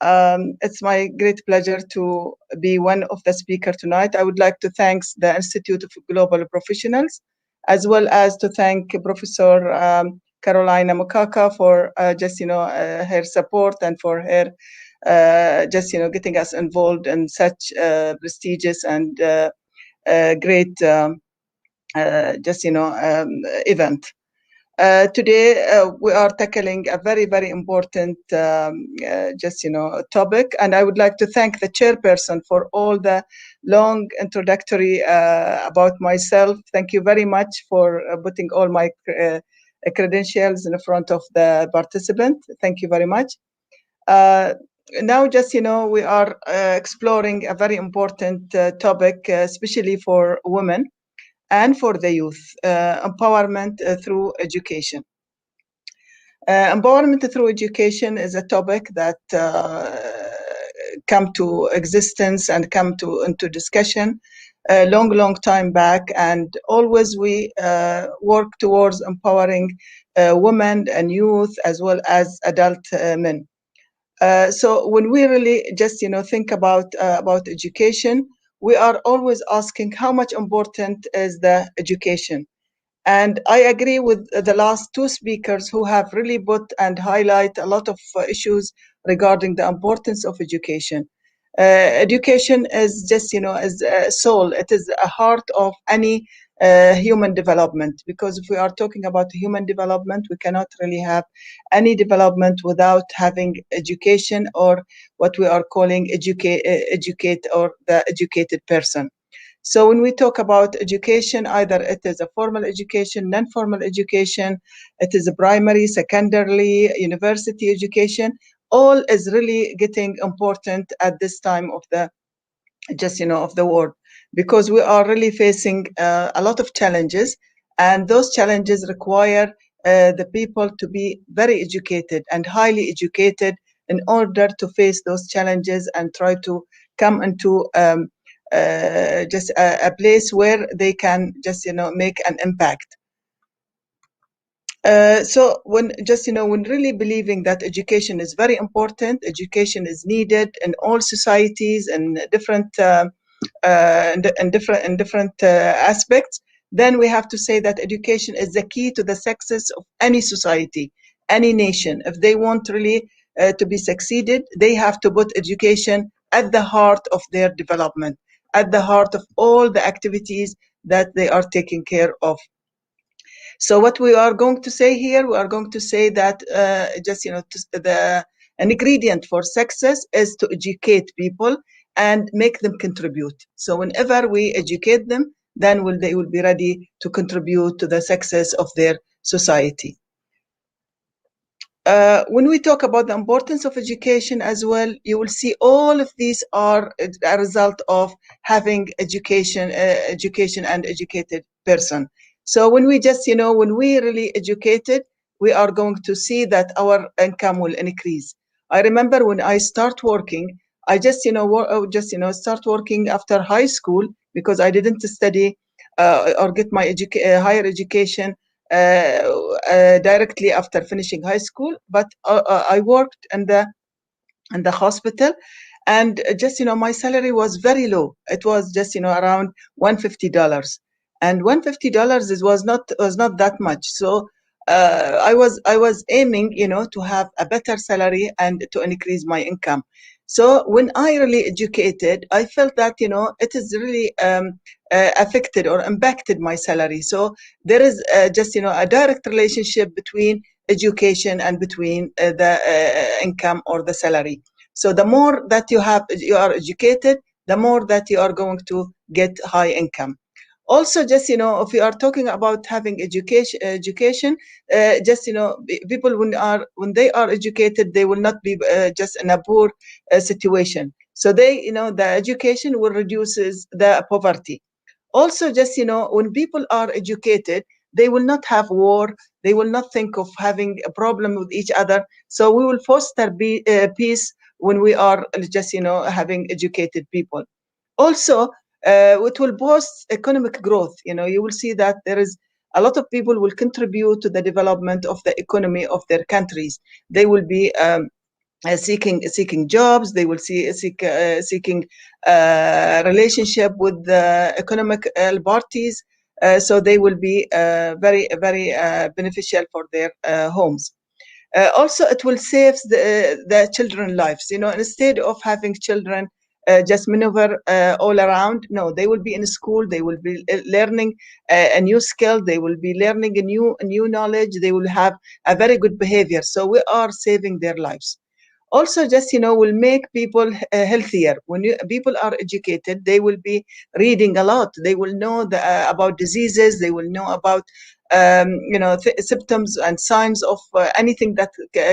it's my great pleasure to be one of the speaker tonight. I would like to thank the Institute of Global Professionals, as well as to thank Professor Carolina Mukaka for just her support and for her just getting us involved in such prestigious and great event. Today, we are tackling a very, very important topic, and I would like to thank the chairperson for all the long introductory about myself. Thank you very much for putting all my credentials in front of the participant. Thank you very much. Uh, Now, we are exploring a very important topic, especially for women and for the youth, empowerment through education. Empowerment through education is a topic that come to existence and come to into discussion a long, long time back, and always we work towards empowering women and youth as well as adult men. So when we really just think about education, we are always asking how much important is the education. And I agree with the last two speakers who have really put and highlight a lot of issues regarding the importance of education. Education is just, as a soul. It is a heart of any human development. Because if we are talking about human development, we cannot really have any development without having education, or what we are calling educate, or the educated person. So when we talk about education, either it is a formal education, non-formal education, it is a primary, secondary, university education, all is really getting important at this time of the of the world, because we are really facing a lot of challenges, and those challenges require the people to be very educated and highly educated in order to face those challenges and try to come into just a place where they can just make an impact. So when when really believing that education is very important, education is needed in all societies and different aspects, then we have to say that education is the key to the success of any society, any nation. If they want really to be succeeded, they have to put education at the heart of their development, at the heart of all the activities that they are taking care of. So what we are going to say here, we are going to say that the an ingredient for success is to educate people and make them contribute. So whenever we educate them, then they will be ready to contribute to the success of their society. When we talk about the importance of education as well, you will see all of these are a result of having education and educated person. So when we when we really educated, we are going to see that our income will increase. I remember when I start working, I just just start working after high school because I didn't study or get my higher education directly after finishing high school, but I worked in the hospital. And just my salary was very low. It was just around $150, and $150 was not that much. So I was aiming to have a better salary and to increase my income. So when I really educated, I felt that it is really affected or impacted my salary. So there is just a direct relationship between education and between the income or the salary. So the more that you are educated, the more that you are going to get high income. Also, just if you are talking about having education, just people when they are educated, they will not be just in a poor situation. So the education will reduces the poverty. Also, just when people are educated, they will not have war. They will not think of having a problem with each other. So we will foster peace when we are just having educated people. Also, it will boost economic growth. You will see that there is a lot of people will contribute to the development of the economy of their countries. They will be seeking jobs. They will seeking relationship with the economic parties. So they will be very beneficial for their homes. Also, it will save the children lives. Instead of having children just maneuver all around, no, they will be in school. They will be learning a new skill. They will be learning a new knowledge. They will have a very good behavior. So we are saving their lives. Also, just will make people healthier. When people are educated, they will be reading a lot. They will know about diseases. They will know about symptoms and signs of anything that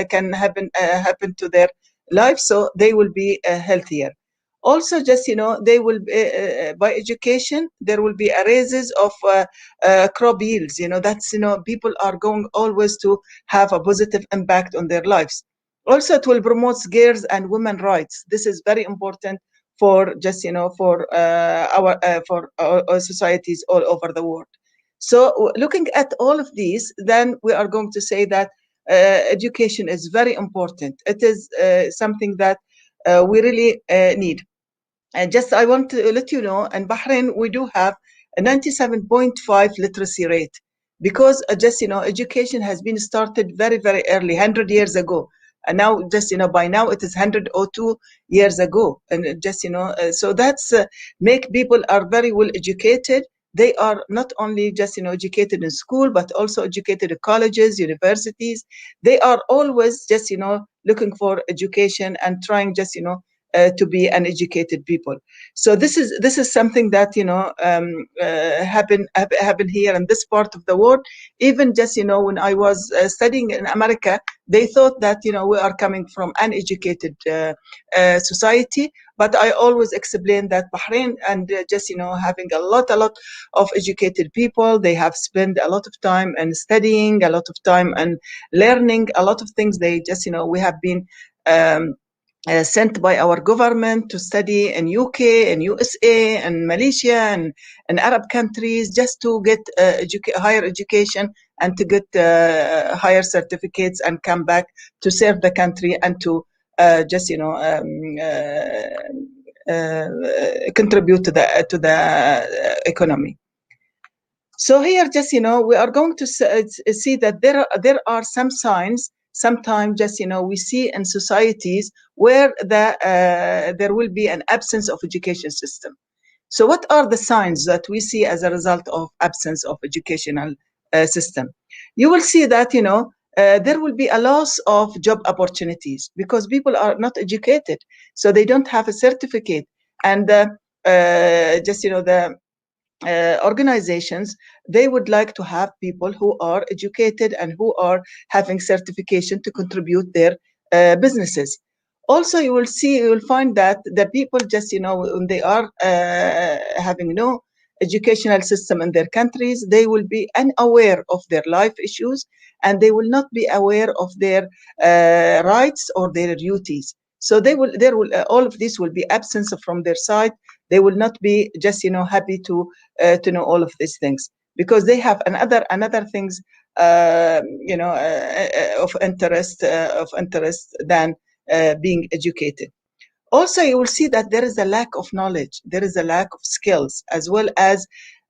can happen to their life. So they will be healthier. Also, just they will by education there will be a raises of crop yields. That's people are going always to have a positive impact on their lives. Also, it will promote girls and women rights. This is very important for just for our societies all over the world. So looking at all of these, then we are going to say that education is very important. It is something that we really need. And just I want to let you know, in Bahrain, we do have a 97.5 literacy rate because just, education has been started very early, 100 years ago. And now just, by now it is 102 years ago. And just, so that's make people are very well educated. They are not only just, educated in school, but also educated in colleges, universities. They are always just, looking for education and trying just, to be an educated people. So this is something that happen here in this part of the world. Even just when I was studying in America, they thought that we are coming from uneducated society. But I always explain that Bahrain and just having a lot of educated people, they have spent a lot of time and studying, a lot of time and learning a lot of things. They just we have been um, sent by our government to study in UK and USA and Malaysia and Arab countries just to get higher education and to get higher certificates and come back to serve the country and to just contribute to the economy. So here, just we are going to see that there are some signs. Sometimes, just we see in societies where there will be an absence of education system. So, what are the signs that we see as a result of absence of educational system? You will see that there will be a loss of job opportunities because people are not educated, so they don't have a certificate, and just the organizations, they would like to have people who are educated and who are having certification to contribute their businesses. Also, you will find that the people just when they are having no educational system in their countries, they will be unaware of their life issues and they will not be aware of their rights or their duties. So there will all of this will be absence from their side. They will not be just happy to know all of these things, because they have another things of interest than being educated. Also, you will see that there is a lack of knowledge, there is a lack of skills, as well as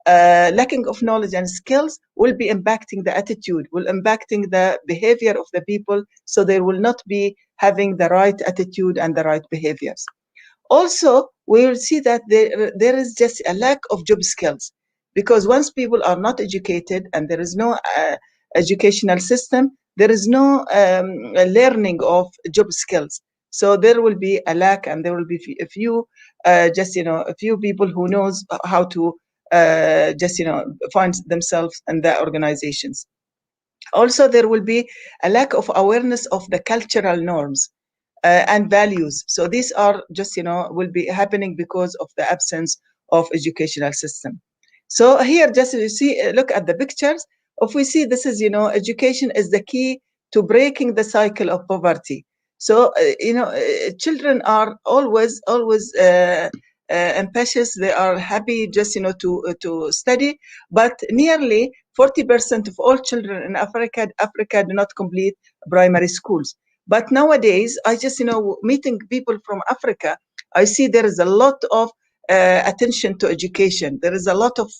lacking of knowledge and skills will be impacting the attitude, will impacting the behavior of the people, so they will not be having the right attitude and the right behaviors. Also, we will see that there is just a lack of job skills, because once people are not educated and there is no educational system, there is no learning of job skills. So there will be a lack, and there will be a few, a few people who knows how to find themselves in the organizations. Also, there will be a lack of awareness of the cultural norms and values. So these are just, will be happening because of the absence of educational system. So here, just you see, look at the pictures. If we see, this is, education is the key to breaking the cycle of poverty. So, children are always ambitious. They are happy just, to study, but nearly 40% of all children in Africa do not complete primary schools. But nowadays, I just, meeting people from Africa, I see there is a lot of attention to education. There is a lot of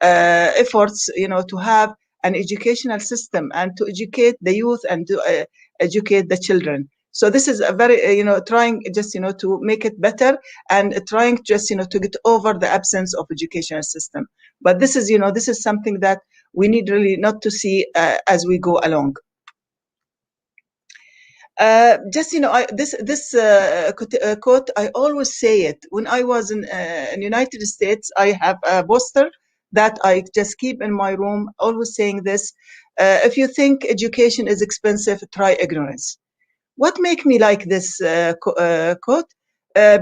efforts, to have an educational system and to educate the youth and to educate the children. So this is a very, trying just, to make it better, and trying just, to get over the absence of educational system. But this is, this is something that we need really not to see as we go along. Just, quote, I always say it when I was in United States. I have a poster that I just keep in my room, always saying this: if you think education is expensive, try ignorance. What make me like this quote?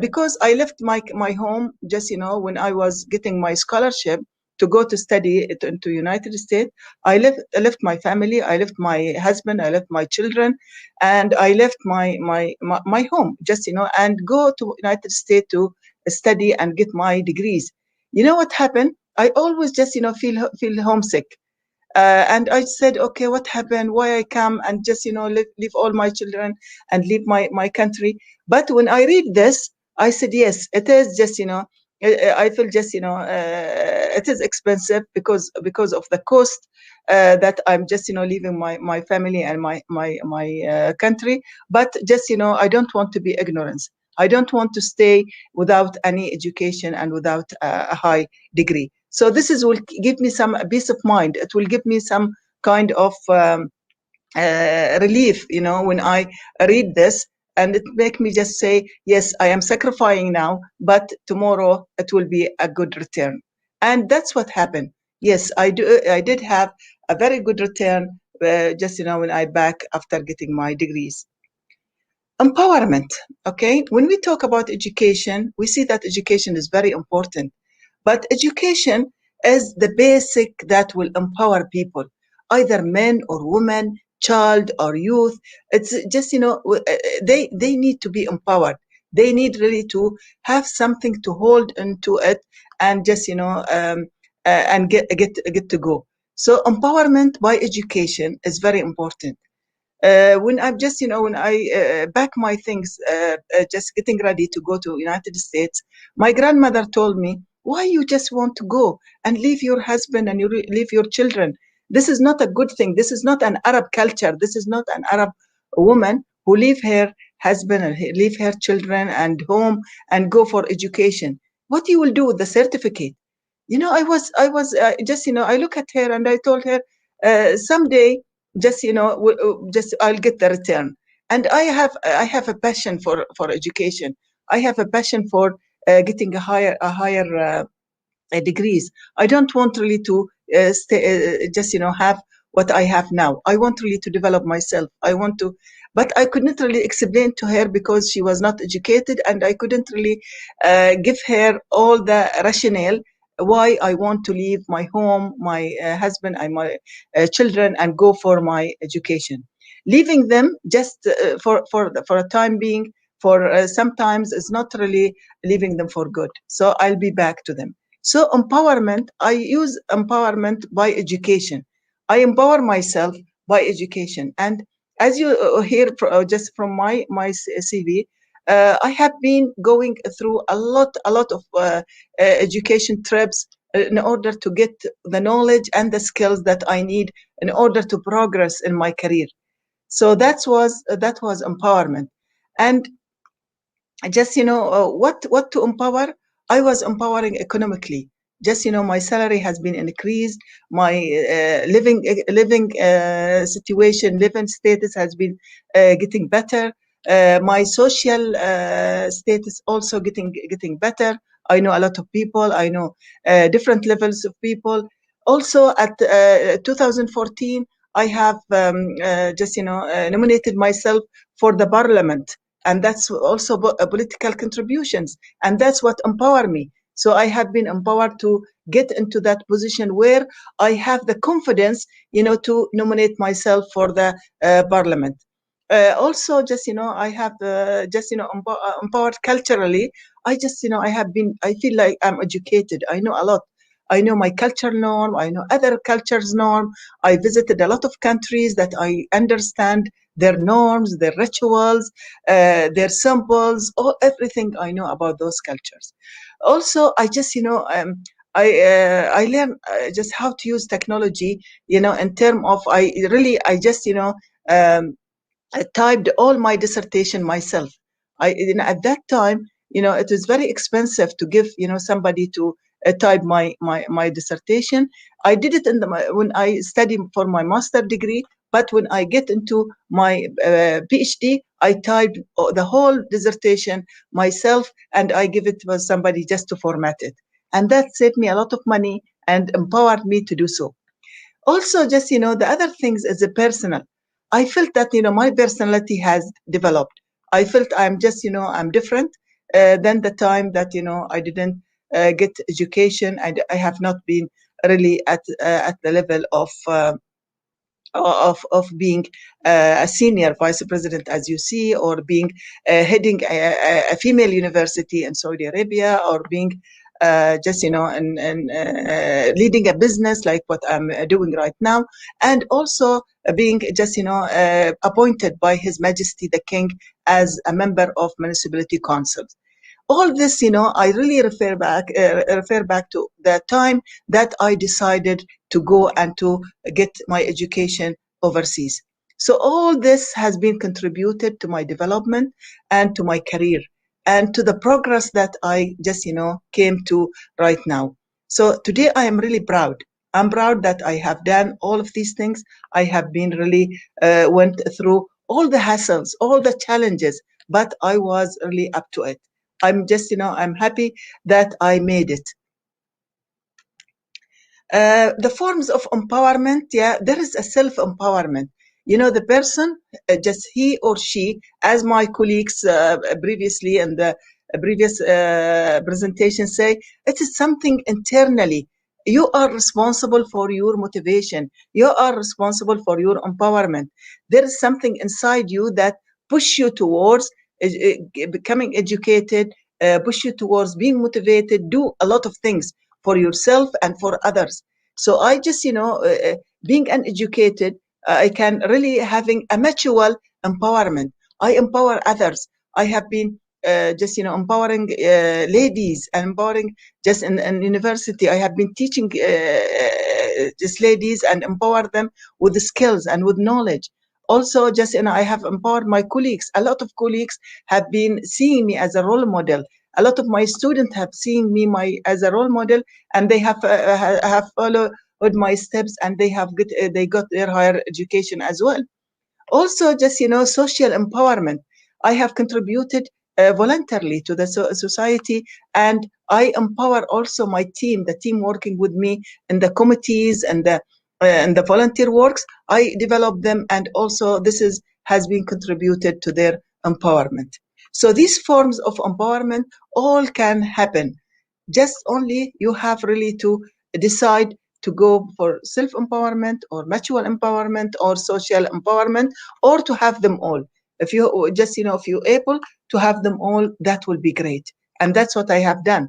Because I left my home just, when I was getting my scholarship to go to study into United States. I left my family, I left my husband, I left my children, and I left my home just, and go to United States to study and get my degrees. You know what happened? I always just, feel homesick. And I said, okay, what happened? Why I come and just, leave all my children and leave my country? But when I read this, I said, yes, it is just, I feel just, it is expensive because of the cost that I'm just, leaving my family and my country. But just, I don't want to be ignorant. I don't want to stay without any education and without a high degree. So this is will give me some peace of mind. It will give me some kind of relief, when I read this, and it make me just say, yes, I am sacrificing now, but tomorrow it will be a good return. And that's what happened. Yes, I did have a very good return, just, when I back after getting my degrees. Empowerment. Okay, when we talk about education, we see that education is very important, but education is the basic that will empower people, either men or women, child or youth. It's just, they need to be empowered. They need really to have something to hold into it, and just, and get to go. So empowerment by education is very important. When I'm just, when I pack my things, just getting ready to go to United States, my grandmother told me, why you just want to go and leave your husband and leave your children? This is not a good thing. This is not an Arab culture. This is not an Arab woman who leave her husband and leave her children and home and go for education. What you will do with the certificate? I was just, I look at her and I told her, someday, just, just I'll get the return. And I have a passion for education. I have a passion for getting a higher degrees. I don't want really to just, have what I have now. I want really to develop myself. I want to, but I could not really explain to her because she was not educated, and I couldn't really give her all the rationale why I want to leave my home, my husband, and my children, and go for my education. Leaving them just for a time being for sometimes it's not really leaving them for good. So I'll be back to them. So empowerment, I use empowerment by education. I empower myself by education. And as you hear just from my CV, I have been going through a lot of education trips in order to get the knowledge and the skills that I need in order to progress in my career. So that was empowerment. And just what to empower. I was empowering economically. Just my salary has been increased. My living situation, living status has been getting better. My social status also getting better. I know a lot of people. I know different levels of people. Also at 2014, I have just nominated myself for the parliament, and that's also political contributions, and that's what empower me. So I have been empowered to get into that position where I have the confidence to nominate myself for the parliament. Also, just I have just empowered culturally. I have been, I feel like I'm educated. I know a lot. I know my culture norm. I know other cultures norm. I visited a lot of countries that I understand their norms, their rituals, their symbols, all everything I know about those cultures. Also, I just I learn just how to use technology. In term of I just um, I typed all my dissertation myself. At that time, it was very expensive to give somebody to type my dissertation. I did it when I studied for my master degree, but when I get into my PhD, I typed the whole dissertation myself, and I give it to somebody just to format it, and that saved me a lot of money and empowered me to do so. Also, just the other things is a personal. I felt that my personality has developed. I felt I'm just I'm different than the time that I didn't get education, and I have not been really at the level of being a senior vice president, as you see, or being heading a female university in Saudi Arabia, or being just leading a business like what I'm doing right now, and also being just appointed by His Majesty the King as a member of municipality council. All this I really refer back to the time that I decided to go and to get my education overseas. So all this has been contributed to my development and to my career and to the progress that I just came to right now. So today I am really proud. I'm proud that I have done all of these things. I have been really went through all the hassles, all the challenges, but I was really up to it. I'm just I'm happy that I made it. The forms of empowerment, yeah, there is a self empowerment. The person, just he or she, as my colleagues previously in the previous presentation say, it is something internally. You are responsible for your motivation. You are responsible for your empowerment. There is something inside you that push you towards becoming educated, push you towards being motivated, do a lot of things for yourself and for others. So I just being uneducated, I can really having a mutual empowerment. I empower others. I have been just empowering ladies and empowering just in university. I have been teaching just ladies and empower them with the skills and with knowledge. Also, just I have empowered my colleagues. A lot of colleagues have been seeing me as a role model. A lot of my students have seen me as a role model, and they have followed my steps, and they got their higher education as well. Also, just social empowerment. I have contributed voluntarily to the society, and I empower also my team, the team working with me in the committees and the volunteer works. I develop them, and also this is has been contributed to their empowerment. So these forms of empowerment all can happen. Just only you have really to decide to go for self empowerment or mutual empowerment or social empowerment, or to have them all. If you just if you're able to have them all, that will be great. And that's what I have done.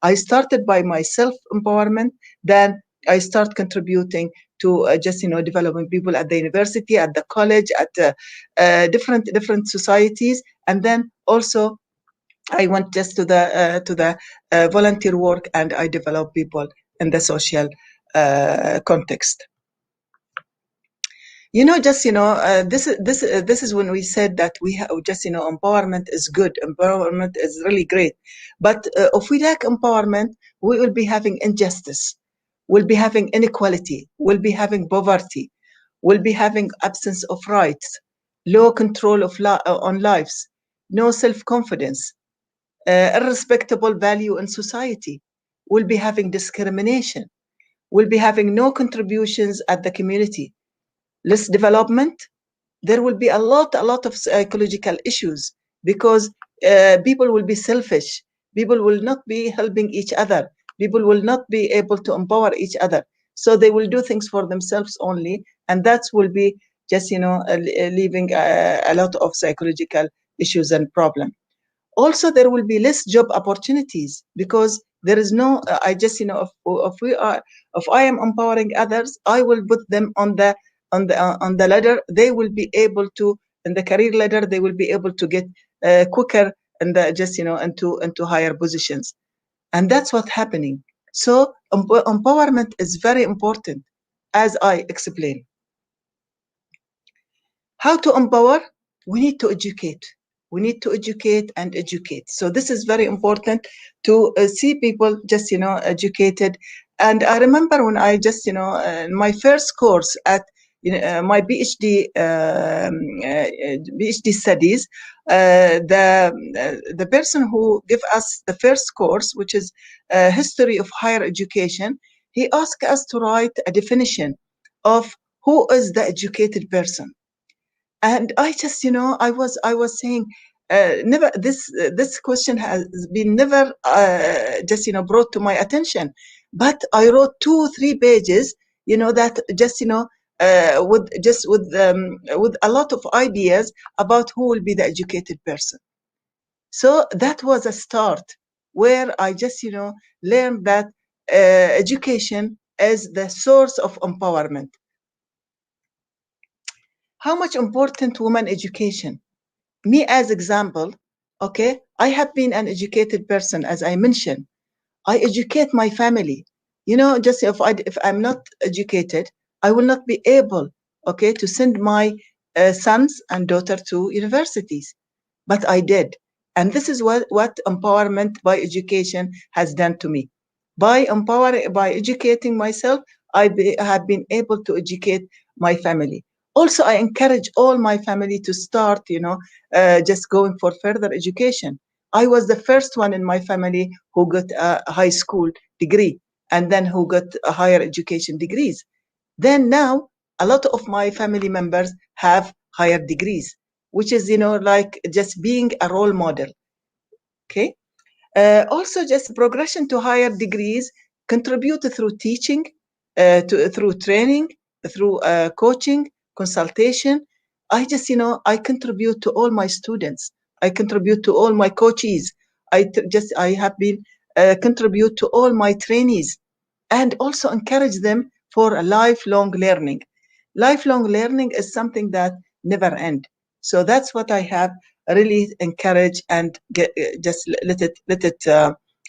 I started by my self empowerment, then I start contributing to just developing people at the university, at the college, at different societies, and then also I went just to the volunteer work, and I develop people in the social context. This is when we said that we have just empowerment is good, empowerment is really great, but if we lack empowerment, we will be having injustice, we'll be having inequality, we'll be having poverty, we'll be having absence of rights, low control of on lives, no self-confidence, irrespectable value in society, we'll be having discrimination, we'll be having no contributions at the community, less development. There will be a lot of psychological issues because people will be selfish, people will not be helping each other, people will not be able to empower each other, so they will do things for themselves only, and that will be just leaving a lot of psychological issues and problems. Also there will be less job opportunities because there is no I just if we are if I am empowering others, I will put them on the ladder, they will be able to, in the career ladder, they will be able to get quicker and just into higher positions, and that's what's happening. So empowerment is very important, as I explained. How to empower? We need to educate. We need to educate and educate. So this is very important to see people just educated. And I remember when I just my first course at my PhD studies, the person who gave us the first course, which is history of higher education, he asked us to write a definition of who is the educated person. And I just I was saying never this question has been never just brought to my attention, but I wrote 2 3 pages that just with a lot of ideas about who will be the educated person. So that was a start where I just learned that education is the source of empowerment. How much important women education? Me as example, okay, I have been an educated person, as I mentioned. I educate my family. Just if I'm not educated, I will not be able, okay, to send my sons and daughter to universities. But I did, and this is what empowerment by education has done to me. By educating myself, have been able to educate my family. Also, I encourage all my family to start, just going for further education. I was the first one in my family who got a high school degree, and then who got a higher education degrees. Then now, a lot of my family members have higher degrees, which is, like just being a role model. Okay. Also, just progression to higher degrees contribute through teaching, through training, through coaching, consultation. I contribute to all my students. I contribute to all my coaches. I have been contribute to all my trainees, and also encourage them for a lifelong learning. Lifelong learning is something that never end. So that's what I have really encourage and just let it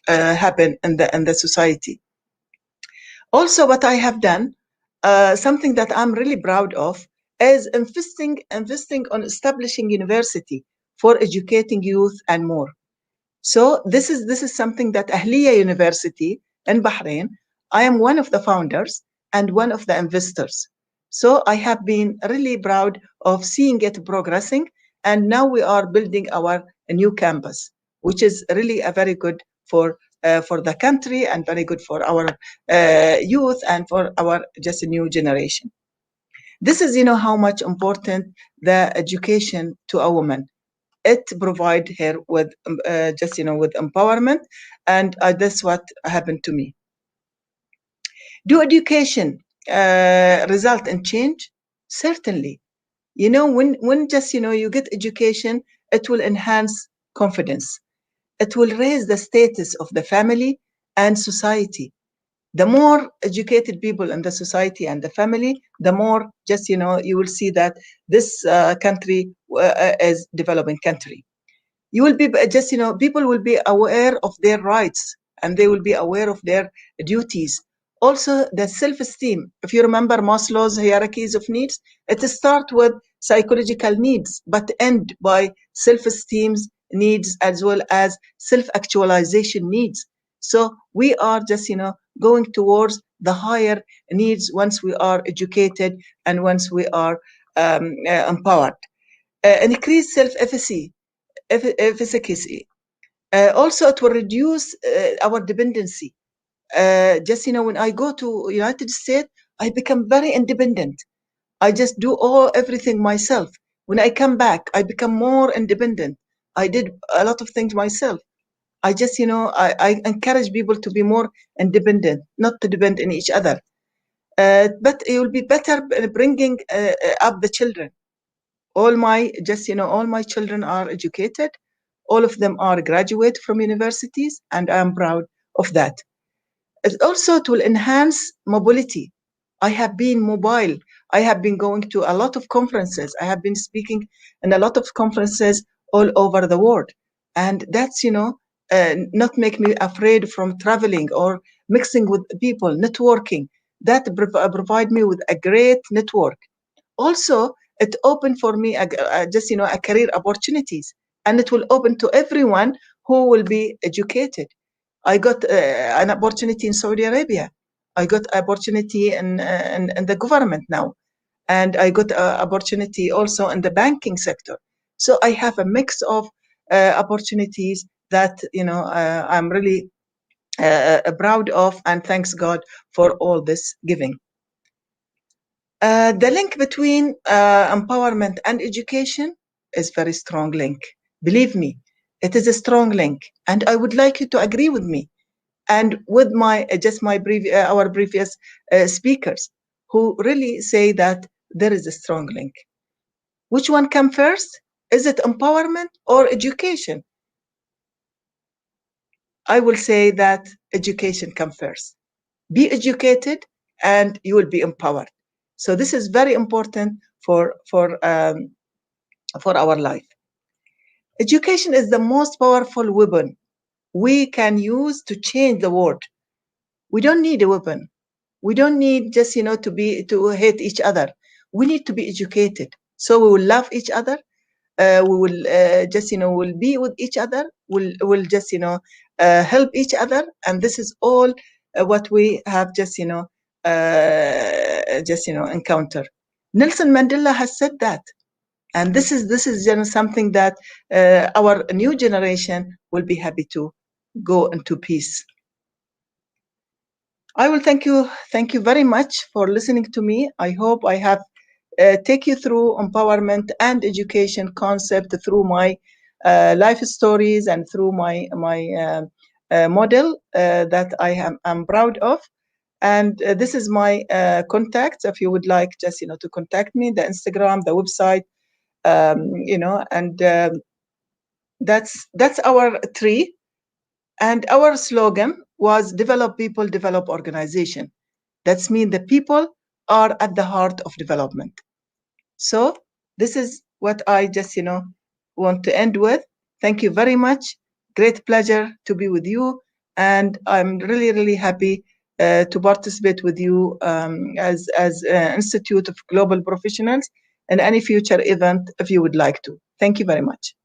happen in the society. Also, what I have done, something that I'm really proud of, is investing on establishing university for educating youth and more. So this is something that Ahliya University in Bahrain, I am one of the founders and one of the investors. So I have been really proud of seeing it progressing, and now we are building our new campus, which is really a very good for the country and very good for our youth and for our just a new generation. This is how much important the education to a woman. It provide her with just with empowerment, and that's what happened to me. Do education result in change? Certainly. When just you get education, it will enhance confidence. It will raise the status of the family and society. The more educated people in the society and the family, the more just you will see that this country is developing country. You will be just people will be aware of their rights and they will be aware of their duties. Also the self-esteem, if you remember Maslow's hierarchies of needs, it starts with psychological needs but end by self-esteem needs as well as self-actualization needs. So we are just going towards the higher needs once we are educated and once we are empowered. Increase self-efficacy, efficacy. Also, it will reduce our dependency. Just when I go to United States, I become very independent. I just do everything myself. When I come back, I become more independent. I did a lot of things myself. I just I encourage people to be more independent, not to depend on each other. But it will be better bringing up the children. All my children are educated. All of them are graduate from universities, and I'm proud of that. It also will enhance mobility. I have been mobile. I have been going to a lot of conferences. I have been speaking in a lot of conferences all over the world, and that's not make me afraid from traveling or mixing with people, networking. That provide me with a great network. Also it opened for me just a career opportunities, and it will open to everyone who will be educated. I got an opportunity in Saudi Arabia. I got opportunity in the government now, and I got opportunity also in the banking sector. So I have a mix of opportunities that I'm really proud of, and thanks God for all this giving. The link between empowerment and education is very strong link. Believe me, it is a strong link, and I would like you to agree with me and with my our previous speakers who really say that there is a strong link. Which one come first? Is it empowerment or education? I will say that education come first. Be educated and you will be empowered. So this is very important for our life. Education is the most powerful weapon we can use to change the world. We don't need a weapon. We don't need just to hate each other. We need to be educated. So we will love each other. We will just will be with each other. Will just help each other. And this is all what we have encounter. Nelson Mandela has said that, and this is something that our new generation will be happy to go into peace. I will thank you very much for listening to me. I hope I have take you through empowerment and education concept through my life stories and through my model that I'm proud of. And this is my contact. If you would like just to contact me, the Instagram, the website, and that's our tree. And our slogan was develop people, develop organization. That's mean the people are at the heart of development. So this is what I just want to end with. Thank you very much. Great pleasure to be with you, and I'm really happy to participate with you as Institute of Global Professionals in any future event if you would like to. Thank you very much.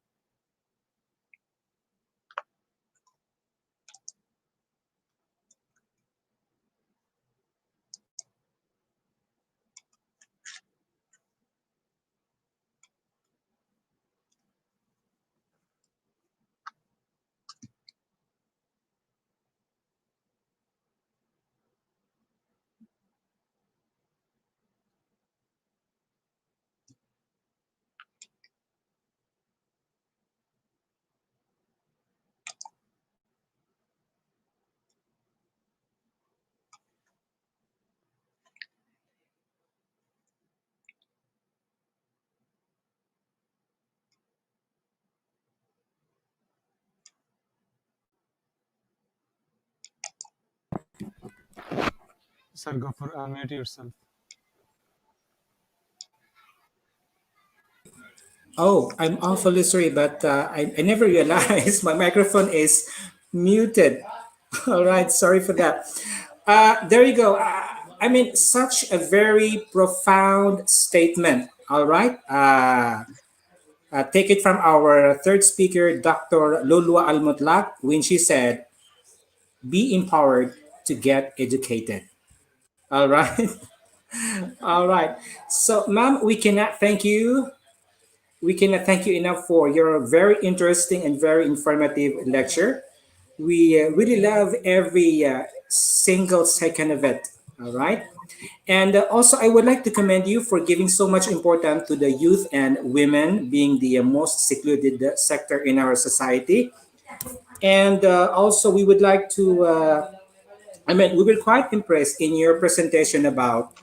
Sargafur, unmute yourself. Oh, I'm awfully sorry, but I never realized my microphone is muted. All right, sorry for that. There you go. I mean, such a very profound statement. All right. Take it from our third speaker, Dr. Lulua Almutlak, when she said, be empowered to get educated. All right. All right. So, ma'am, we cannot thank you. We cannot thank you enough for your very interesting and very informative lecture. We really love every single second of it. All right. And also, I would like to commend you for giving so much importance to the youth and women being the most secluded sector in our society. And also, we would like to, we were quite impressed in your presentation about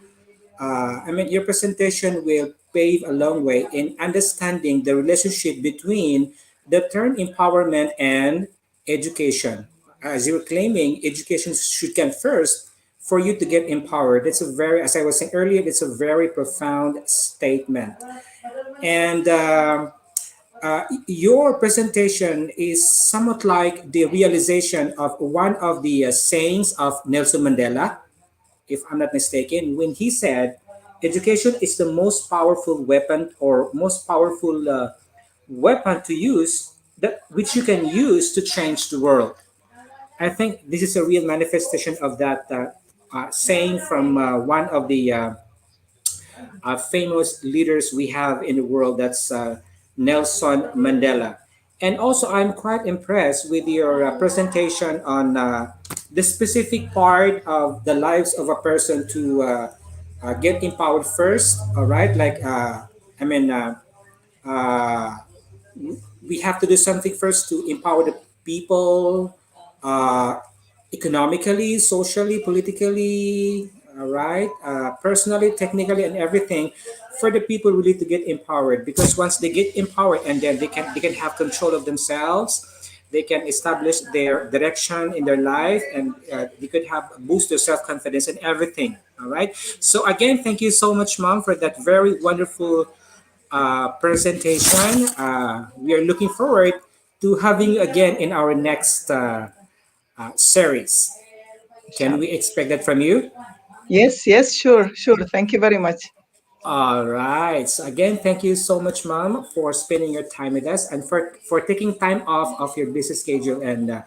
your presentation will pave a long way in understanding the relationship between the term empowerment and education. As you were claiming, education should come first for you to get empowered. It's a very, as I was saying earlier, it's a very profound statement. And your presentation is somewhat like the realization of one of the sayings of Nelson Mandela, if I'm not mistaken, when he said, education is the most powerful weapon or most powerful weapon to use that which you can use to change the world. I think this is a real manifestation of that saying from one of the famous leaders we have in the world. That's Nelson Mandela. And also, I'm quite impressed with your presentation on the specific part of the lives of a person to get empowered first. All right, like I mean, uh, we have to do something first to empower the people uh, economically, socially, politically, right? Personally, technically, and everything for the people really to get empowered. Because once they get empowered, and then they can have control of themselves. They can establish their direction in their life, and they could have boost their self confidence and everything. All right. So again, thank you so much, Mom, for that very wonderful presentation. We are looking forward to having you again in our next series. Can we Inshallah. expect that from you? Yes, yes, sure, sure. Thank you very much. All right. So again, thank you so much, Mom, for spending your time with us and for taking time off of your busy schedule and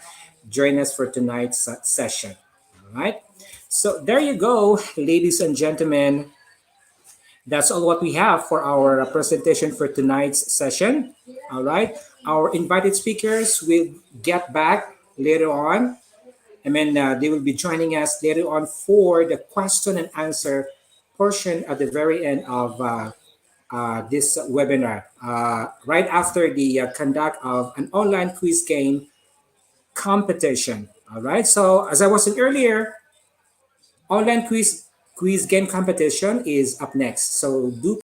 join us for tonight's session. All right. So there you go, ladies and gentlemen. That's all what we have for our presentation for tonight's session. All right. Our invited speakers will get back later on. They will be joining us later on for the question and answer portion at the very end of this webinar, right after the conduct of an online quiz game competition. All right. So as I was saying earlier, online quiz game competition is up next. So do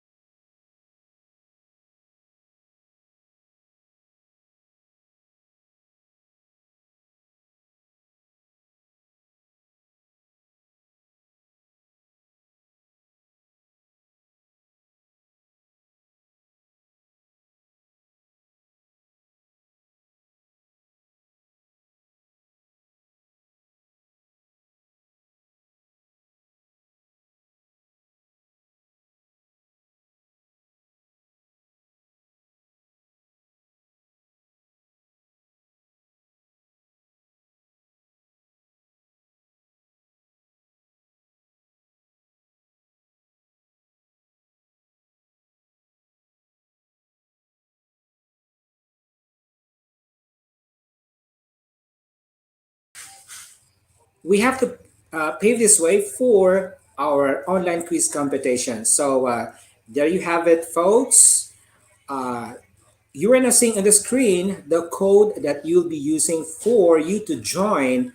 we have to pave this way for our online quiz competition. So there you have it, folks. Uh, you are now seeing on the screen the code that you'll be using for you to join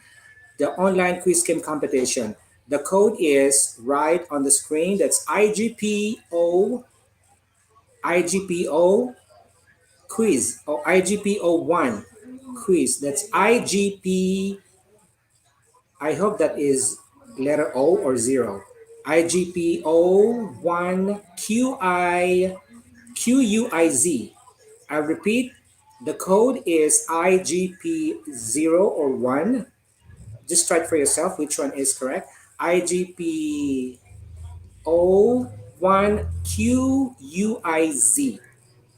the online quiz game competition. The code is right on the screen. That's IGPO quiz or IGPO1 quiz. That's IGP. I hope that is letter O or 0. IGP01QIQUIZ. I repeat, the code is IGP 0 or 1. Just try it for yourself which one is correct. IGP01QUIZ.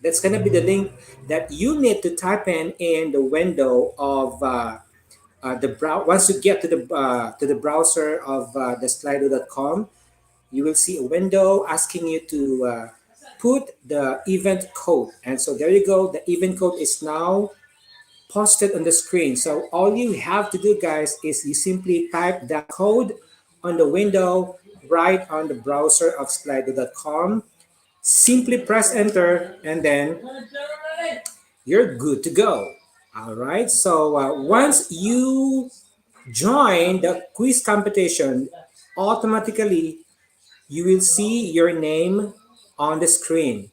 That's going to be the link that you need to type in the window of the once you get to the browser of the slido.com, you will see a window asking you to put the event code. And so there you go. The event code is now posted on the screen. So all you have to do, guys, is you simply type that code on the window right on the browser of slido.com. Simply press enter and then you're good to go. All right. So once you join the quiz competition, automatically you will see your name on the screen.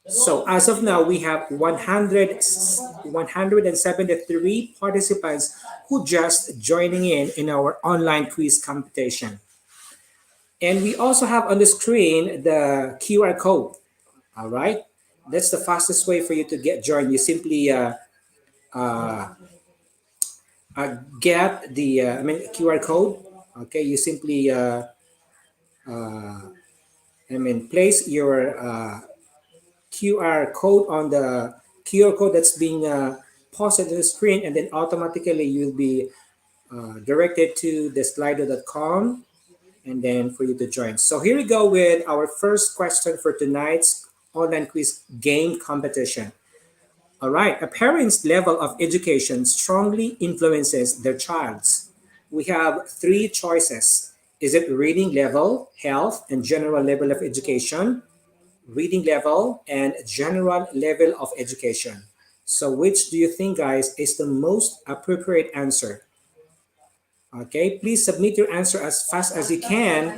So as of now, we have 173 participants who just joining in our online quiz competition. And we also have on the screen the QR code. All right. That's the fastest way for you to get joined. You simply uh, get the QR code. Okay. You simply place your QR code on the QR code that's being posted on the screen, and then automatically you'll be directed to the slido.com and then for you to join. So here we go with our first question for tonight's online quiz game competition. All right, a parent's level of education strongly influences their child's. We have three choices. Is it reading level, health, and general level of education? Reading level and general level of education. So which do you think, guys, is the most appropriate answer? Okay, please submit your answer as fast as you can.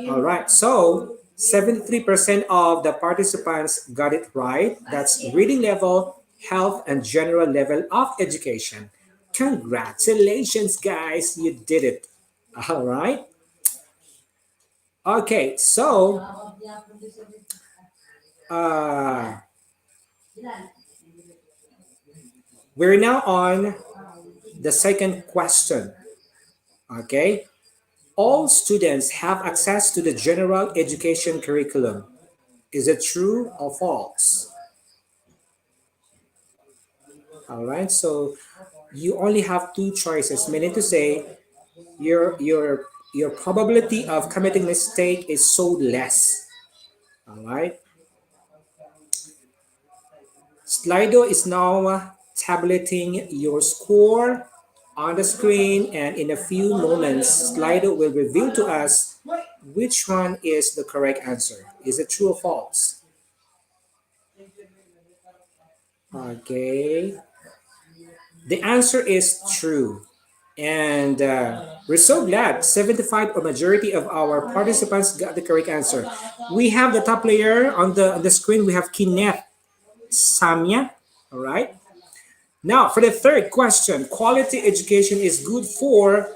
All right, so 73% of the participants got it right. That's reading level, health, and general level of education. Congratulations, guys, you did it. All right. Okay, so uh, we're now on the second question. Okay, all students have access to the general education curriculum. Is it true or false? All right, so you only have two choices, meaning to say your probability of committing mistake is so less. All right, Slido is now tabulating your score on the screen, and in a few moments, Slido will reveal to us which one is the correct answer. Is it true or false? Okay, the answer is true. And we're so glad 75 or majority of our participants got the correct answer. We have the top player on the screen. We have Kineth Samia. All right. Now, for the third question, quality education is good for,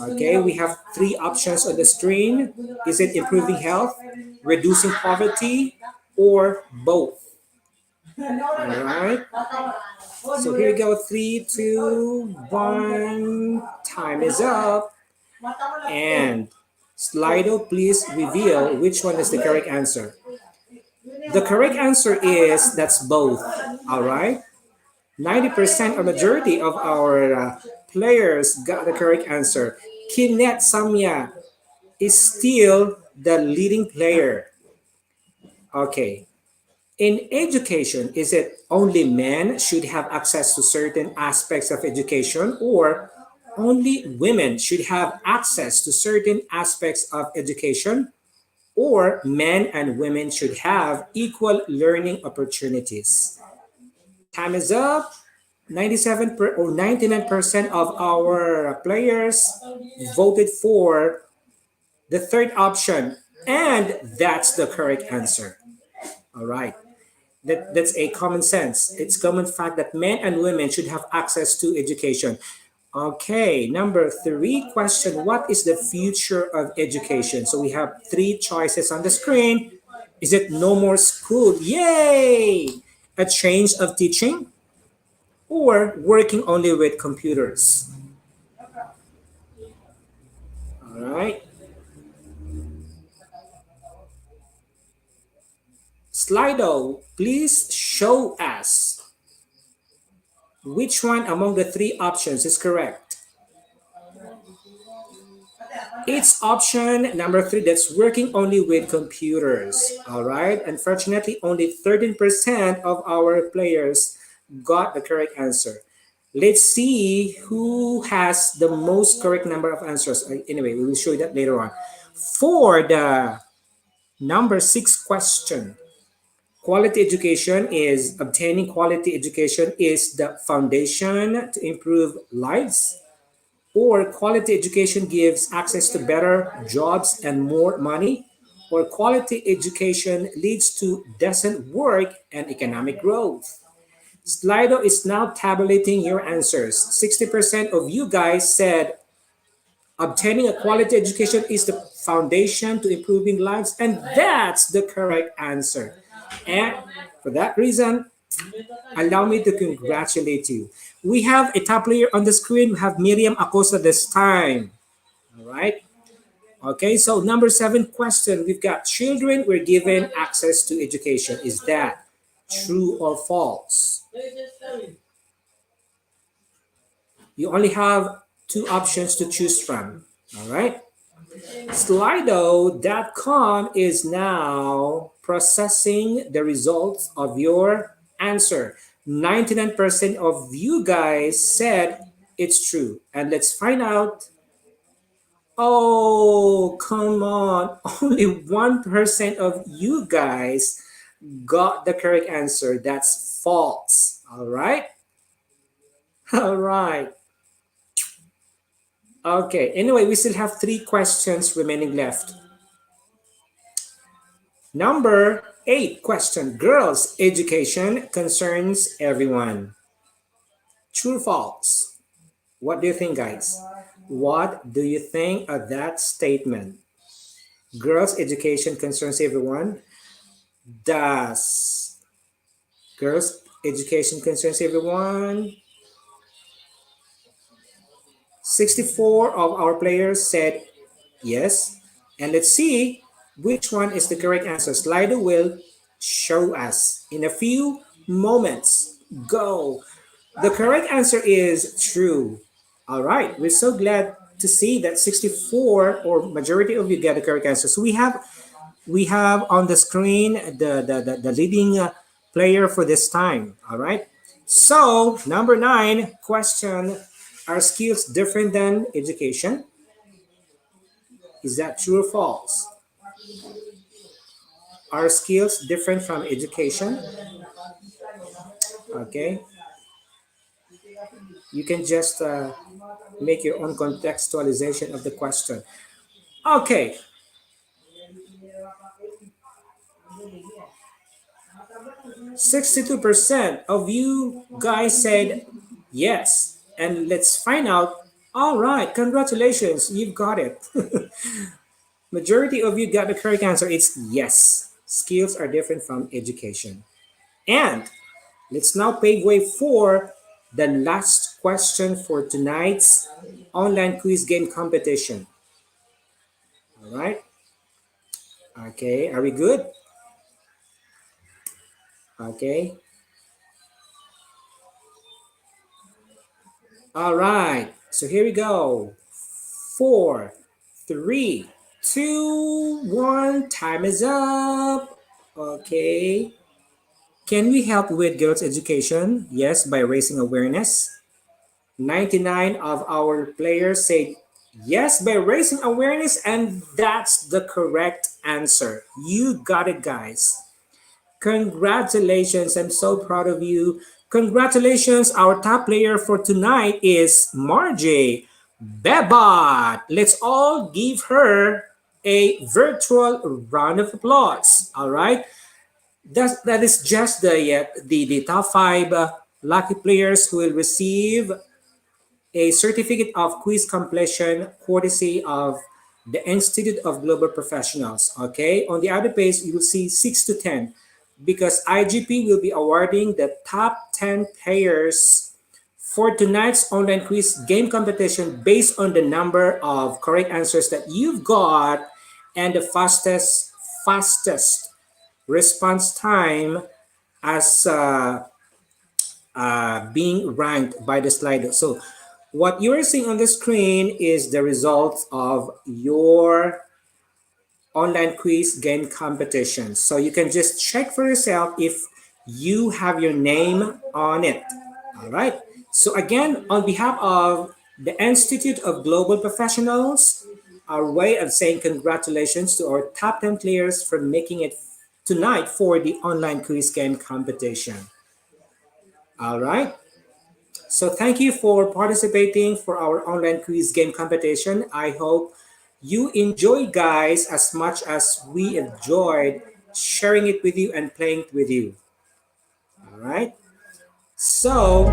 okay, we have three options on the screen. Is it improving health, reducing poverty, or both? All right. So here we go. Three, two, one. Time is up. And Slido, please reveal which one is the correct answer. The correct answer is that's both. All right. 90% or majority of our players got the correct answer. Kinet Samya is still the leading player. Okay. In education, is it only men should have access to certain aspects of education, or only women should have access to certain aspects of education, or men and women should have equal learning opportunities? Time is up. 99% of our players voted for the third option, and that's the correct answer. All right. That's a common sense. It's common fact that men and women should have access to education. Okay, number three question. What is the future of education? So we have three choices on the screen. Is it no more school? Yay! A change of teaching or working only with computers? All right. Slido, please show us which one among the three options is correct. It's option number three, that's working only with computers. All right. Unfortunately, only 13% of our players got the correct answer. Let's see who has the most correct number of answers. Anyway, we will show you that later on. For the number six question, quality education is obtaining quality education is the foundation to improve lives, or quality education gives access to better jobs and more money, or quality education leads to decent work and economic growth. Slido is now tabulating your answers. 60% of you guys said obtaining a quality education is the foundation to improving lives, and that's the correct answer. And for that reason, allow me to congratulate you. We have a top player on the screen. We have Miriam Acosta this time. All right. Okay, so number seven question. We've got children were given access to education. Is that true or false? You only have two options to choose from. All right. Slido.com is now processing the results of your answer. 99% of you guys said it's true. And let's find out. Oh, come on. Only 1% of you guys got the correct answer. That's false. All right. All right. Okay. Anyway, we still have three questions remaining left. Number eight question. Girls' education concerns everyone. True or false? What do you think, guys? What do you think of that statement? Girls' education concerns everyone. Does girls' education concerns everyone? 64 of our players said yes. And let's see which one is the correct answer. Slido will show us in a few moments. Go. The correct answer is true. All right. We're so glad to see that 64 or majority of you get the correct answer. So we have on the screen the leading player for this time. All right. So number nine question: are skills different than education? Is that true or false? Are skills different from education? Okay. You can just make your own contextualization of the question. Okay. 62% of you guys said yes. And let's find out. All right, congratulations, you've got it. Majority of you got the correct answer. It's yes. Skills are different from education. And let's now pave way for the last question for tonight's online quiz game competition. All right. Okay, are we good? Okay. All right. So here we go. Four, three, two, one. Time is up. Okay. Can we help with girls' education? Yes, by raising awareness. 99 of our players say yes by raising awareness, and that's the correct answer. You got it, guys. Congratulations. I'm so proud of you. Congratulations. Our top player for tonight is Margie Bebat. Let's all give her a virtual round of applause. All right. That is just the top five lucky players who will receive a certificate of quiz completion courtesy of the Institute of Global Professionals. Okay, on the other page, you will see 6 to 10 because IGP will be awarding the top 10 players for tonight's online quiz game competition based on the number of correct answers that you've got and the fastest response time as being ranked by the Slido. So what you're seeing on the screen is the results of your online quiz game competition. So you can just check for yourself if you have your name on it. All right. So again, on behalf of the Institute of Global Professionals, our way of saying congratulations to our top 10 players for making it tonight for the online quiz game competition. All right. So thank you for participating for our online quiz game competition. I hope you enjoy, guys, as much as we enjoyed sharing it with you and playing it with you. All right. So,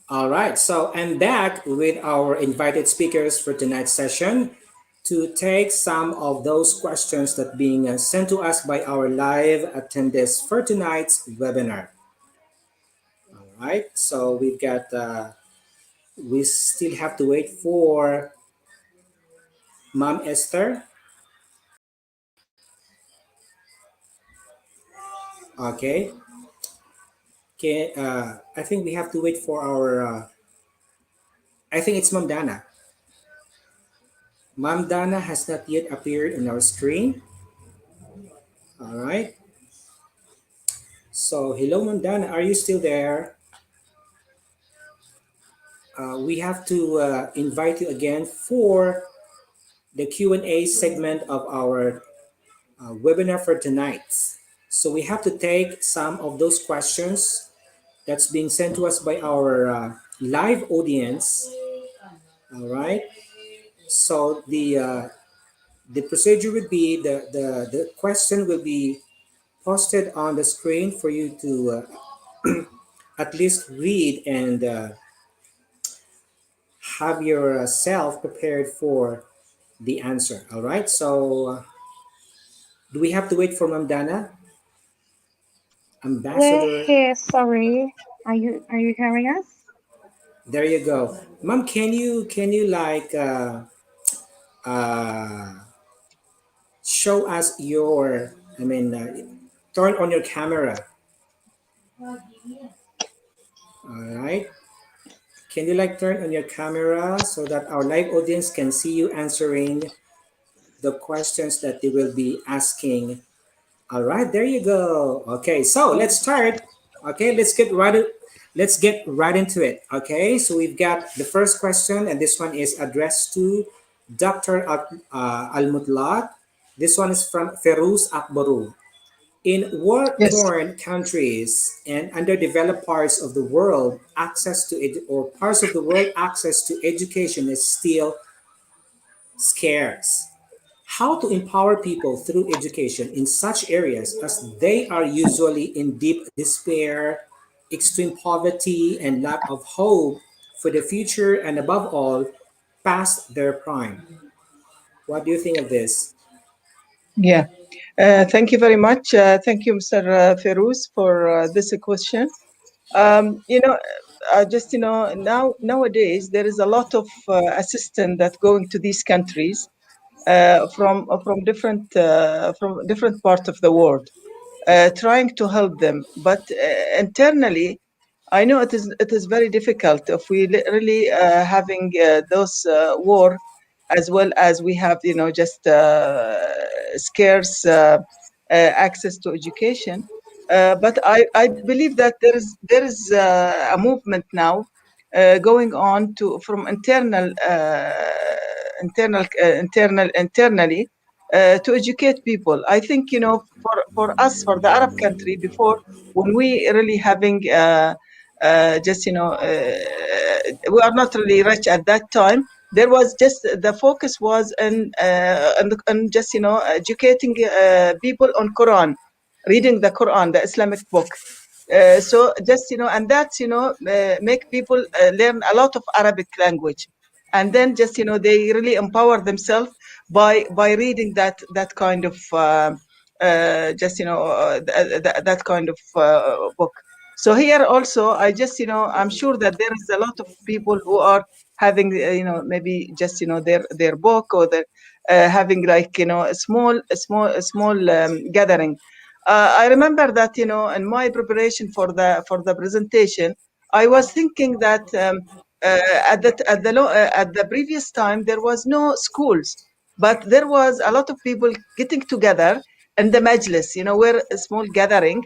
all right. So I'm back with our invited speakers for tonight's session to take some of those questions that being sent to us by our live attendees for tonight's webinar. All right. So we've got we still have to wait for Mom Esther. Okay. Okay. I think we have to wait for our. I think it's Mom Dana. Mom Dana has not yet appeared on our screen. All right. So hello, Mom Dana. Are you still there? We have to invite you again for the Q&A segment of our webinar for tonight. So we have to take some of those questions that's being sent to us by our live audience. All right. So the procedure would be the question will be posted on the screen for you to at least read and have yourself prepared for the answer. All right. So do we have to wait for Ma'am Dana, We're Ambassador? here, sorry. Are you hearing us? There you go, Ma'am. Can you like uh, show us your? I mean, turn on your camera. All right. Can you like turn on your camera so that our live audience can see you answering the questions that they will be asking? All right, there you go. Okay, so let's start. Okay, let's get right into it. Okay, so we've got the first question, and this one is addressed to Dr. Al Mutlat. This one is from Ferouz Akbaru. In Yes. war-torn countries and underdeveloped parts of the world, access to or parts of the world, access to education is still scarce. How to empower people through education in such areas as they are usually in deep despair, extreme poverty, and lack of hope for the future, and above all, past their prime. What do you think of this? Yeah. Thank you very much. Thank you, Mr. Ferouz, for this question. You know, just nowadays there is a lot of assistance that going to these countries from different parts of the world, trying to help them. But internally, I know it is very difficult if we really having those war, as well as we have just scarce access to education. But I believe that there is a movement now going on to from internally to educate people. I think for us, for the Arab country, before, when we really having just we are not really rich at that time. There was just the focus was on just educating people on Quran, reading the Quran, the Islamic book. So just and that's make people learn a lot of Arabic language, and then just they really empower themselves by reading that kind of just that kind of book. So here also, I just I'm sure that there is a lot of people who are having maybe just their book, or their having like a small gathering. I remember that in my preparation for the presentation, I was thinking that at the previous time there was no schools, but there was a lot of people getting together in the majlis, where a small gathering,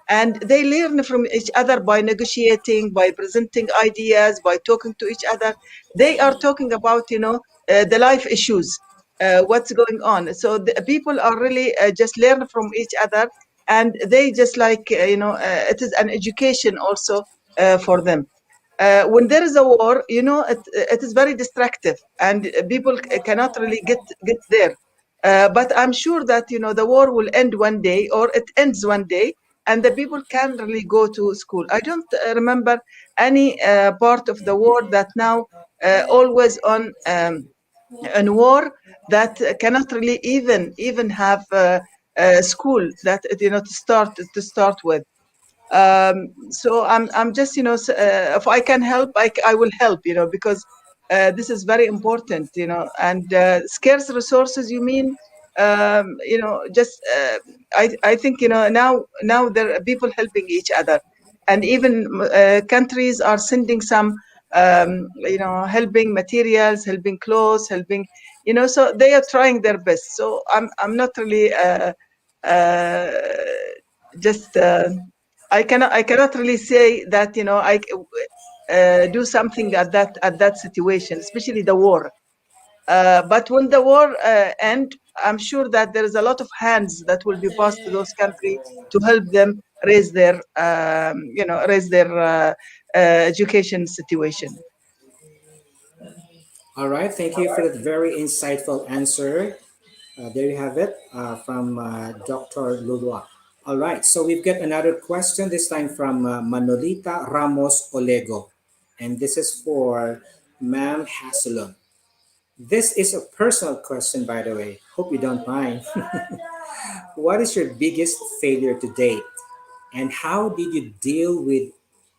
and they learn from each other by negotiating, by presenting ideas, by talking to each other. They are talking about the life issues, what's going on. So the people are really just learn from each other, and they just like it is an education also for them. When there is a war, it is very destructive, and people cannot really get there. But I'm sure that the war will end one day, or it ends one day, and the people can really go to school. I don't remember any part of the war that now always on war, that cannot really even have school that to start with. So I'm just if I can help, I will help, because this is very important, and scarce resources, you mean, just I think now there are people helping each other, and even countries are sending some helping materials, helping clothes, helping, so they are trying their best. So I'm not really uh, just I cannot really say that I do something at that situation, especially the war. But when the war end, I'm sure that there is a lot of hands that will be passed to those countries to help them raise their education situation. All right, thank you for that very insightful answer. There you have it from Dr. Lulua. All right, so we've got another question, this time from Manolita Ramos Olego. And this is for Ma'am Hasalon. This is a personal question, by the way. Hope you don't mind. What is your biggest failure to date? And how did you deal with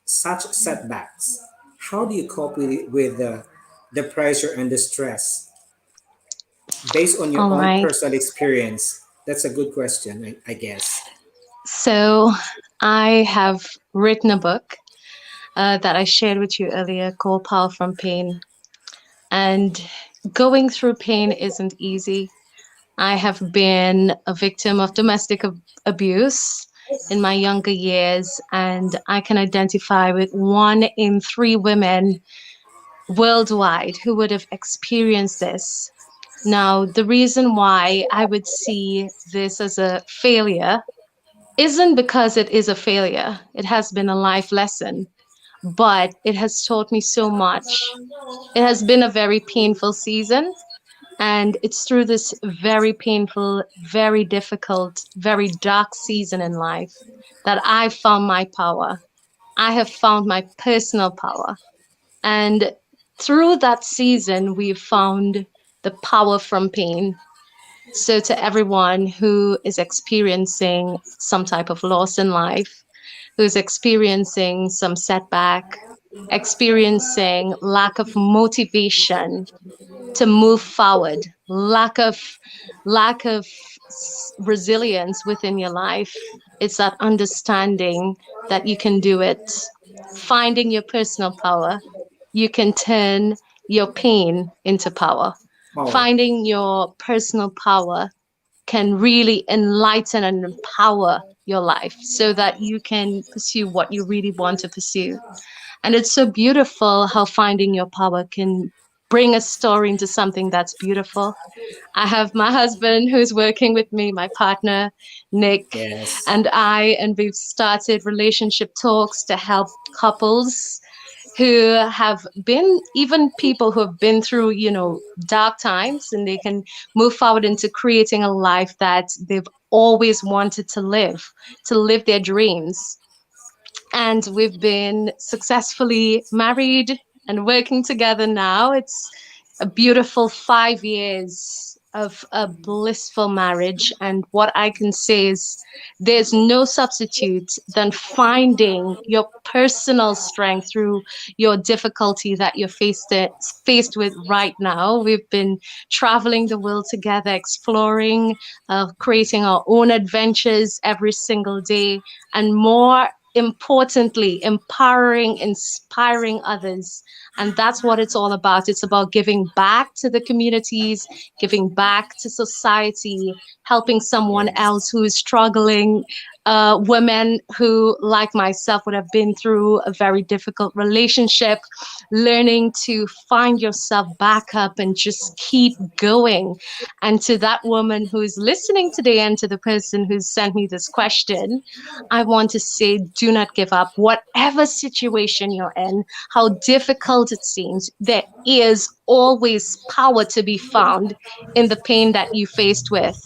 such setbacks? How do you cope with the pressure and the stress based on your All own right. personal experience? That's a good question, I guess. So I have written a book that I shared with you earlier called Power from Pain. And going through pain isn't easy. I have been a victim of domestic abuse in my younger years, and I can identify with 1 in 3 women worldwide who would have experienced this. Now, the reason why I would see this as a failure isn't because it is a failure. It has been a life lesson, but it has taught me so much. It has been a very painful season, and it's through this very painful, very difficult, very dark season in life that I found my power. I have found my personal power. And through that season, we've found the power from pain. So, to everyone who is experiencing some type of loss in life, who's experiencing some setback, experiencing lack of motivation to move forward, lack of resilience within your life. It's that understanding that you can do it, finding your personal power. You can turn your pain into power. Power. Finding your personal power can really enlighten and empower your life so that you can pursue what you really want to pursue. And it's so beautiful how finding your power can bring a story into something that's beautiful. I have my husband who's working with me, my partner, Nick, Yes. and we've started relationship talks to help couples who have been, even people who have been through, dark times, and they can move forward into creating a life that they've always wanted to live their dreams. And we've been successfully married and working together now. It's a beautiful 5 years of a blissful marriage. And what I can say is there's no substitute than finding your personal strength through your difficulty that you're faced with right now. We've been traveling the world together, exploring, creating our own adventures every single day, and more importantly, empowering, inspiring others. And that's what it's all about. It's about giving back to the communities, giving back to society, helping someone Yes. else who is struggling. Women who, like myself, would have been through a very difficult relationship, learning to find yourself back up and just keep going. And to that woman who's listening today, and to the person who's sent me this question, I want to say, do not give up. Whatever situation you're in, how difficult it seems, there is always power to be found in the pain that you faced with.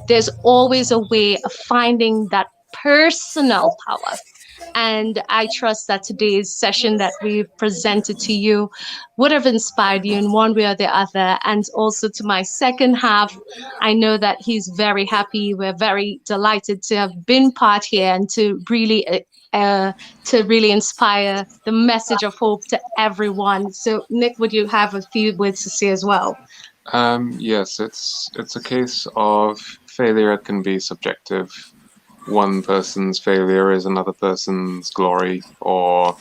There's always a way of finding that personal power. And I trust that today's session that we've presented to you would have inspired you in one way or the other. And also to my second half, I know that he's very happy. We're very delighted to have been part here and to really inspire the message of hope to everyone. So, Nick, would you have a few words to say as well? Yes, it's a case of failure can be subjective. One person's failure is another person's glory or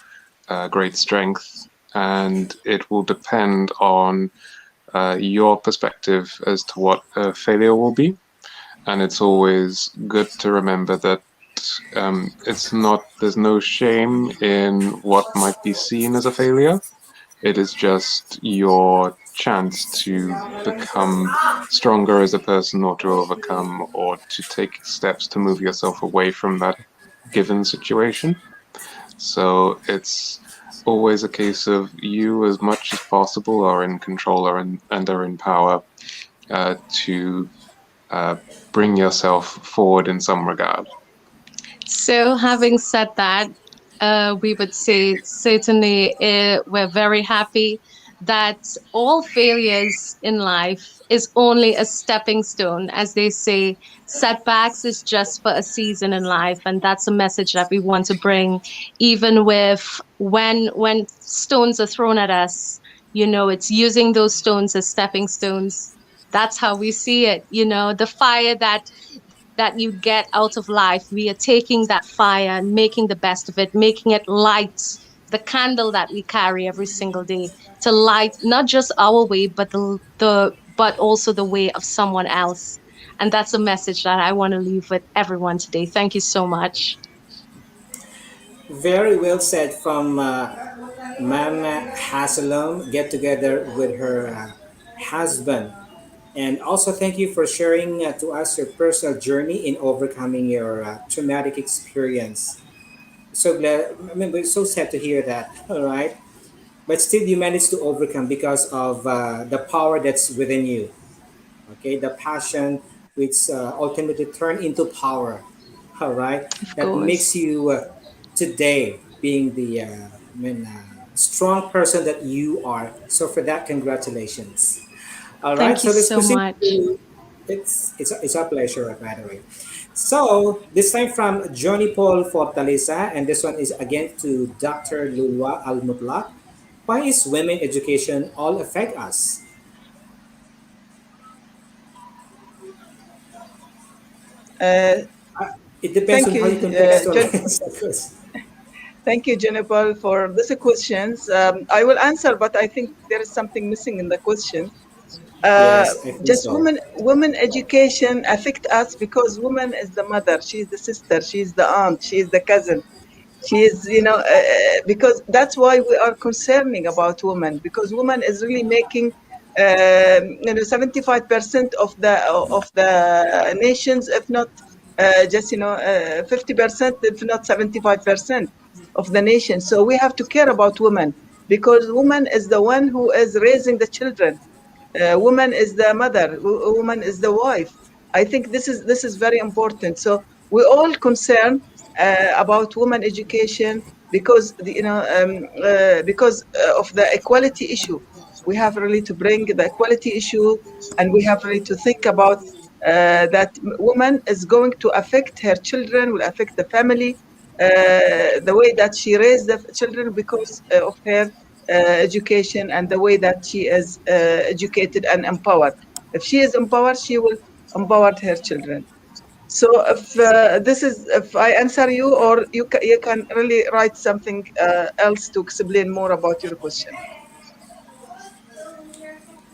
great strength, and it will depend on your perspective as to what a failure will be. And it's always good to remember that it's not, there's no shame in what might be seen as a failure. It is just your chance to become stronger as a person, or to overcome, or to take steps to move yourself away from that given situation. So it's always a case of you, as much as possible, are in control and are in power to uh, bring yourself forward in some regard. So, having said that, we would say certainly we're very happy that all failures in life is only a stepping stone. As they say, setbacks is just for a season in life, and that's a message that we want to bring. Even with when stones are thrown at us, it's using those stones as stepping stones. That's how we see it. The fire that you get out of life, we are taking that fire and making the best of it, making it light, the candle that we carry every single day, to light not just our way, but but also the way of someone else. And that's a message that I want to leave with everyone today. Thank you so much. Very well said from Mama Hasselum. Get together with her husband. And also, thank you for sharing to us your personal journey in overcoming your traumatic experience. So glad, I mean, we're so sad to hear that. All right. But still, you managed to overcome because of the power that's within you. Okay. The passion, which ultimately turn into power. All right. Of That course. makes you today being the strong person that you are. So, for that, congratulations. All right. Thank you So, let's so proceed much. It's a pleasure, by the way. So this time from Johnny Paul Fortaleza, and this one is again to Dr. Lulwa Al Mutlaq. Why is women education all affect us? Uh, Uh, it depends Thank on you, how you contextualize the question. thank you, Jennifer, for these questions. I will answer, but I think there is something missing in the question. Uh, Yes, I think just so. women education affect us because woman is the mother, she is the sister, she is the aunt, she is the cousin. She is, because that's why we are concerning about women, because woman is really making 75% of the nations, if not just 50%, if not 75% of the nation. So we have to care about women, because woman is the one who is raising the children. Woman is the mother, woman is the wife. I think this is very important. So we all concerned about women education, because because of the equality issue. We have really to bring the equality issue, and we have really to think about that woman is going to affect her children, will affect the family, the way that she raised the children, because of her education, and the way that she is educated and empowered. If she is empowered, she will empower her children. So if I answer you, or you can really write something else to explain more about your question.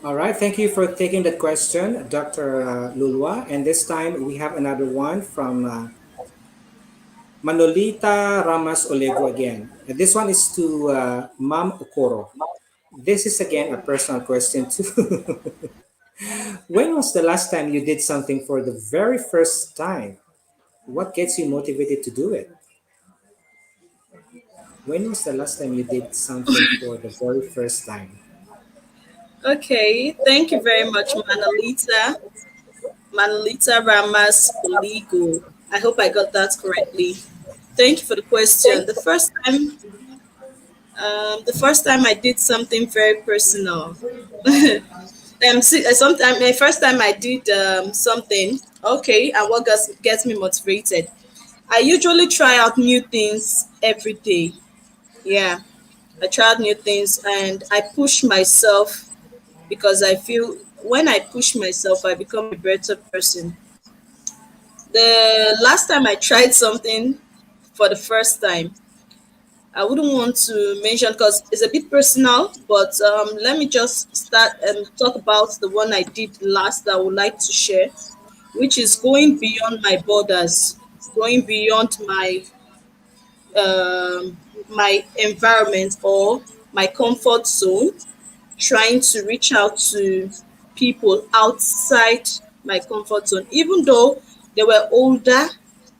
All right, thank you for taking that question, Dr. Lulwa. And this time we have another one from Manolita Ramas Olego again. And this one is to Ma'am Okoro. This is again a personal question too. When was the last time you did something for the very first time? What gets you motivated to do it? When was the last time you did something for the very first time? Okay, thank you very much, Manalita. Manalita Ramas Oligo. I hope I got that correctly. Thank you for the question. The first time I did something very personal. Sometimes the first time I did something, okay, and what gets me motivated. I usually try out new things every day. Yeah, I try out new things and I push myself because I feel when I push myself, I become a better person. The last time I tried something for the first time, I wouldn't want to mention because it's a bit personal, but let me just start and talk about the one I did last that I would like to share, which is going beyond my borders, going beyond um, my environment or my comfort zone, trying to reach out to people outside my comfort zone, even though they were older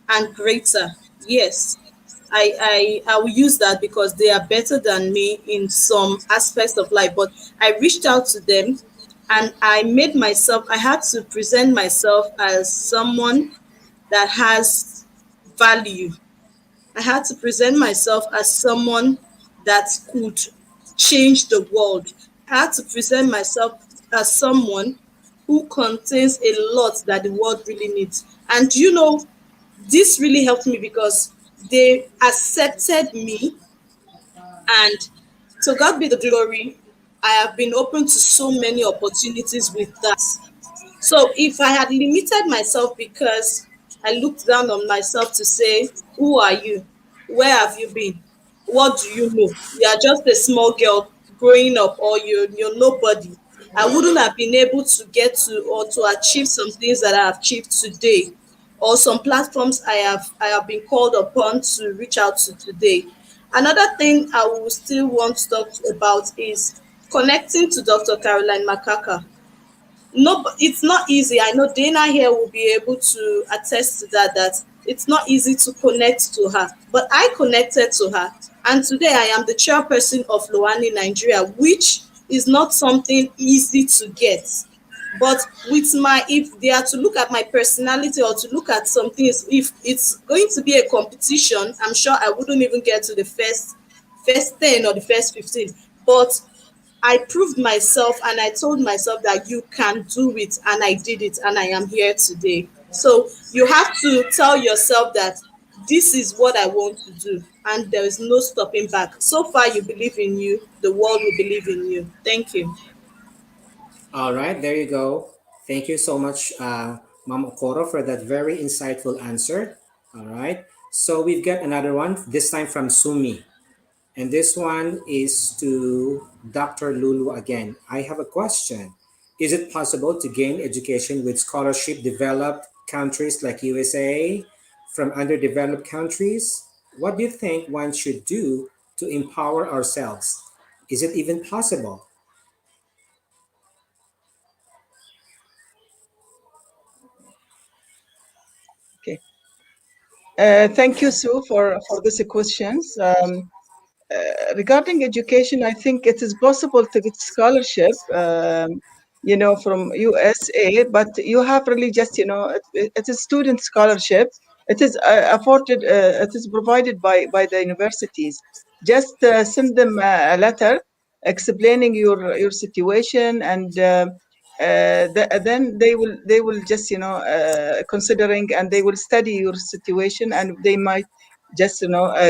and greater. Yes, I will use that because they are better than me in some aspects of life. But I reached out to them and I had to present myself as someone that has value. I had to present myself as someone that could change the world. I had to present myself as someone who contains a lot that the world really needs. And this really helped me because they accepted me, and to God be the glory. I have been open to so many opportunities with that. So if I had limited myself because I looked down on myself to say, who are you? Where have you been? What do you know? You are just a small girl growing up, or you're nobody. I wouldn't have been able to get to or to achieve some things that I have achieved today, or some platforms I have been called upon to reach out to today. Another thing I will still want to talk about is connecting to Dr. Caroline Makaka. No, but it's not easy. I know Dana here will be able to attest to that it's not easy to connect to her, but I connected to her, and today I am the chairperson of Loani Nigeria, which is not something easy to get. But with my if they are to look at my personality or to look at some things, if it's going to be a competition, I'm sure I wouldn't even get to the first 10 or the first 15. But I proved myself and I told myself that you can do it, and I did it, and I am here today. So you have to tell yourself that this is what I want to do, and there is no stopping back. So far, you believe in you, the world will believe in you. Thank you. All right, there you go. Thank you so much, Ma'am Okoro, for that very insightful answer. All right, so we've got another one, this time from Sumi. And this one is to Dr. Lulu again. I have a question. Is it possible to gain education with scholarship developed countries like USA from underdeveloped countries? What do you think one should do to empower ourselves? Is it even possible? Okay. Thank you, Sue, for these questions. Regarding education, I think it is possible to get scholarship, from USA, but you have really just, it is student scholarship. It is afforded, it is provided by the universities. Just send them a letter explaining your situation, and then they will just, considering, and they will study your situation, and they might just,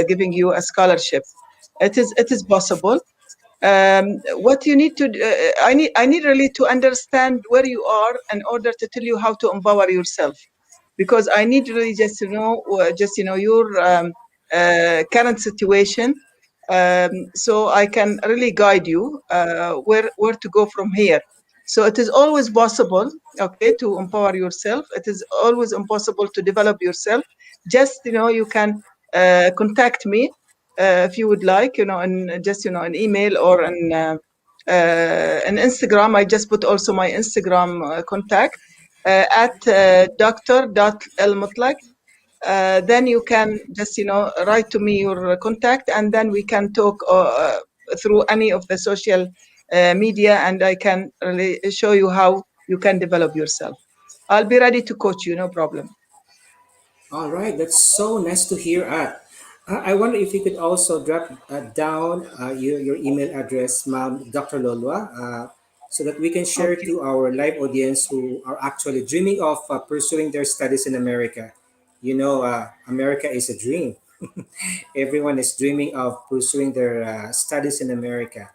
giving you a scholarship. It is possible. What you need to I need really to understand where you are in order to tell you how to empower yourself, because I need really just to know, your current situation, so I can really guide you where to go from here. So it is always possible, okay, to empower yourself. It is always impossible to develop yourself. Just, you can contact me if you would like, and just, an email or an Instagram. I just put also my Instagram contact at dr.elmutlaq. Then you can just, write to me your contact, and then we can talk through any of the social media, and I can really show you how you can develop yourself. I'll be ready to coach you, no problem. All right, that's so nice to hear. I wonder if you could also drop down your email address, Ma'am Dr. Lolwa, so that we can share Okay. to our live audience who are actually dreaming of pursuing their studies in America. America is a dream. Everyone is dreaming of pursuing their studies in America,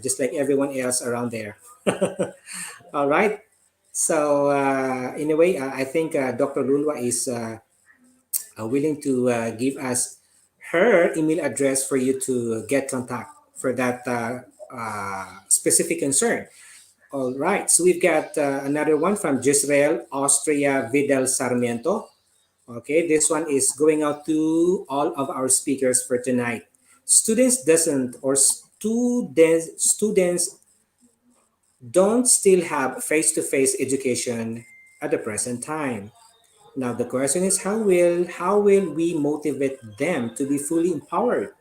just like everyone else around there. All right. So, in a way, I think Dr. Lulwa is willing to give us her email address for you to get contact for that specific concern. All right, so we've got another one from Jezreel, Austria, Vidal Sarmiento. Okay, this one is going out to all of our speakers for tonight. Students don't still have face-to-face education at the present time. Now the question is, how will we motivate them to be fully empowered?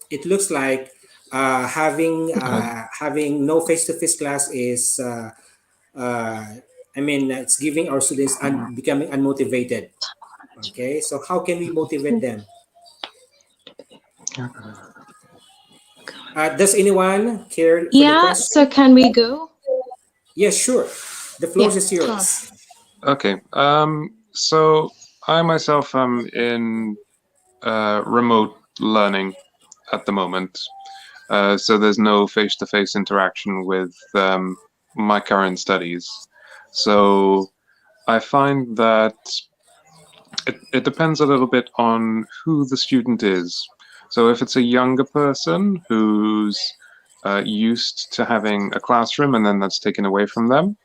It looks like having no face-to-face class is uh, it's giving our students becoming unmotivated. Okay, so how can we motivate them? Does anyone care for the Yeah, so question? can we go? Yes, sure. The floor Yeah, is sure. yours. Okay. So I myself am in remote learning at the moment. So there's no face-to-face interaction with my current studies. So I find that it depends a little bit on who the student is. So if it's a younger person who's used to having a classroom and then that's taken away from them,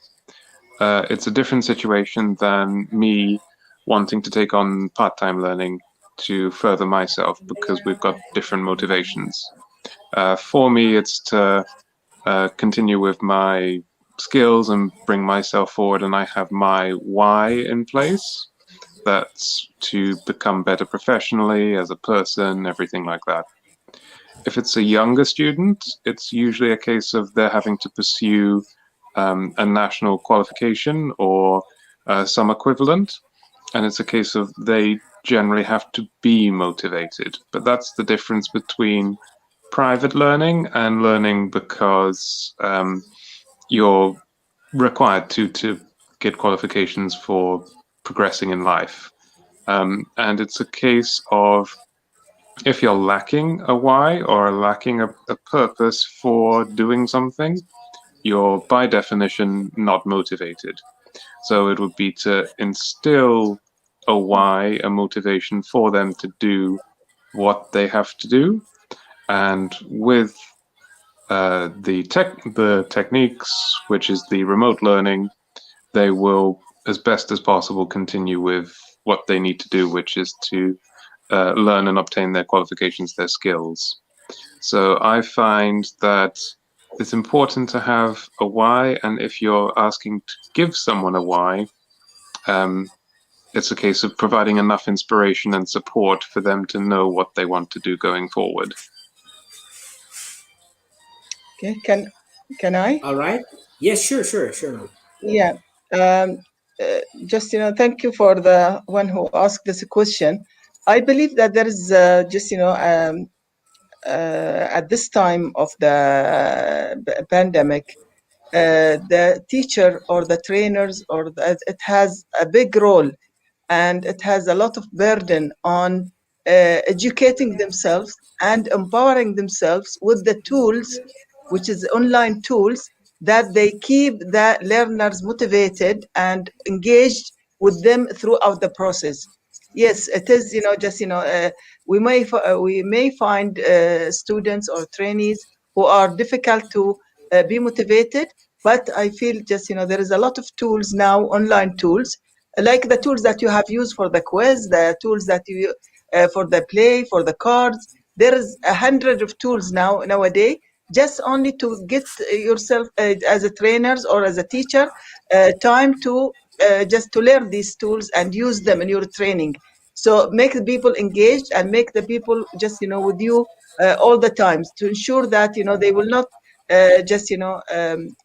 it's a different situation than me wanting to take on part-time learning to further myself because we've got different motivations. For me, it's to continue with my skills and bring myself forward, and I have my why in place. That's to become better professionally as a person, everything like that. If it's a younger student, it's usually a case of they're having to pursue a national qualification or some equivalent, and it's a case of they generally have to be motivated. But that's the difference between private learning and learning because you're required to get qualifications for progressing in life. And it's a case of if you're lacking a why or lacking a purpose for doing something, you're by definition not motivated. So it would be to instill a why, a motivation for them to do what they have to do. And with the techniques, which is the remote learning, they will, as best as possible, continue with what they need to do, which is to learn and obtain their qualifications, their skills. So I find that it's important to have a why, and if you're asking to give someone a why, um, it's a case of providing enough inspiration and support for them to know what they want to do going forward. Okay, can I? All right. Yes, sure, sure, sure, ma'am. Yeah. Um, just thank you for the one who asked this question. I believe that there is just at this time of the pandemic, the teacher or the trainers it has a big role, and it has a lot of burden on educating themselves and empowering themselves with the tools, which is online tools, that they keep the learners motivated and engaged with them throughout the process. Yes, it is, just, we may find students or trainees who are difficult to be motivated, but I feel just, there is a lot of tools now, online tools, like the tools that you have used for the quiz, the tools that you for the play, for the cards. There is 100 of tools nowadays, just only to get yourself as a trainers or as a teacher time to just to learn these tools and use them in your training. So make the people engaged and make the people just with you all the times, to ensure that they will not just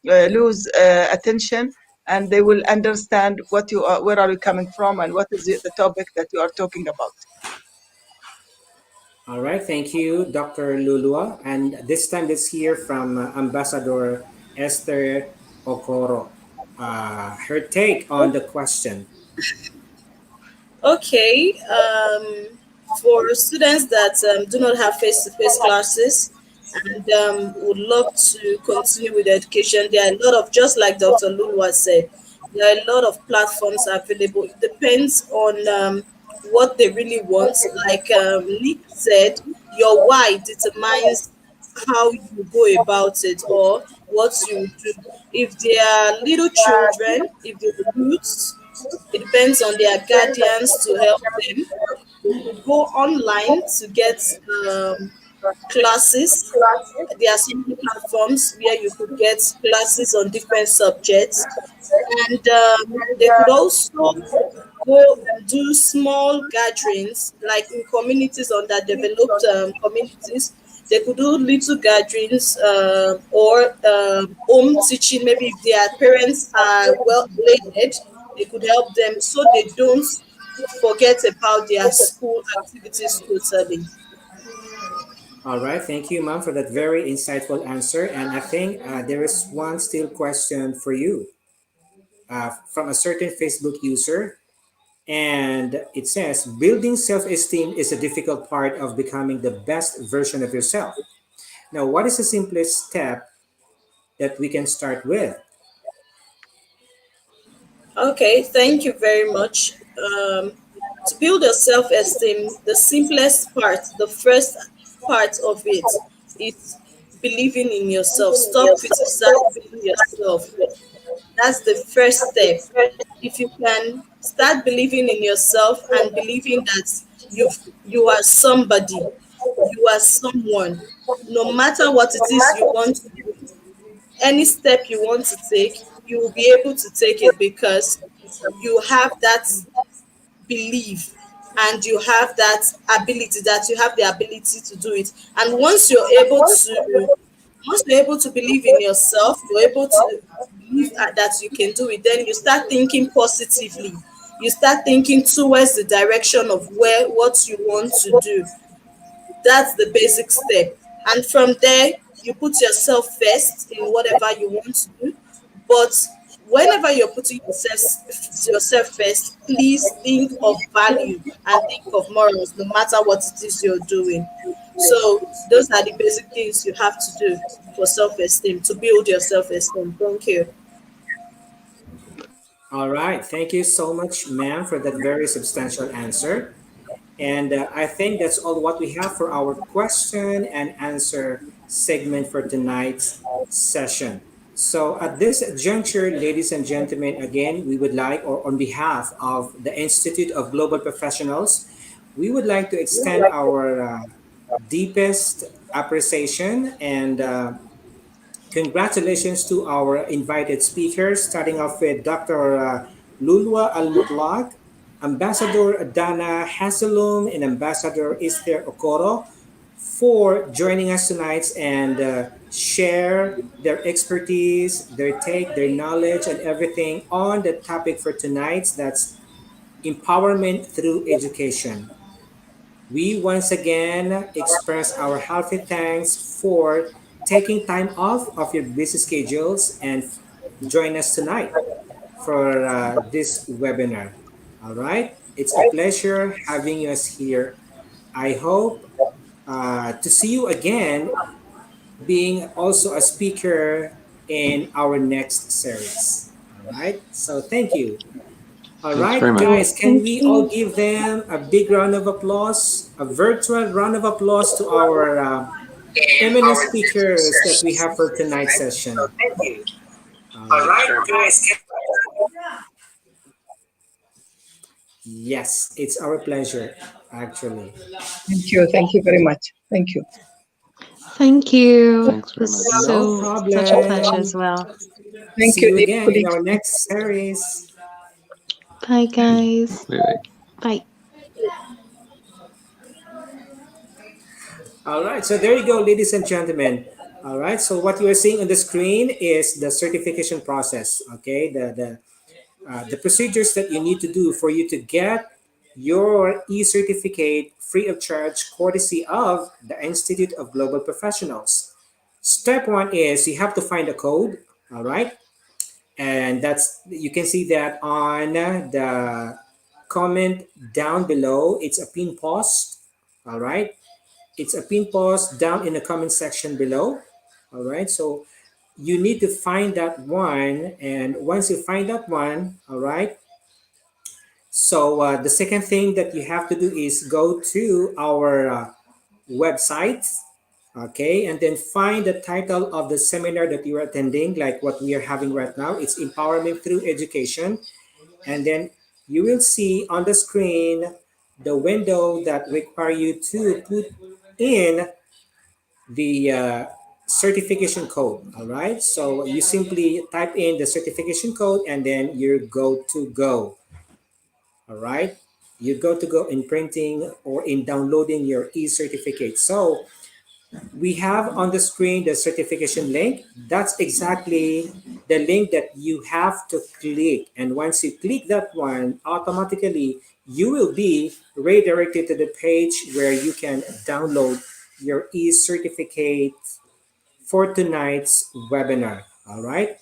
lose attention, and they will understand what you are, where are you coming from, and what is the topic that you are talking about. All right. Thank you, Dr. Lulua. And this time, let's hear from Ambassador Esther Okoro. Her take on the question. Okay, for students that do not have face-to-face classes and would love to continue with education, there are a lot of, just like Dr. Lulwa said, there are a lot of platforms available. It depends on what they really want. Like Nick said, your why determines how you go about it or what you do. If they are little children, if they're youths, it depends on their guardians to help them. They could go online to get classes. There are so many platforms where you could get classes on different subjects, and they could also go and do small gatherings, like in communities, underdeveloped communities. They could do little gatherings or home teaching. Maybe if their parents are well aided, they could help them so they don't forget about their school activities totally. All right. Thank you, ma'am, for that very insightful answer. And I think there is one still question for you from a certain Facebook user. And it says, building self esteem is a difficult part of becoming the best version of yourself. Now, what is the simplest step that we can start with? Okay, thank you very much. To build your self esteem, the simplest part, the first part of it is believing in yourself. Stop criticizing yourself. That's the first step. If you can start believing in yourself and believing that you are somebody, you are someone, no matter what it is you want to do, any step you want to take, you will be able to take it because you have that belief and you have that ability, that you have the ability to do it. And once you're able to believe in yourself, you're able to believe that you can do it, then you start thinking positively. You start thinking towards the direction of where what you want to do. That's the basic step. And from there, you put yourself first in whatever you want to do. But whenever you're putting yourself first, please think of value and think of morals, no matter what it is you're doing. So those are the basic things you have to do for self-esteem, to build your self-esteem. Thank you. All right. Thank you so much, ma'am, for that very substantial answer. And I think that's all what we have for our question and answer segment for tonight's session. So, at this juncture, ladies and gentlemen, again, we would like, or on behalf of the Institute of Global Professionals, we would like to extend our deepest appreciation and congratulations to our invited speakers, starting off with Dr. Lulwa Al Mutlaq, Ambassador Dana Hasselum, and Ambassador Esther Okoro for joining us tonight and share their expertise, their take, their knowledge, and everything on the topic for tonight, that's empowerment through education. We once again express our healthy thanks for taking time off of your busy schedules and join us tonight for this webinar. All right, it's a pleasure having us here. I hope to see you again, being also a speaker in our next series. All right, so thank you. All Thanks very right, much. guys, can Thank we all you. give them a big round of applause, a virtual round of applause to our eminent speakers that we have for tonight's session? All Thanks right. very much. Yes, it's our pleasure, actually. Thank you. Thank you very much. Thank you. Thank you. It Thanks very was much. No so such a pleasure as problem. well. Thank See you, you dear again in colleagues. our next series. Bye, guys. Bye bye. Bye. All right, so there you go, ladies and gentlemen. All right, so what you are seeing on the screen is the certification process. Okay, the procedures that you need to do for you to get your e-certificate free of charge courtesy of the Institute of Global Professionals. Step one is you have to find a code, all right? And that's you can see that on the comment down below. It's a pin post, all right? It's a pin post down in the comment section below, all right? So you need to find that one, and once you find that one, all right, so the second thing that you have to do is go to our website, okay, and then find the title of the seminar that you are attending, like what we are having right now. It's Empowerment Through Education. And then you will see on the screen the window that require you to put in the certification code. All right, so you simply type in the certification code and then you're go to go. All right, you go to go in printing or in downloading your e-certificate. So we have on the screen the certification link. That's exactly the link that you have to click, and once you click that one, automatically you will be redirected to the page where you can download your e-certificate for tonight's webinar. All right,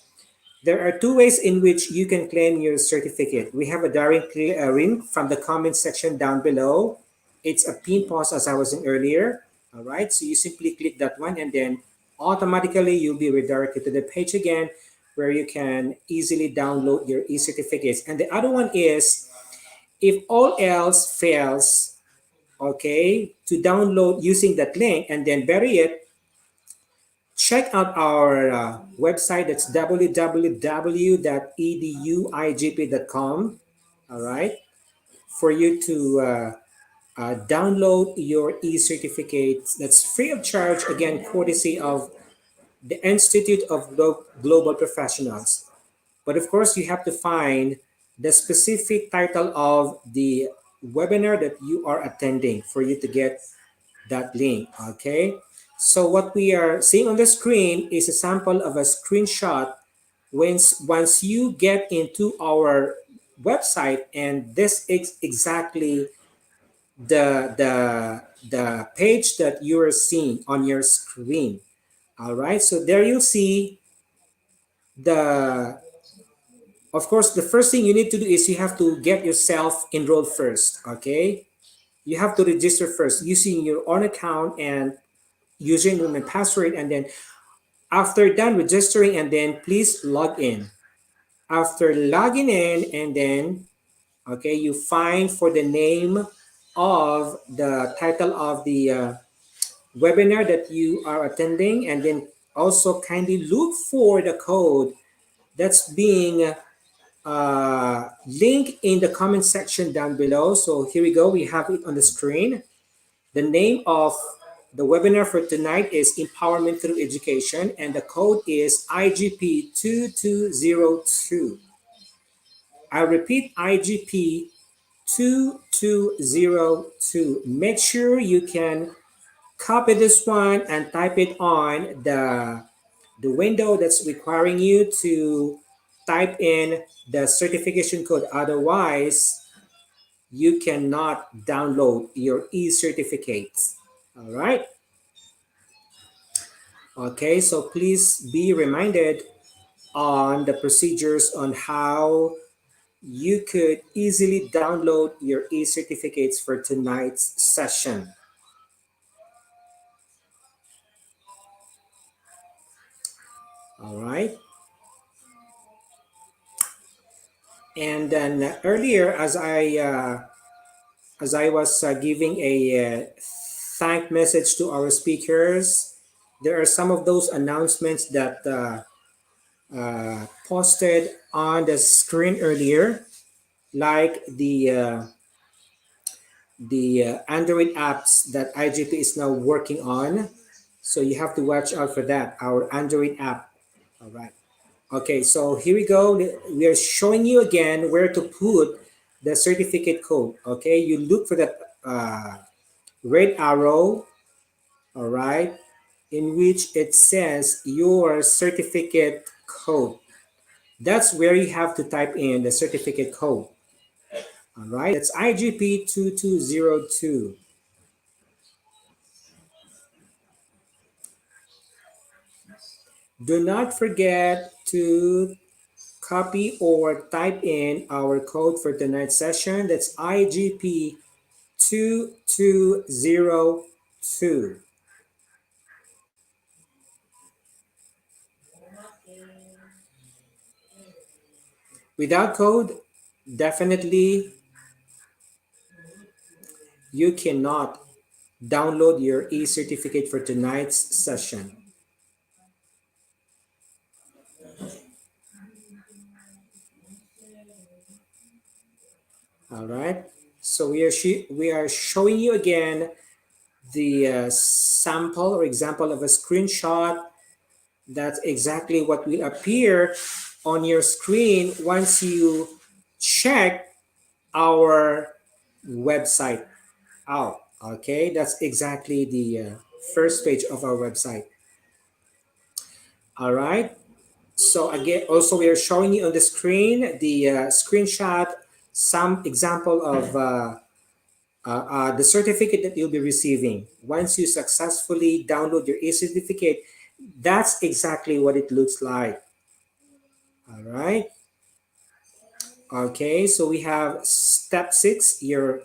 there are two ways in which you can claim your certificate. We have a direct link from the comment section down below. It's a pin post as I was saying earlier. All right, so you simply click that one and then automatically you'll be redirected to the page again where you can easily download your e-certificates. And the other one is if all else fails, okay, to download using that link and then bury it, check out our website. That's www.eduigp.com. All right, for you to download your e-certificates. That's free of charge. Again, courtesy of the Institute of Global Professionals. But of course, you have to find the specific title of the webinar that you are attending for you to get that link. Okay, so what we are seeing on the screen is a sample of a screenshot. Once you get into our website, and this is exactly the page that you are seeing on your screen. All right, so there you'll see the, of course, the first thing you need to do is you have to get yourself enrolled first. Okay, you have to register first using your own account and username and password, and then after done registering, and then please log in. After logging in, and then okay, you find for the name of the title of the webinar that you are attending, and then also kindly look for the code that's being linked in the comment section down below. So here we go, we have it on the screen. The name of the webinar for tonight is Empowerment Through Education, and the code is IGP2202. I repeat, IGP 2202. Make sure you can copy this one and type it on the window that's requiring you to type in the certification code. Otherwise, you cannot download your e-certificates. All right. Okay, so please be reminded on the procedures on how you could easily download your e-certificates for tonight's session. All right. And then earlier, as I was giving a thank message to our speakers, there are some of those announcements that posted on the screen earlier, like the Android apps that IGP is now working on. So you have to watch out for that, our Android app. All right. Okay, so here we go. We are showing you again where to put the certificate code. Okay, you look for that red arrow, all right, in which it says your certificate code. That's where you have to type in the certificate code. All right, that's IGP2202. Do not forget to copy or type in our code for tonight's session. That's IGP2202. Without code, definitely you cannot download your e-certificate for tonight's session. All right. So we are showing you again the sample or example of a screenshot. That's exactly what will appear on your screen once you check our website out. Okay, that's exactly the first page of our website. All right. So again, also we are showing you on the screen the screenshot, some example of the certificate that you'll be receiving. Once you successfully download your e-certificate, that's exactly what it looks like. All right. Okay, so we have step 6. Your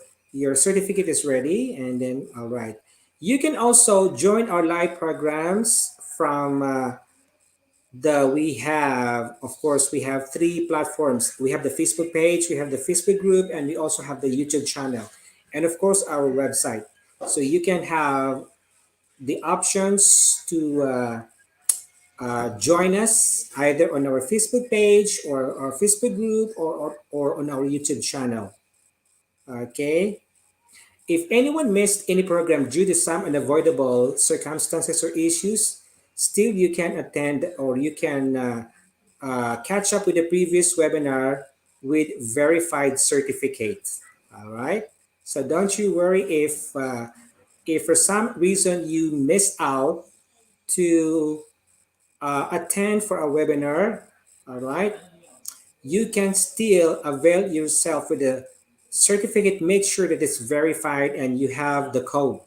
certificate is ready, and then all right. You can also join our live programs from the we have, of course, we have 3 platforms. We have the Facebook page, we have the Facebook group, and we also have the YouTube channel, and of course our website. So you can have the options to join us either on our Facebook page or our Facebook group, or on our YouTube channel. Okay. If anyone missed any program due to some unavoidable circumstances or issues, still you can attend, or you can catch up with the previous webinar with verified certificates. All right. So don't you worry if for some reason you missed out to attend for a webinar. All right. You can still avail yourself with the certificate, make sure that it's verified and you have the code.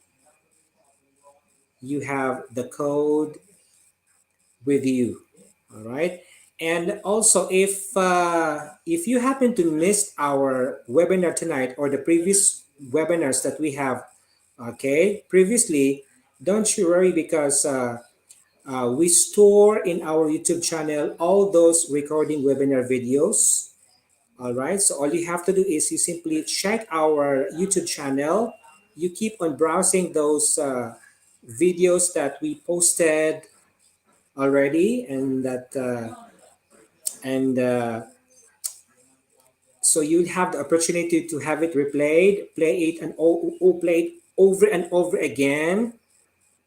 You have the code with you. All right. And also, if you happen to miss our webinar tonight or the previous webinars that we have, okay, previously, don't you worry because we store in our YouTube channel all those recording webinar videos. All right. So all you have to do is you simply check our YouTube channel. You keep on browsing those videos that we posted already, and so you have the opportunity to have it replayed, play it over and over again.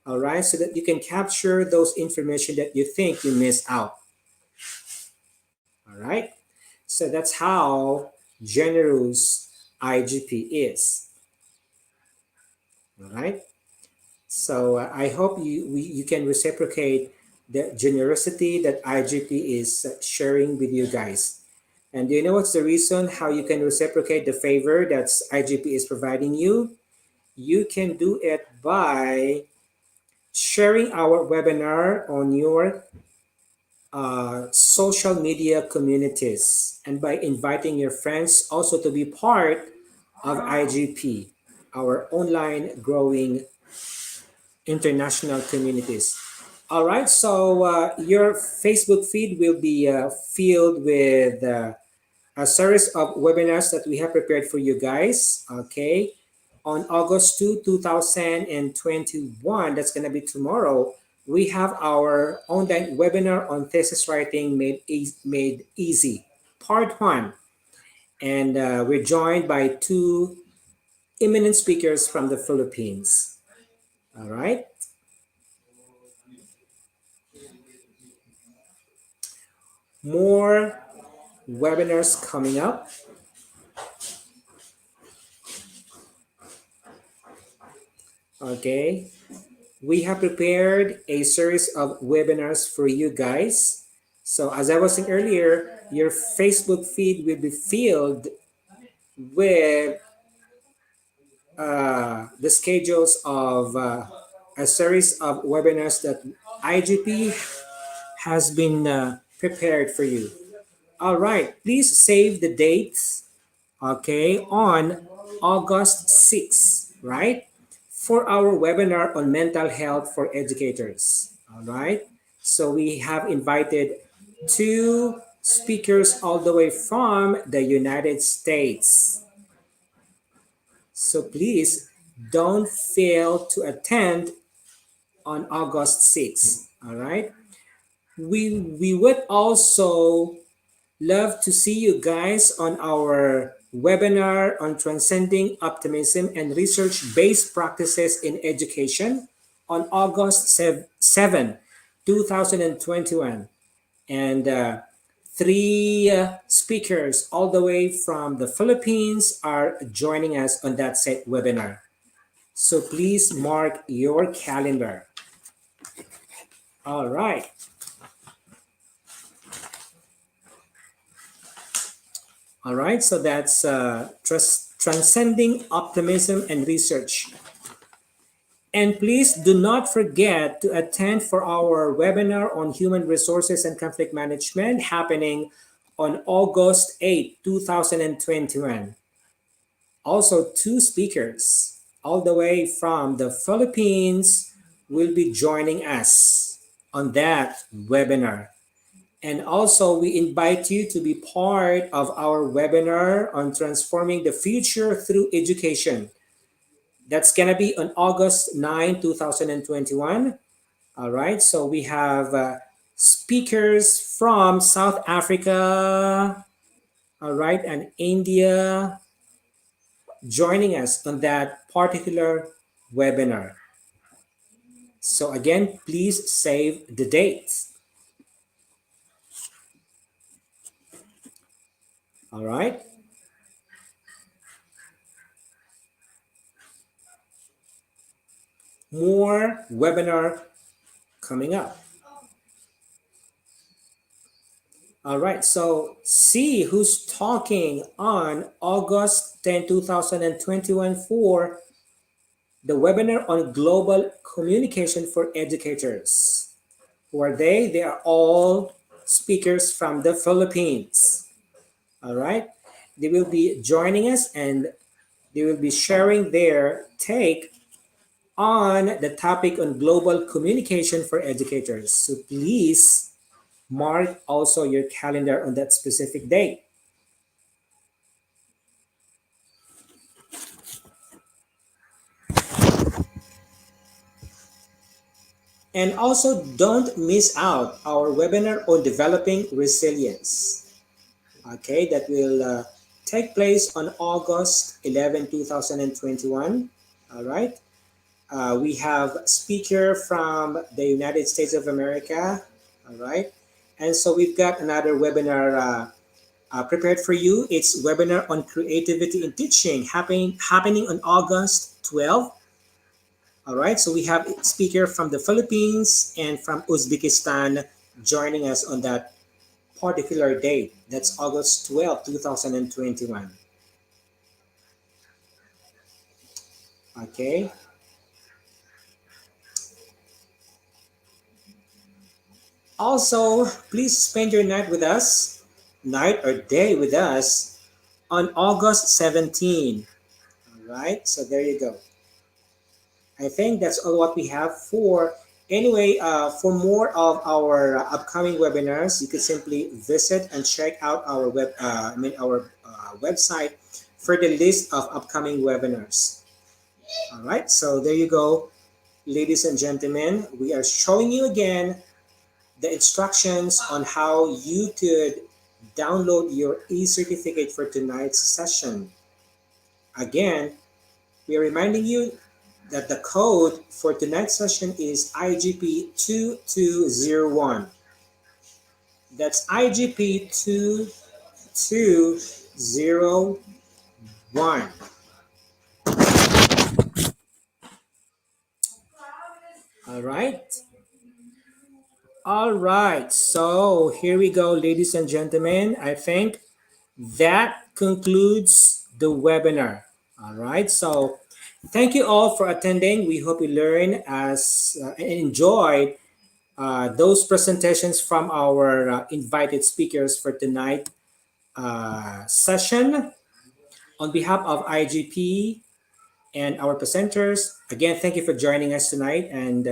All right, so that you can capture those information that you think you missed out. All right, so that's how generous IGP is. All right, so I hope you can reciprocate the generosity that IGP is sharing with you guys. And do you know what's the reason how you can reciprocate the favor that IGP is providing you? You can do it by sharing our webinar on your social media communities and by inviting your friends also to be part of IGP, our online growing international communities. All right, so your Facebook feed will be filled with a series of webinars that we have prepared for you guys. Okay, on August 2, 2021, that's going to be tomorrow, we have our online webinar on thesis writing made easy, part one. And we're joined by two eminent speakers from the Philippines. All right, more webinars coming up. Okay, we have prepared a series of webinars for you guys. So as I was saying earlier, your Facebook feed will be filled with the schedules of a series of webinars that IGP has been prepared for you. All right, please save the dates, okay, on August 6th, right? For our webinar on mental health for educators. All right. So we have invited two speakers all the way from the United States. So please don't fail to attend on August 6th. All right. We would also love to see you guys on our webinar on transcending optimism and research-based practices in education on August 7, 2021. And three speakers all the way from the Philippines are joining us on that set webinar. So please mark your calendar. All right. All right, so that's transcending optimism and research. And please do not forget to attend for our webinar on human resources and conflict management happening on August 8, 2021. Also, two speakers all the way from the Philippines will be joining us on that webinar. And also, we invite you to be part of our webinar on transforming the future through education. That's going to be on August 9, 2021. All right, so we have speakers from South Africa, all right, and India joining us on that particular webinar. So, again, please save the dates. All right. More webinar coming up. All right, so see who's talking on August 10, 2021 for the webinar on global communication for educators. Who are they? They are all speakers from the Philippines. All right, they will be joining us and they will be sharing their take on the topic on global communication for educators. So please mark also your calendar on that specific day. And also don't miss out our webinar on developing resilience. Okay, that will take place on August 11, 2021. All right. We have speaker from the United States of America. All right. And so we've got another webinar prepared for you. It's webinar on creativity in teaching happening on August 12th. All right, so we have a speaker from the Philippines and from Uzbekistan joining us on that particular date. That's August 12th, 2021. Okay. Also, please spend your night or day with us on August 17. All right, so there you go. I think that's all what we have for. Anyway, for more of our upcoming webinars, you could simply visit and check out our our website for the list of upcoming webinars. All right, so there you go, ladies and gentlemen. We are showing you again the instructions on how you could download your e-certificate for tonight's session. Again, we are reminding you that the code for tonight's session is IGP2201. That's IGP2201. All right. All right. So here we go, ladies and gentlemen. I think that concludes the webinar. All right. So thank you all for attending. We hope you learned and enjoyed those presentations from our invited speakers for tonight session. On behalf of IGP and our presenters, again, thank you for joining us tonight. And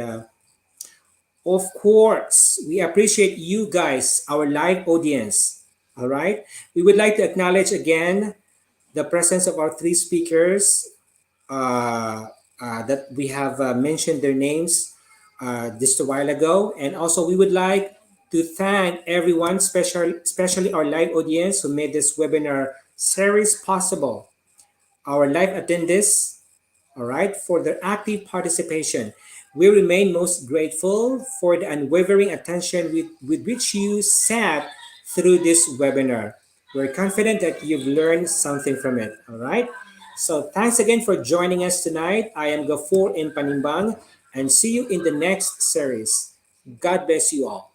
of course, we appreciate you guys, our live audience. All right. We would like to acknowledge again the presence of our three speakers that we have mentioned their names just a while ago. And also, we would like to thank everyone, especially our live audience who made this webinar series possible. Our live attendees, all right, for their active participation. We remain most grateful for the unwavering attention with which you sat through this webinar. We're confident that you've learned something from it, all right? So thanks again for joining us tonight. I am Gafoor in Panimbang and see you in the next series. God bless you all.